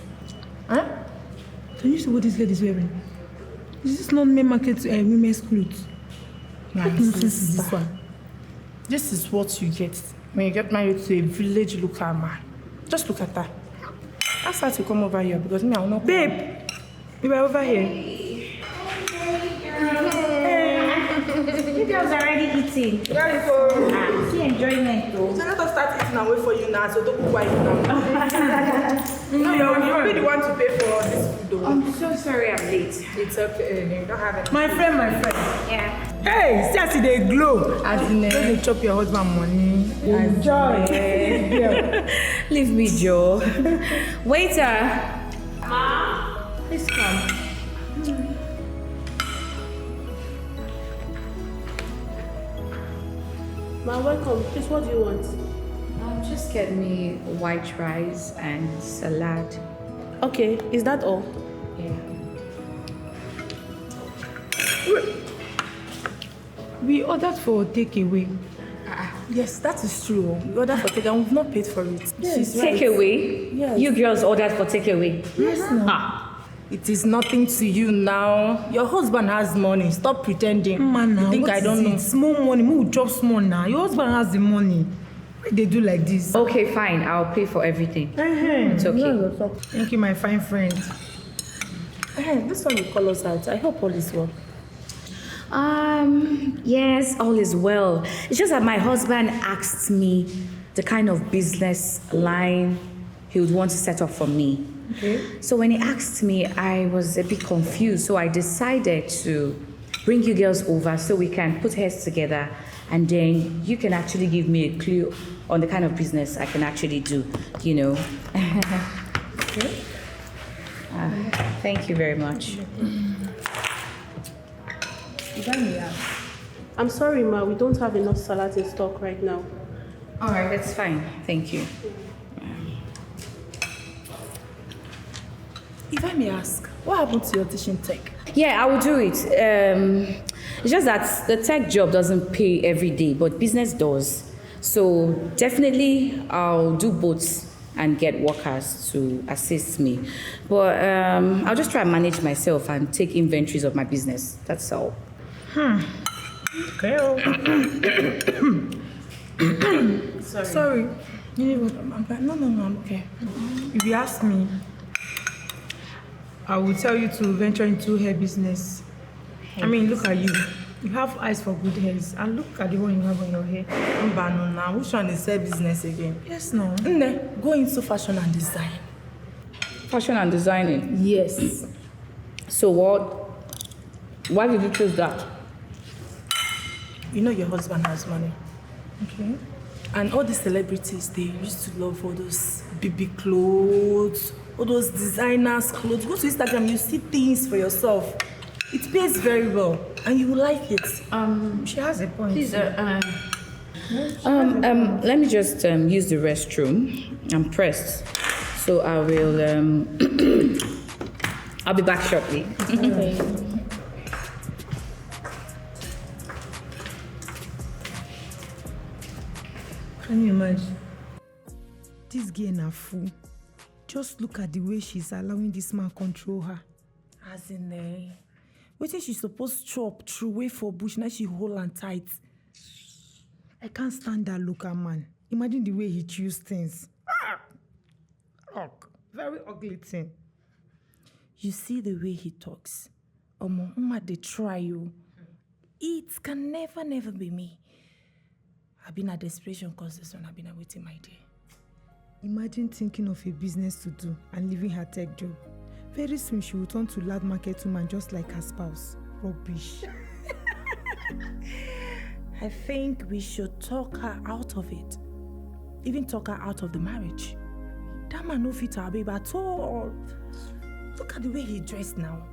Huh? Can you see what this girl is wearing? Is this not main market women's clothes? What nonsense is this one? This is what you get when you get married to a village local man. Just look at her. Ask her to come over here because me, I will not. Babe, you were over here. You girls are already eating. See enjoyment though. So let us start eating and wait for you now, so don't be quiet now. No, you'll be the one to pay for all this food though. I'm so sorry I'm late. It's okay, you don't have it. My friend. Yeah. Hey, see as they glow. As in, don't chop your husband money. Enjoy. Leave me, Joe. Waiter. Ma, please come. Ma, welcome. Please, what do you want? Just get me white rice and salad. Okay, is that all? Yeah. We ordered for takeaway. Yes, that is true. We ordered for takeaway and we've not paid for it. Yes. Takeaway? Yes. You girls ordered for takeaway? Yes, no. It is nothing to you now. Your husband has money. Stop pretending. Man, now, you think what I don't is know? it? Small money. Who drop small now? Your husband has the money. Why they do like this? Okay, fine. I'll pay for everything. It's okay. Thank you, my fine friend. This one will call us out. I hope all is well. Yes, all is well. It's just that my husband asked me the kind of business line he would want to set up for me. Okay. So when he asked me, I was a bit confused. So I decided to bring you girls over so we can put heads together and then you can actually give me a clue on the kind of business I can actually do, you know. Okay. Thank you very much. I'm sorry, Ma, we don't have enough salad in stock right now. All right, that's fine. Thank you. If I may ask, what happened to your teaching tech? Yeah, I will do it. It's just that the tech job doesn't pay every day, but business does. So definitely I'll do both and get workers to assist me. But I'll just try and manage myself and take inventories of my business. That's all. Okay. Sorry. You know what? No, I'm okay. If you ask me, I will tell you to venture into hair business. I mean, look at you. You have eyes for good hairs. And look at the one you have on your hair. Now, which one is hair business again? Yes, no. Go into fashion and design. Fashion and designing? Yes. So what? Why did you choose that? You know your husband has money. Okay. And all these celebrities, they used to love all those BB clothes, all those designers clothes. Go to Instagram, you see things for yourself. It pays very well, and you will like it. She has a point. Please, let me just use the restroom. I'm pressed, so I will. I'll be back shortly. Okay. Can you imagine? This girl na fool. Just look at the way she's allowing this man control her. As in, wetin she suppose chop through way for bush, now she hold and tight. I can't stand that local man. Imagine the way he chews things. Very ugly thing. You see the way he talks. Omo, they try you. It can never be me. I've been at desperation cause this one. I've been waiting my day. Imagine thinking of a business to do and leaving her tech job. Very soon she will turn to loud market woman just like her spouse. Rubbish. I think we should talk her out of it. Even talk her out of the marriage. That man no fit her babe at all. Look at the way he dressed now.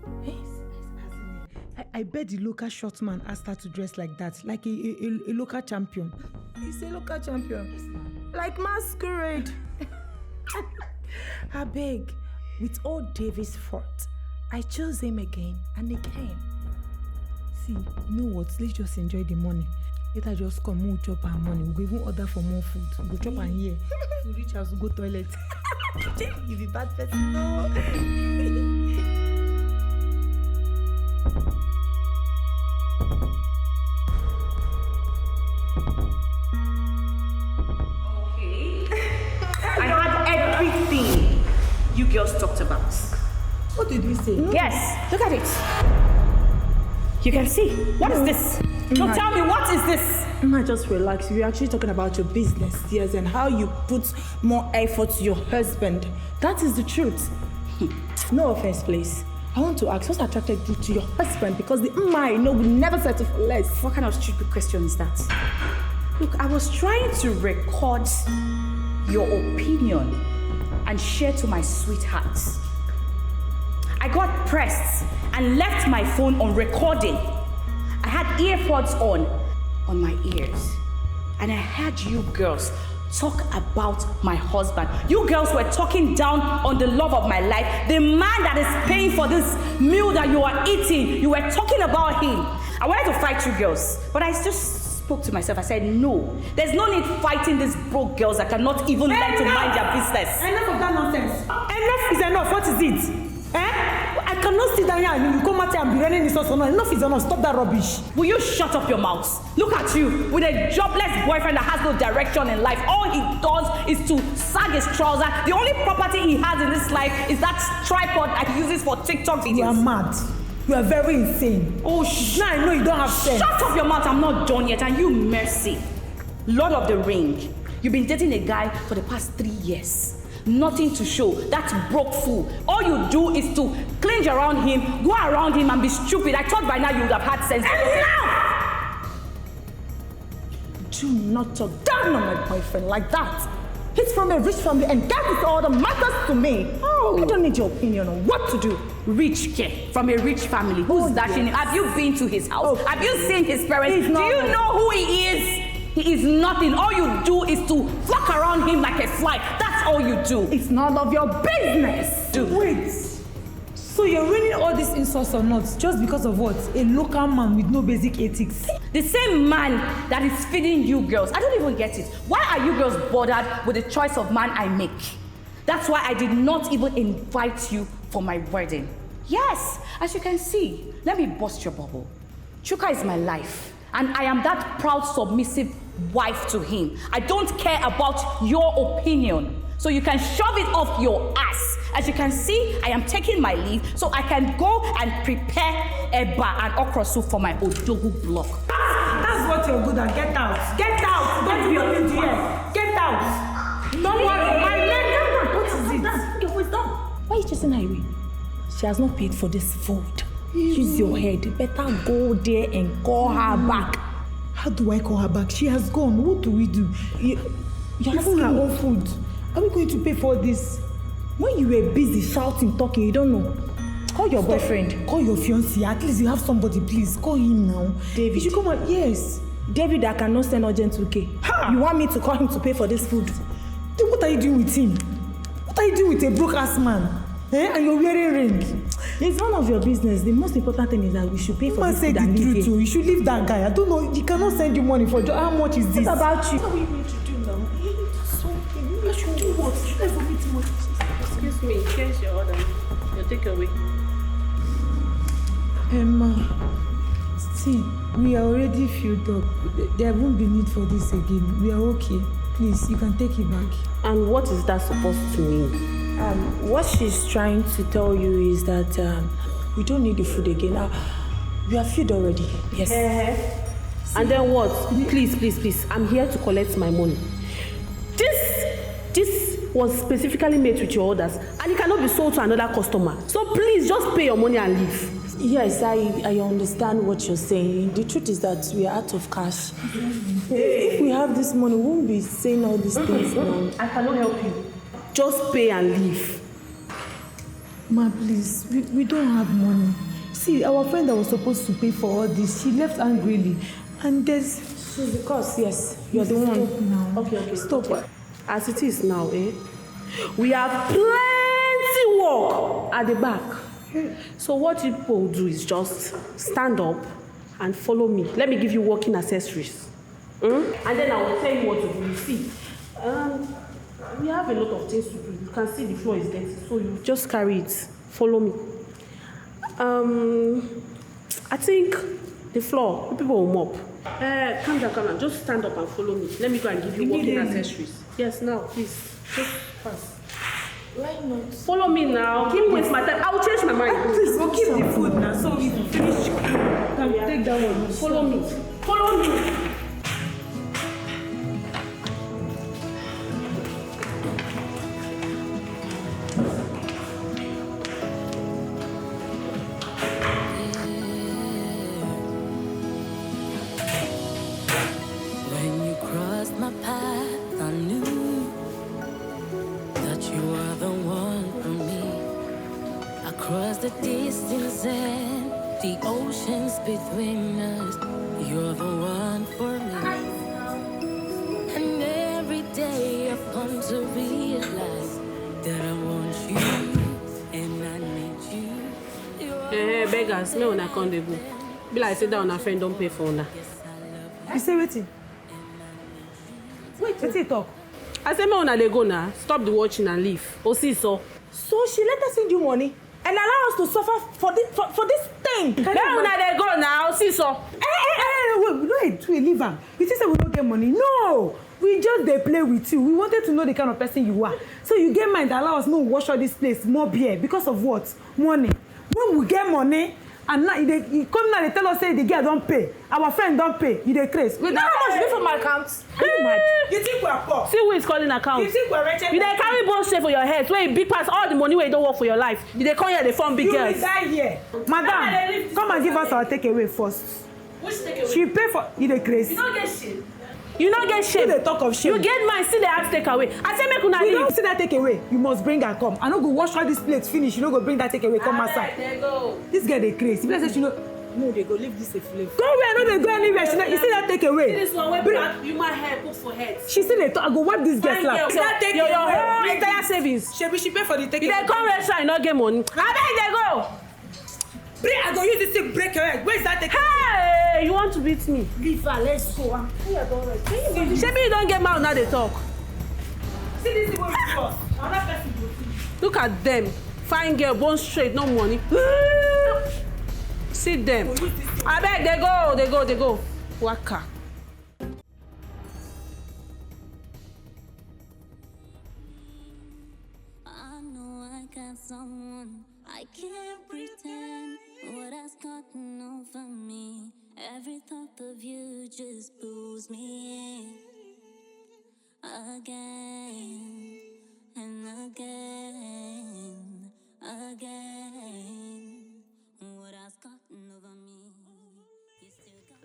I bet the local short man asked her to dress like that, like a local champion. He's a local champion. Like masquerade. I beg, with all Davis' fault, I chose him again and again. See, you know what? Let's just enjoy the money. Let her just come, we'll chop our money. We'll even order for more food. We'll chop and here. We'll reach house, we'll go toilet. You be bad person. No. Everything you girls talked about. What did we say? Yes, look at it. You can see. What is this? Don't tell me, what is this? Just relax. We're actually talking about your business, yes, and how you put more effort to your husband. That is the truth. No offense, please. I want to ask, what's attracted you to your husband? Because the will never settle for less. What kind of stupid question is that? Look, I was trying to record your opinion and share to my sweetheart. I got pressed and left my phone on recording. I had earpods on my ears. And I heard you girls talk about my husband. You girls were talking down on the love of my life. The man that is paying for this meal that you are eating. You were talking about him. I wanted to fight you girls, but I just spoke to myself. I said, no, there's no need fighting these broke girls that cannot even learn to mind their business. Enough of that nonsense. Enough is enough. What is it? I cannot sit down here and you come out here and be running this house. Enough is enough. Stop that rubbish. Will you shut up your mouth? Look at you with a jobless boyfriend that has no direction in life. All he does is to sag his trouser. The only property he has in this life is that tripod that he uses for TikTok videos. You are mad. You are very insane. Oh, now I know you don't have sense. Shut up your mouth. I'm not done yet. And you mercy. Lord of the Ring. You've been dating a guy for the past 3 years. Nothing to show. That broke fool. All you do is to clinch around him, go around him and be stupid. I thought by now you would have had sense. Enough! Do not talk down on my boyfriend like that. He's from a rich family and that is all that matters to me. I don't need your opinion on what to do. Rich kid from a rich family. Who's dashing him? Have you been to his house? Have you seen his parents? Do you know who he is? He is nothing. All you do is to flock around him like a fly. That's all you do. It's none of your business. Wait. So you're ruining all these insults or not just because of what? A local man with no basic ethics. The same man that is feeding you girls. I don't even get it. Why are you girls bothered with the choice of man I make? That's why I did not even invite you for my wedding. Yes, as you can see, let me bust your bubble. Chuka is my life. And I am that proud, submissive wife to him. I don't care about your opinion. So you can shove it off your ass. As you can see, I am taking my leave so I can go and prepare eba and okra soup for my odogu block. That's what you're good at. Get out. Get out. Don't be on here. Get out. Don't worry. My leg. What is it? Okay, what's done? Why are you chasing her away? She has not paid for this food. Use your head. Better go there and call her back. How do I call her back? She has gone. What do we do? You're asking her own food. Are we going to pay for this? When you were busy shouting, talking, you don't know. Call your boyfriend. Call your fiancé. At least you have somebody, please. Call him now. David. You should come on. Yes. David, I cannot send urgent 2K. Ha! You want me to call him to pay for this food? Then what are you doing with him? What are you doing with a broke-ass man? And you're wearing ring. It's none of your business. The most important thing is that we should pay for this food and leave the truth. You should leave that guy. I don't know. He cannot send you money for how much is this? What about you? What are we going to do now? You should do what? You should never meet him. Excuse me, here's your order. Your takeaway. Emma, see, we are already filled up. There won't be need for this again. We are okay. Please, you can take it back. And what is that supposed to mean? What she's trying to tell you is that we don't need the food again. We are filled already. Yes. And then what? Please. I'm here to collect my money. This was specifically made with your orders, and it cannot be sold to another customer. So please, just pay your money and leave. Yes, I understand what you're saying. The truth is that we are out of cash. If we have this money, we won't be saying all these things now. I cannot help you. Just pay and leave. Ma, please, we don't have money. See, our friend that was supposed to pay for all this, she left angrily. And there's... She's the cause, yes. You're the one. Now. Okay. Stop. As it is now, we have plenty work at the back. So what you people do is just stand up and follow me. Let me give you working accessories. And then I will tell you what to do. You see, we have a lot of things to do. You can see the floor is dirty, so you just carry it. Follow me. I think the floor, people will mop. Calm down. Just stand up and follow me. Let me go and give you working accessories. Yes, now, please. Just pass. Why not? Follow me now. Keep waste my time. I will change my mind. Please, we'll keep the food now. So we finish. Take that one. Follow me. Follow me. Between us, you're the one for me. And every day I've come to realize that I want you and I need you. Beggars, me when I come dey go. Be like say that on a friend don't pay for una. You say waiting. Wait, let's talk. I say me when I dey go now. Stop the watching and leave. See so. So she let us send you money and allow us to suffer for this thing. Then when I dey go now, see so. Wait, leave her. You think say we don't get money? No, we just dey play with you. We wanted to know the kind of person you are. So you get mind allow us no wash all this place, more beer because of what? Money. When we get money, and now you come now they tell us say the girl don't pay. Our friend don't pay. You dey craze. Wait, how much you for my account? Are you mad? You think we are poor? See who is calling account. You think we are wretched? You dey carry bone straight for your head. Where big pass all the money where you don't work for your life. You dey come here, they form big girls. You will die here. Madam, come and give us our takeaway first. Which takeaway? She pay for you dey craze. You don't get shit. You don't get shame. You dey talk of shame. You get mine, still they ask take away. I say make una leave. You don't see that take away. You must bring her come. I no go wash all this plates finish. You no go bring that take away come outside. There go. This girl dey crazy. If say she no. No, they go leave this a flavor. Go where? No, they go anywhere. She you see that take away. See this one where black human hair put for head. She still dey talk. I go wipe this girl slap. That take your whole entire savings. She pay for the take away. You dey come restaurant, you no get money. I beg they go. I go use this thing break your head. Where's that take away? Hey, you want to beat me? Leave her, let's go. I'm tired already. Shebi you don't get mouth now they talk. See this thing wey we cross. Another person go see. Look at them. Fine girl, bone straight, no money. See them. I beg they go. Waka. want someone. I can't pretend what has gotten over me. Every thought of you just pulls me in again and again, again. What has gotten over me? You still got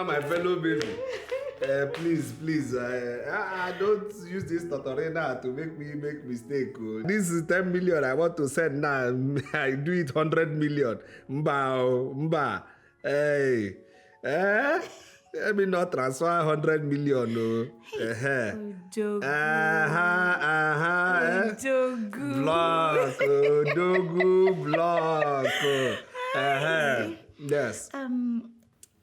My fellow baby. Please, I don't use this Totorena to make me make mistake. Oh. This is 10 million I want to send now. I do it 100 million. Mba. Hey. Let me not transfer 100 million. No. Odogu. Block. Yes.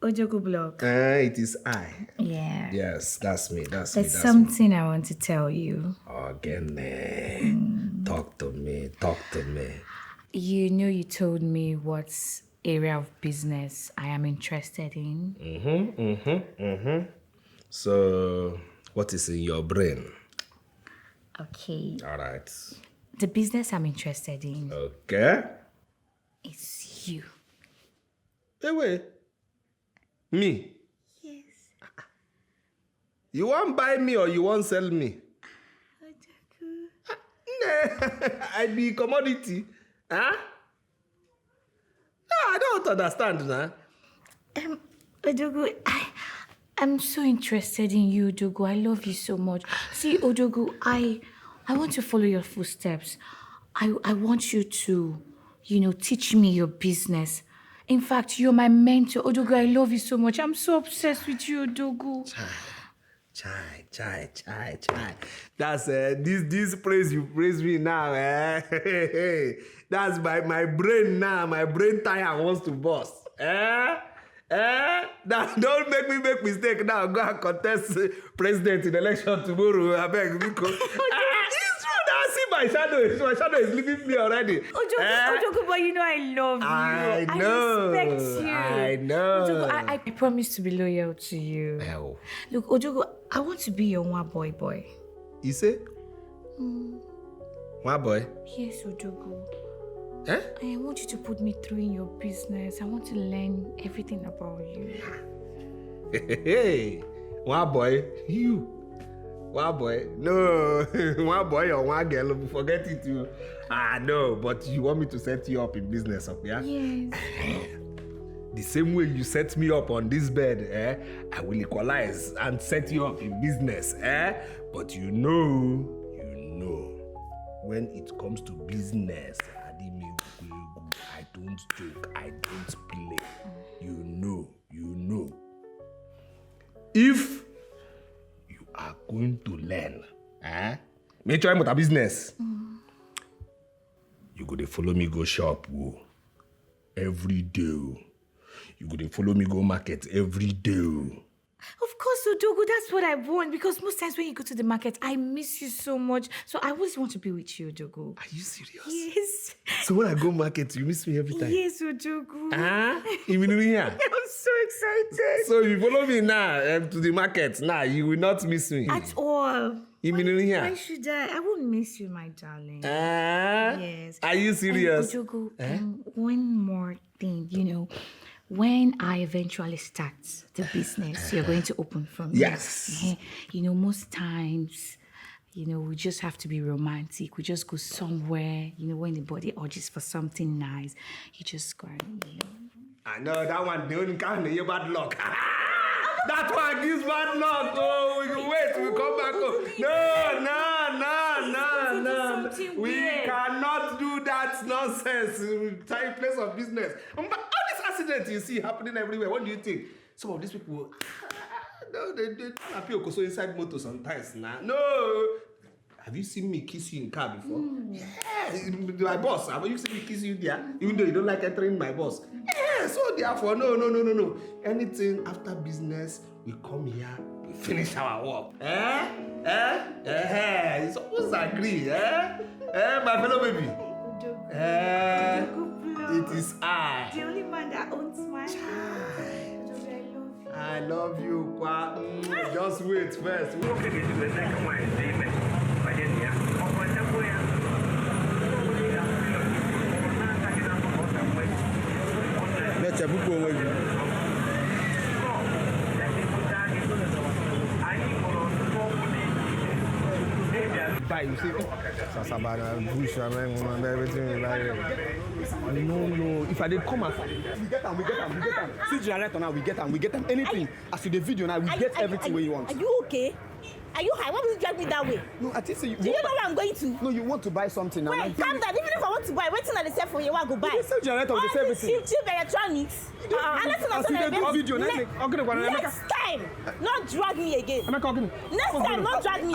Ojogu block. It is I. Yeah. Yes, that's me. That's There's something I want to tell you. Again, talk to me. You know, you told me what area of business I am interested in. So, what is in your brain? Okay. All right. The business I'm interested in. Okay. It's you. Hey, wait. Me? Yes. You want buy me or you want sell me? I be commodity. Huh? No, I don't understand now. Odogu, I'm so interested in you, Odogu. I love you so much. See, Odogu, I want to follow your footsteps. I want you to, teach me your business. In fact, you're my mentor. Odogu, I love you so much. I'm so obsessed with you, Odogu. Chai. That's this praise you praise me now, eh? That's my brain now. My brain tire wants to burst. Don't make me make mistake now. Go and contest president in election tomorrow. I beg because it's true now. See my shadow is leaving me already. Odogu, but I love you. I know. I respect you. I know. Odogu, I promise to be loyal to you. Hell. Look, Odogu, I want to be your one boy. You say? One boy? Yes, Odogu. Eh? I want you to put me through in your business. I want to learn everything about you. Hey, one boy, you. One boy, no, one boy or one girl, forget it. No, but you want me to set you up in business, yeah? Yes. The same way you set me up on this bed, I will equalize and set you up in business, But you know, when it comes to business, I don't joke, I don't play. You know. If you are going to learn, make sure I'm with a business. You go to follow me go shop every day. You go to follow me go market every day. Of course, Odogu, that's what I want. Because most times when you go to the market, I miss you so much. So I always want to be with you, Odogu. Are you serious? Yes. So when I go market, you miss me every time? Yes, Odogu. Even here? I'm so excited. So if you follow me now to the market, now you will not miss me. At all. Why should I? I won't miss you, my darling. Yes. Are you serious? Odogu, one more thing, when I eventually start the business you're going to open for me. Yes. Most times, we just have to be romantic. We just go somewhere, when the body urges for something nice, you just go and, I know that one, the only kind of bad luck. That one gives bad luck. Oh, we can wait, we come back. No. We cannot do that nonsense. Time, place of business. But all these accidents you see happening everywhere, what do you think? Some of these people, they appear also inside motor sometimes now. No. Have you seen me kiss you in car before? Yeah, my boss. Have you seen me kiss you there? Even though you don't like entering my boss. Yeah, so therefore, no. Anything after business, we come here, we finish our work. You're supposed to agree, my fellow baby. It is I. The only man that owns my child. I I love you, Kwa. Just wait first. Okay, this is the second one. Let's book one. Buy, you see? Sasabana, bush, everything like No. If I did come as we get them. See generator now, we get them. Anything. As to the video now, we get everything where you want. Are you okay? Are you high? Why would you drag me that way? No, I think so. Do you know where I'm going to? No, you want to buy something now. Wait, calm down. Even if I want to buy, waiting at the sale for you, I go buy. You sell generator, they sell everything. Cheap electronics. Next time, not drag me again. Next time, not drag me.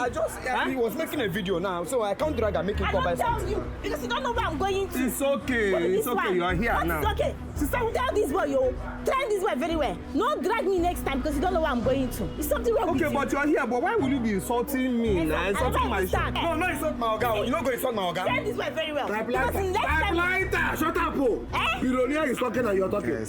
He was making a video now, so I can't drag and make him come buy something. I don't tell you, because you don't know where I'm going to. It's okay. It's okay. You are here now. It's okay. Sister, tell this boy, yo. Tell this boy very well. Not drag me next time because you don't know where I'm going to. It's something wrong with you. Okay, but you're here. But why would you be insulting me? Insulting my shop. No, not insult my organ. You're not going to insult my organ. Tell this boy very well. Shut up, oh. Billionaire is talking and you're talking. Where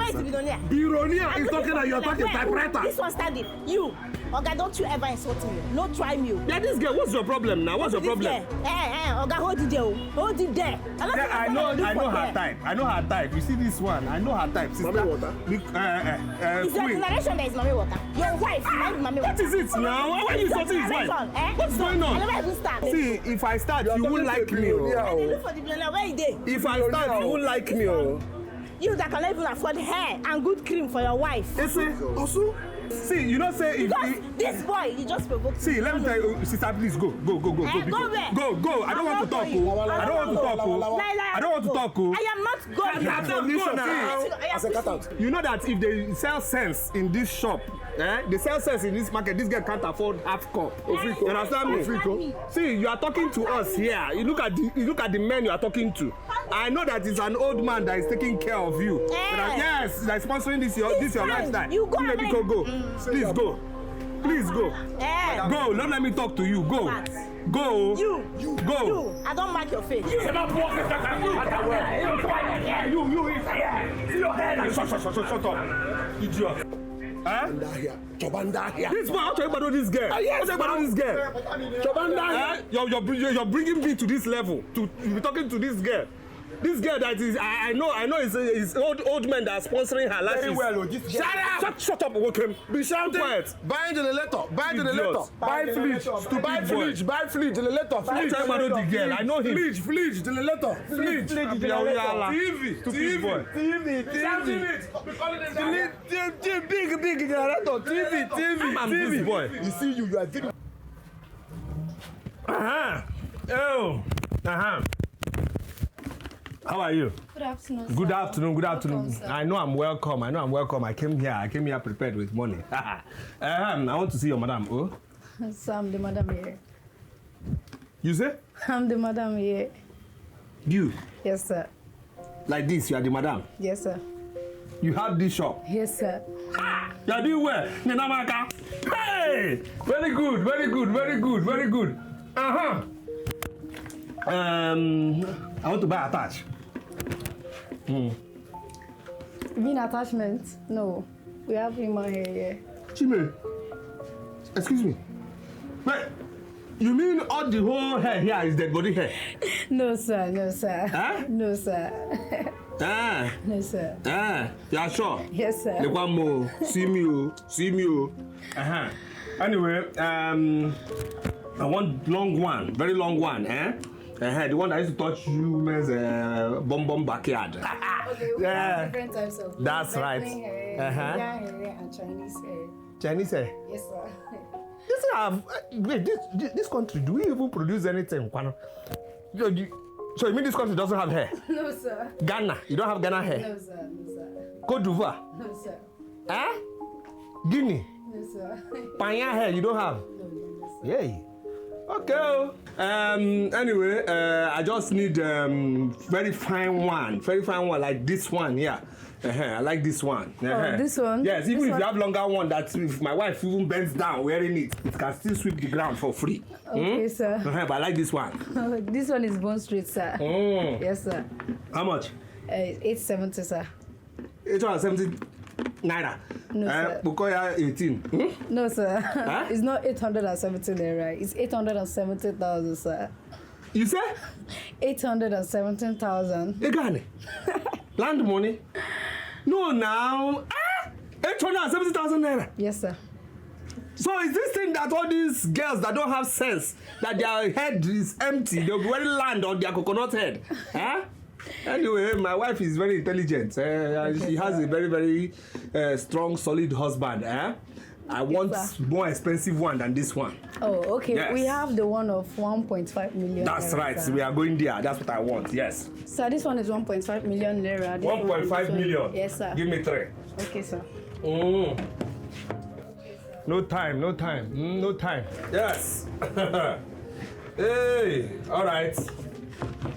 is the billionaire? Billionaire is talking and you're talking. Typewriter. This one standing. You. Oga, don't you ever insult me. No, try me. Yeah, this girl, what's your problem now? What's your problem? Oga, hold it there. Hold it there. I know her type. I know her type. You see this one? I know her type. Sister. Mommy water? It's your generation that is mommy water. Your wife, mommy water. What is it now? Why are you insulting his wife? What's going on? I never even start. See, if I start, you won't like me. Look for the billionaire. Where is they? If I start, you won't like me. You that cannot even afford hair and good cream for your wife. Also? See, you don't say if this boy, he just provoked. See, let me tell you, sister, please go. Go where? Go. I don't want to talk. I don't want to talk. I am not going. As a cut out. You know that if they sell sense in this shop, they sell sense in this market, this girl can't afford half cup. You understand me? See, you are talking to us here. You look at the men you are talking to. I know that it's an old man that is taking care of you. Yes, that is sponsoring this your lifestyle. You go. Go. Please go. Go. Don't let me talk to you. Go. You. Go. I don't mark your face. You. See your head. Shut up. Idiot. Chobanda here. This boy, how to this girl? Yes, Chobanda here. You're bringing me to this level to be talking to this girl. This girl that is, I know is old men that are sponsoring her lashes. Very well, Shut up, Wokem. Be shouting. Quiet. Buy generator. Buy fridge. Buy fridge. Generator. I know him. Fridge. Generator. TV. Big generator. TV. I'm this boy. You see, you are very. How are you? Good afternoon. Good afternoon. Welcome, I know I'm welcome. I came here prepared with money. I want to see your madam. Oh? So I'm the madam here. You say? I'm the madam here. You? Yes, sir. Like this, you are the madam? Yes, sir. You have this shop? Yes, sir. You are doing well? Hey! Very good. I want to buy attach. You mean attachment? No. We have him on here. Chime, excuse me. Wait, you mean all the whole hair here is dead body hair? No, sir. Huh? No, sir. No, sir. You are sure? Yes, sir. Look one more. See me. Anyway, I want long one, very long one, the one that used to touch women's bum backyard. Okay, we have different types of. That's right. Hair, Indian hair, and Chinese hair. Chinese hair? Yes, sir. This country, do we even produce anything? So you mean this country doesn't have hair? No, sir. Ghana, you don't have Ghana hair? No, sir. Côte d'Ivoire? No, sir. Guinea? No, sir. Panya hair, you don't have? No, sir. Yay. Okay. Anyway, I just need very fine one like this one here. I like this one. This one? Yes, even if you have longer one, that if my wife even bends down wearing it, it can still sweep the ground for free. Okay, sir. But I like this one. This one is Bone Street, sir. Yes, sir. How much? 870, sir. 870 naira. No, sir. Bukoya 18. Hmm? No, sir. Huh? It's not 870 naira. It's 870,000, sir. You say? 817,000. Egane. Land money? No, now. 870,000 naira. Yes, sir. So is this thing that all these girls that don't have sense, that their head is empty, they'll be wearing land on their coconut head? Huh? Anyway, my wife is very intelligent. She has a very, very strong, solid husband. I want more expensive one than this one. Oh, okay. Yes. We have the one of 1.5 million. That's naira, right. sir. We are going there. That's what I want. Yes. Sir, this one is 1.5 million naira. This one is 1.5 million. Yes, sir. Give me 3. Okay, sir. No time. No time. Yes. Hey. All right.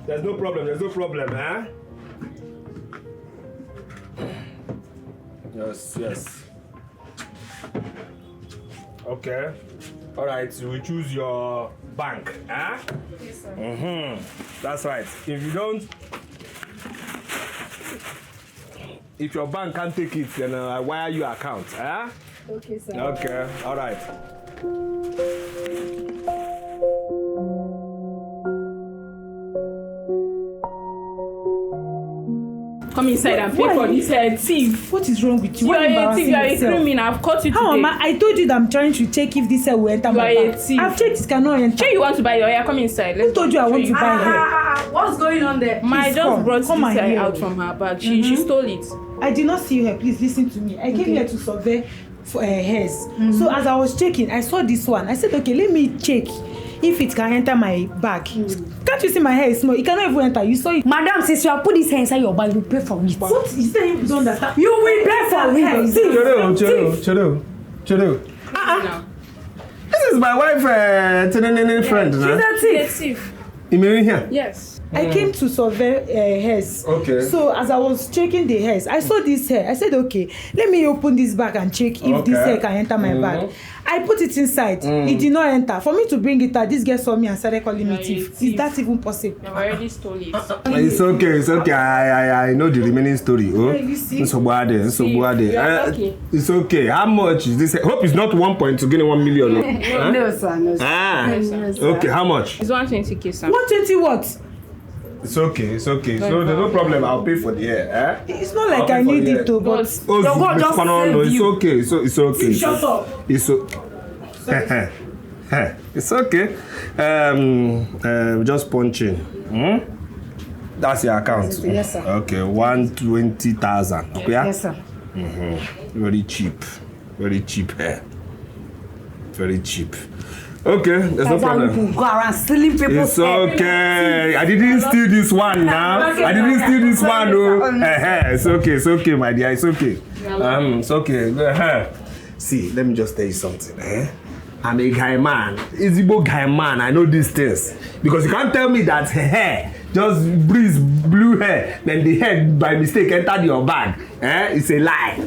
There's no problem, huh? Yes. Okay. All right, so we choose your bank, huh? Yes, sir. That's right. If your bank can't take it, then I wire your account, huh? Okay, sir. Okay, all right. Come inside and pay for this thief. What is wrong with you? You Why are a thief. You are a yourself? criminal. I've caught you today. How am I told you that I'm trying to check if this hair will enter my You are a bag. thief. I've checked it cannot enter. Sure you want to buy your hair? Come inside. Who told you I want to buy hair? What's going on there? My Please just come. brought Come this and hair hear. out from her bag. She stole it. I did not see her. Please listen to me. I came here to survey for hairs. So as I was checking, I saw this one. I said, okay, let me check if it can enter my bag. Can't you see my hair is small? It cannot even enter. You saw it. Madam, since you have put this hair inside your bag, you pay for it. What is that? You don't understand. You will pay for it. Chill. This is my wife, friend. She's a thief. You married here? Yes. I came to survey hairs. Okay. So as I was checking the hairs, I saw this hair. I said, okay, let me open this bag and check if this hair can enter my bag. I put it inside. It did not enter. For me to bring it out, this girl saw me and started calling me thief. Is that even possible? You already stole it. It's okay. I know the remaining story. Oh, You see? it's okay. It's okay. How much is this? Hope it's not 1 point to gain 1 million. Huh? No, sir. No, sir. Ah. No, sir. Okay. How much? It's 120k, sir. 120 what? It's okay. So there's no problem. I'll pay for the hair. It's not like I need it to, but Oh, your God just saved it's you. okay. It's okay. Shut up. It's it's okay. Just punching. That's your account. Yes, sir. Okay, 120,000. Okay. Yes, sir. Very cheap hair. Very cheap. Okay, there's no problem. Go around stealing people's It's okay. I didn't steal this one now. I didn't steal this one, though. It's okay, my dear. It's okay. It's okay. See, let me just tell you something. I'm a guy man. Ezigbo guy man. I know these things. Because you can't tell me that hair, just breeze, blue hair, then the hair by mistake entered your bag. It's a lie.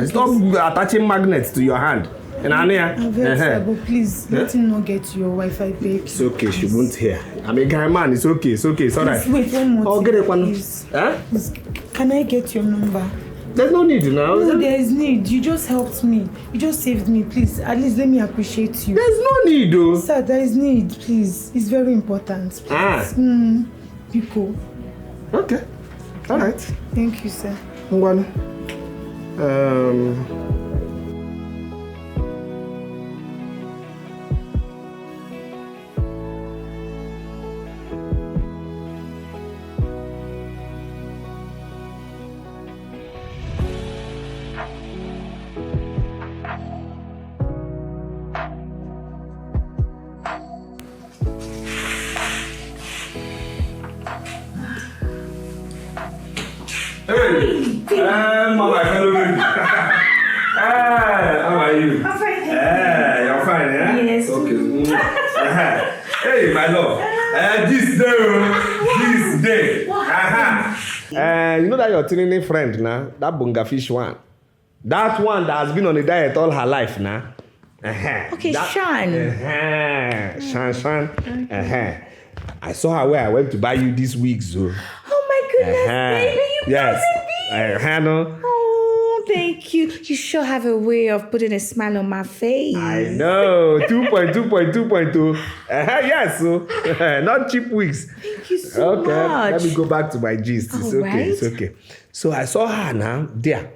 Stop attaching magnets to your hand. I'm very sorry, but please let him not get your Wi-Fi babe. It's okay, she won't hear. I'm a guy man, it's okay, it's alright. Wait, one more I'll thing, get it one. please. Please, can I get your number? There's no need now. No, there is need. You just helped me. You just saved me. Please, at least let me appreciate you. There's no need, though. Sir, there is need, please. It's very important. Please. Pico. Okay. Alright. Thank you, sir. One. Mama, hello. How are you? I'm fine. You're fine, yeah? Yes. Okay. Hey, my love. This day. You know that your tiny friend now, that bunga fish one. That one that has been on a diet all her life now. Okay, Shan. Shan. I saw her where I went to buy you this week, so. Oh my goodness, baby, you yes. baby. Hannah. Oh, thank you. You sure have a way of putting a smile on my face. I know. 2.2.2.2. Yes, so not cheap wigs. Thank you so much. Okay, let me go back to my gist. It's All okay. right. It's okay. So I saw her now there.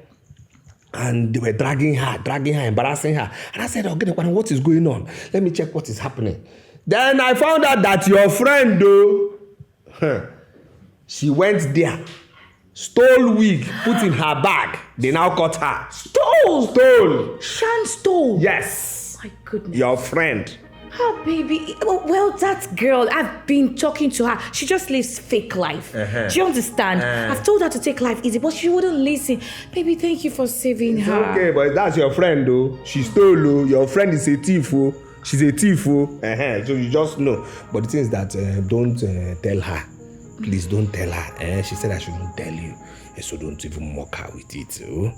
And they were dragging her, embarrassing her. And I said, okay, what is going on? Let me check what is happening. Then I found out that your friend, though, she went there, stole wig, put in her bag. They now caught her. Stole. Shan stole. Yes. My goodness. Your friend. Oh, baby. Well, that girl, I've been talking to her. She just lives fake life. Uh-huh. Do you understand? I've told her to take life easy, but she wouldn't listen. Baby, thank you for saving It's her. okay, but that's your friend, though. She stole, oh. Your friend is a thief, oh. She's a thief, oh. So you just know. But the thing is that don't tell her. Please don't tell her. She said I shouldn't tell you. So don't even mock her with it, oh.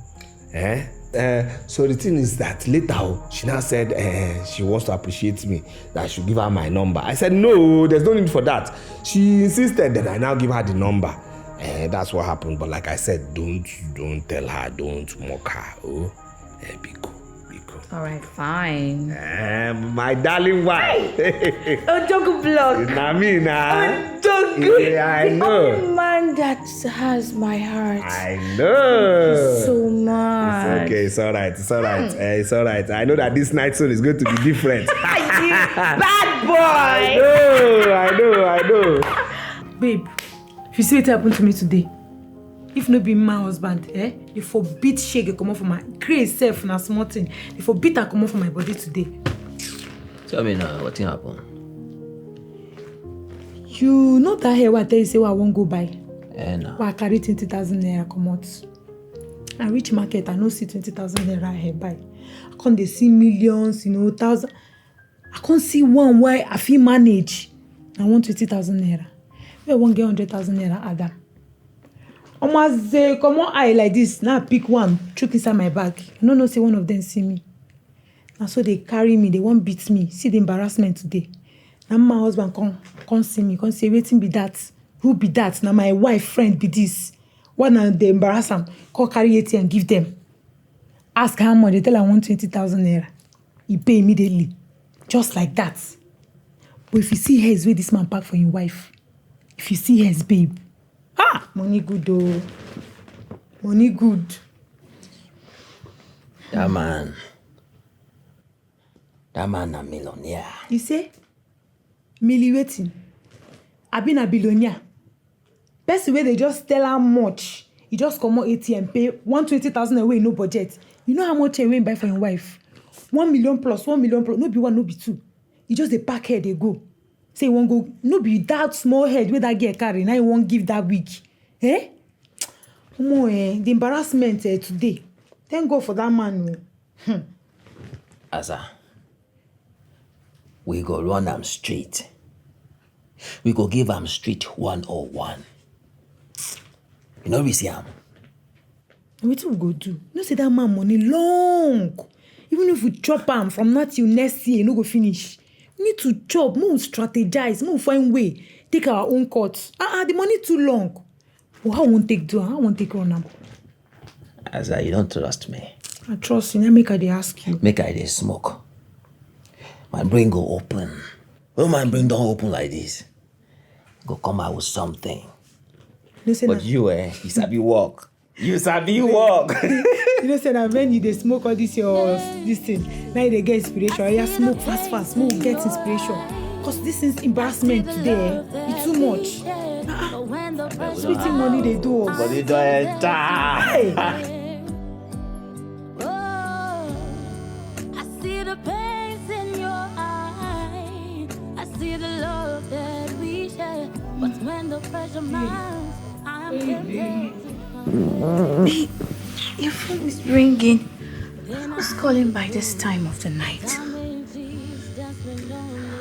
So the thing is that later she now said she wants to appreciate me, that I should give her my number. I said no, there's no need for that. She insisted that I now give her the number. That's what happened. But like I said, don't tell her, don't mock her. Oh, be cool. All right, fine. My darling wife. Oh, dog block. Nami na. Dog. Yeah, I know. The only man that has my heart. I know. Thank you so much. It's okay. It's all right. It's all right. I know that this night soon is going to be different. Bad boy. I know. Babe, if you see what happened to me today, if no be my husband, you forbid shege come off from my grace self na small thing. You forbid her come off from my body today. Tell me now, what happened? You know that hair what I tell you say I won't go buy. No. I carry 20,000 naira come out. I reach market, I no see 20,000 naira hair buy. I can't they see millions, thousand. I can't see one why I feel manage. I want 20,000 naira. I won't get 100,000 naira Adam. Almost come on eye like this. Now I pick one, chook inside my bag. No, see one of them see me. Now so they carry me, they won't beat me. See the embarrassment today. Now my husband come see me, come say, waiting be that. Who be that? Now my wife friend be this. What now they embarrass them? Call carry it and give them. Ask how much, they tell I want 20,000 naira. He pay immediately. Just like that. But if you see hairs where this man pack for your wife, if you see hairs, babe, money good though. Money good. That man a millionaire. You say? Millie waiting. I been a billionaire. Person where they just tell how much. You just come out ATM, pay 120,000 away, no budget. You know how much you buy for your wife? 1 million plus, 1 million plus. No be one, no be two. You just the pack head, they go. Say you won't go. No be that small head where that girl carry. Now you won't give that wig. The embarrassment today. Thank God for that man. Asa, we go run am straight. We go give am straight 101. You know we see am. What we go do? No say that man money long. Even if we chop am from now till next year, no go finish. We need to chop, more strategize, more find way, take our own cuts. The money too long. But how won't take do? How won't take run am? Asa, you don't trust me. I trust you. Now make I dey ask you. Make I dey smoke. My brain go open. When my brain don't open like this, go come out with something. Listen, but you sabi walk. You sabi walk. You know, say that when you dey smoke all this thing, now you dey get inspiration. You smoke fast, smoke get inspiration. Cause this is embarrassment today. It's too much. Sweetie money they do us. But they don't die. I see the pains in your eye. I see the love that we share. But when the pressure mounts, I'm tempted. Babe, your phone is ringing. Who's calling by this time of the night?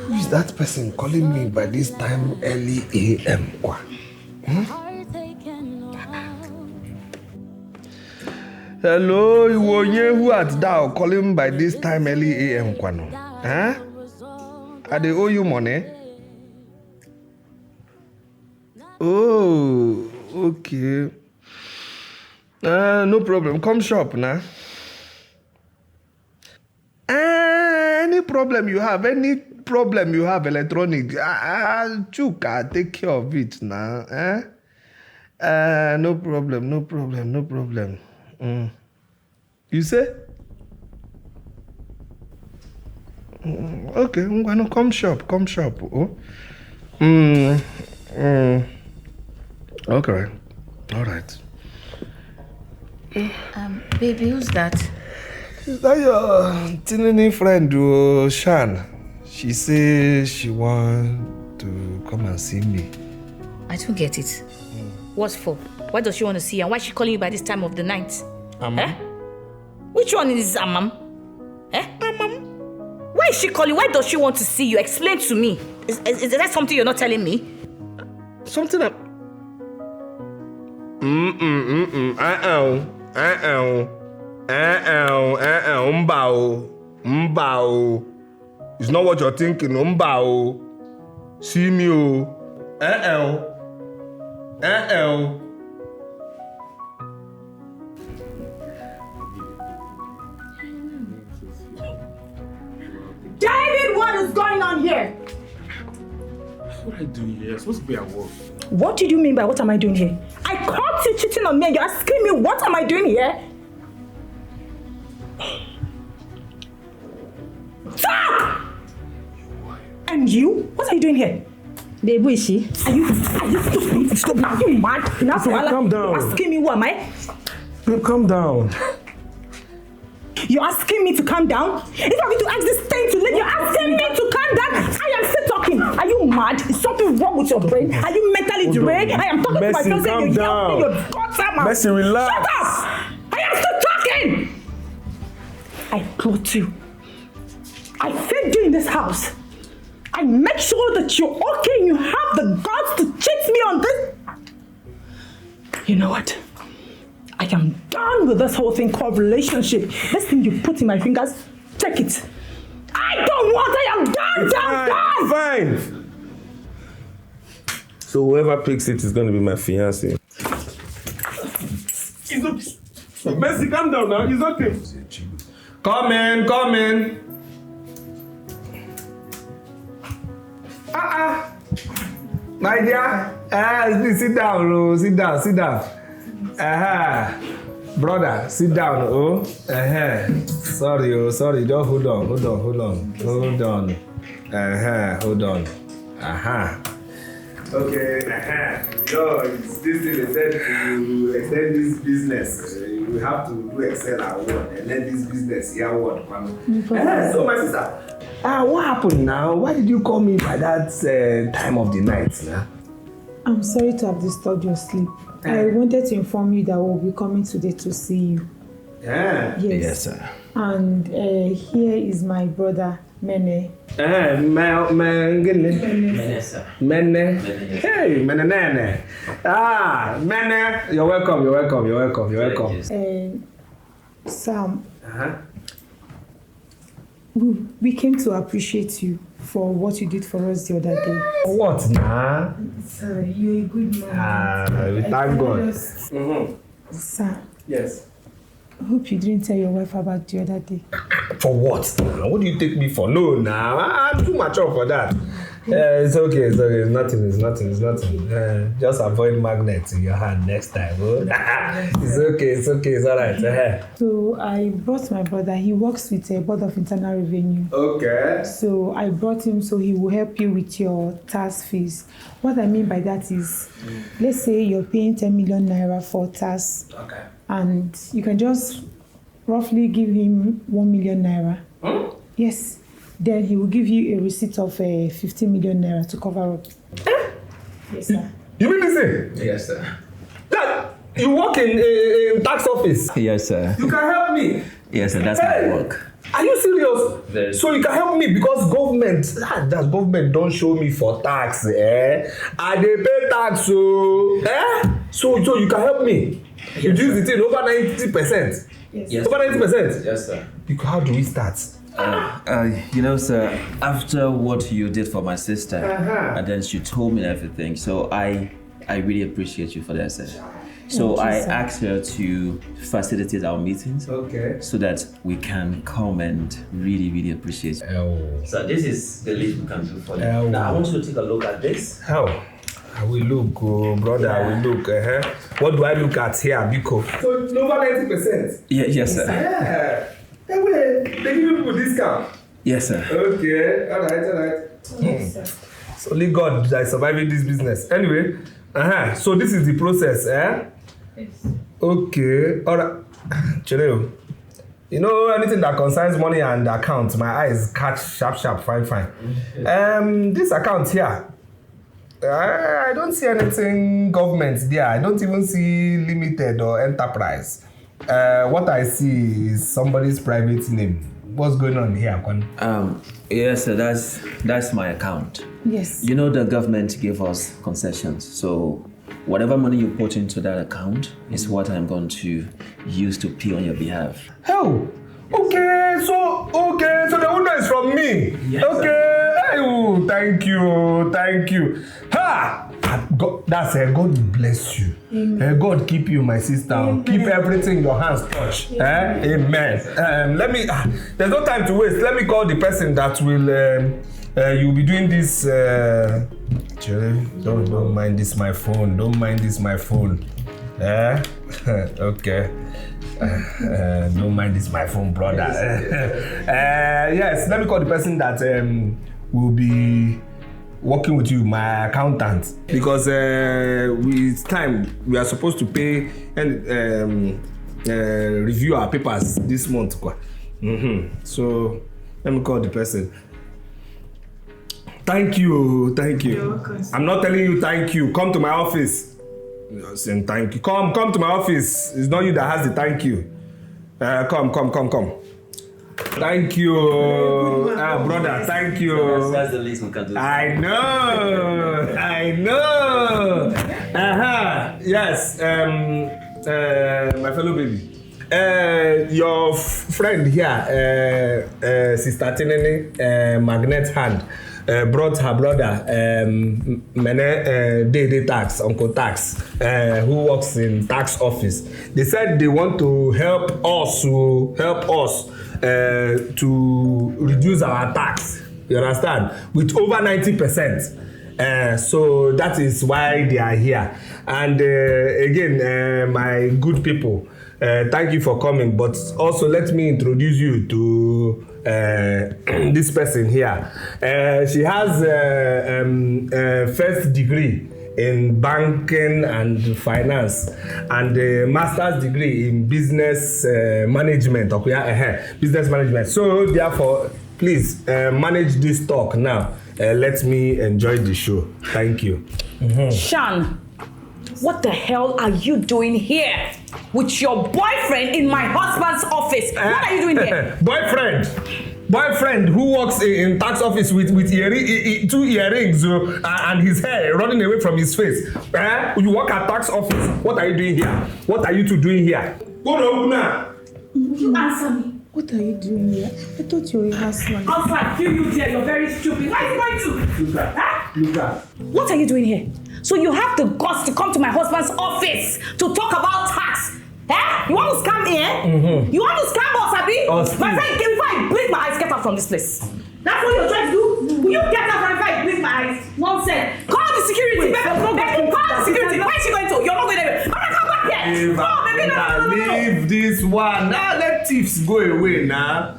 Who is that person calling me by this time early a.m.? Hello, Ezuruonye, who art thou calling by this time early a.m.? I dey owe you money? Oh, okay. No problem. Come shop now. Any problem you have, electronic, Chuka, take care of it now. No problem. You say? Okay, I'm gonna come shop. Oh. Okay. All right. Baby, who's that? Is that your tiny friend, Shan? She says she wants to come and see me. I don't get it. What for? Why does she want to see you? And why is she calling you by this time of the night? Amam? Which one is Amam? Amam? Why is she calling? Why does she want to see you? Explain to me. Is that something you're not telling me? Something that... Mbao. It's not what you're thinking. Mbao. See me. David, what is going on here? What are you doing here? You're supposed to be at work. What did you mean by what am I doing here? I caught you cheating on me and you're asking me what am I doing here? Stop! And you? What are you doing here? Babe, who is she? Are you stupid? Stop! Are you mad? Calm down. You're asking me who am I? Babe, calm down. You're asking me to calm down? If I'm going to ask this thing to leave, you're asking me to calm down? I am still talking. Are you mad? Is something wrong with your brain? Are you mentally deranged? I am talking to my fiance and you're yelling your guts out. Mercy, relax. Shut up! I am still talking! I clothed you. I fed you in this house. I make sure that you're okay and you have the guts to cheat me on this. You know what? I am done with this whole thing called relationship. This thing you put in my fingers, take it. I don't want, I am done, done. Fine. So whoever picks it is going to be my fiancé. It's okay. Mercy, calm down now. It's okay. Come in. My dear, please sit down, sit down. Brother, sit down, Sorry, just hold on. Hold on. Okay, No, this thing is said to extend this business. You have to do Excel at work and let this business here work. So my sister, what happened now? Why did you call me by that time of the night? I'm sorry to have disturbed your sleep. I wanted to inform you that we'll be coming today to see you. Yeah. Yes, sir. And here is my brother, Mene. Mene, sir. Mene. Hey, Mene. Mene. You're welcome. Sam. We came to appreciate you for what you did for us the other day. What now? Sir, you're a good man. We thank God. Sir. Yes. I hope you didn't tell your wife about the other day. For what? What do you take me for? No, I'm too mature for that. It's okay. It's nothing. Just avoid magnets in your hand next time. It's okay. It's all right. So I brought my brother. He works with a board of internal revenue. Okay. So I brought him so he will help you with your tax fees. What I mean by that is, let's say you're paying 10 million naira for tax. Okay. And you can just roughly give him 1 million naira. Huh? Yes. Then he will give you a receipt of 15 million naira to cover up. Yes, sir. You mean this thing? Yes, sir. That you work in tax office? Yes, sir. You can help me? Yes, sir. That's my work. Are you serious? Very. So you can help me because government don't show me for tax, I dey pay tax, so you can help me. You do the thing over 90%. Yes. Over 90%. Yes, sir. How do we start? Sir, after what you did for my sister, and then she told me everything, so I really appreciate you for that, sir. So I asked her to facilitate our meetings, so that we can come and really appreciate. So this is the least we can do for you. Now I want you to take a look at this. How? I will look, brother. I will look. What do I look at here, Biko? So over 90%. Yes, sir. Yeah. Hey, wait. They give you people discount. Yes, sir. Okay. All right. It's only God that is surviving this business. Anyway, so this is the process, Yes. Okay. All right. Cheneo, you know anything that concerns money and accounts, my eyes catch sharp, fine. This account here, I don't see anything government there. I don't even see limited or enterprise. What I see is somebody's private name. What's going on here, Kwan? Yes, sir, that's my account. Yes. You know the government gave us concessions, so whatever money you put into that account is what I'm going to use to pay on your behalf. Oh, okay, so the owner is from me. Yes, okay. Oh, thank you. Ha! God, that's God bless you. God keep you, my sister. Amen. Keep everything your hands touch. Amen. Let me. There's no time to waste. Let me call the person that will. You'll be doing this. Don't mind this my phone. Okay. Don't mind this my phone, brother. Yes, let me call the person that will be working with you, my accountant, because it's time we are supposed to pay and review our papers this month. So let me call the person. Thank you. I'm not telling you thank you. Come to my office. You're saying thank you. Come to my office. It's not you that has the thank you. Come. Thank you, brother. Thank you. That's the least we can do. I know. Yes. My fellow baby. Your friend here, Sister Tinene, Magnet Hand, brought her brother, Day Tax, Uncle Tax, who works in tax office. They said they want to help us to reduce our tax. You understand? With over 90%. So that is why they are here. And again, my good people, thank you for coming. But also let me introduce you to this person here. She has a first degree in banking and finance and a master's degree in business management. Business management. So therefore, please manage this talk now. Let me enjoy the show. Thank you. Sean, what the hell are you doing here with your boyfriend in my husband's office? What are you doing here? Boyfriend who works in tax office with two earrings and his hair running away from his face. You work at tax office. What are you doing here? What are you two doing here? You answer me. What are you doing here? I thought you were a husband. Also, I feel you there. You're very stupid. Why are you going to? Look at. What are you doing here? So you have the guts to come to my husband's office to talk about tax? You want to scam me, Mm-hmm. You want to scam us, Abi? My friend, before I blink my eyes, get out from this place. That's what you're trying to do? Will you get out from I blink my eyes? Nonsense. Call the security. Baby, call the security. Where is she going to? You're not going anywhere. I'm not come back here. No, baby, no. Leave this one. Now let thieves go away now.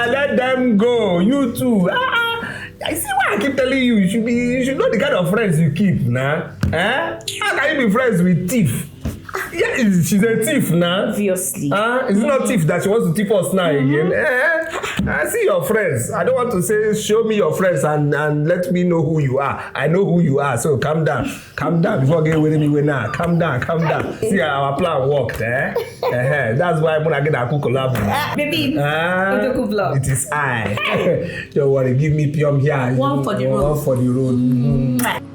Let them go. You too. I see why I keep telling you. You should know the kind of friends you keep, nah. How can you be friends with thief? Yeah, she's a thief now. Obviously. It's not thief that she wants to tip us now again. I see your friends. I don't want to say show me your friends and let me know who you are. I know who you are, so calm down. Calm down before getting with me now. Calm down. See our plan worked, That's why I'm gonna get a cool collab. Baby, it is I. Don't worry, give me Pyom here. One for the road. One for the road.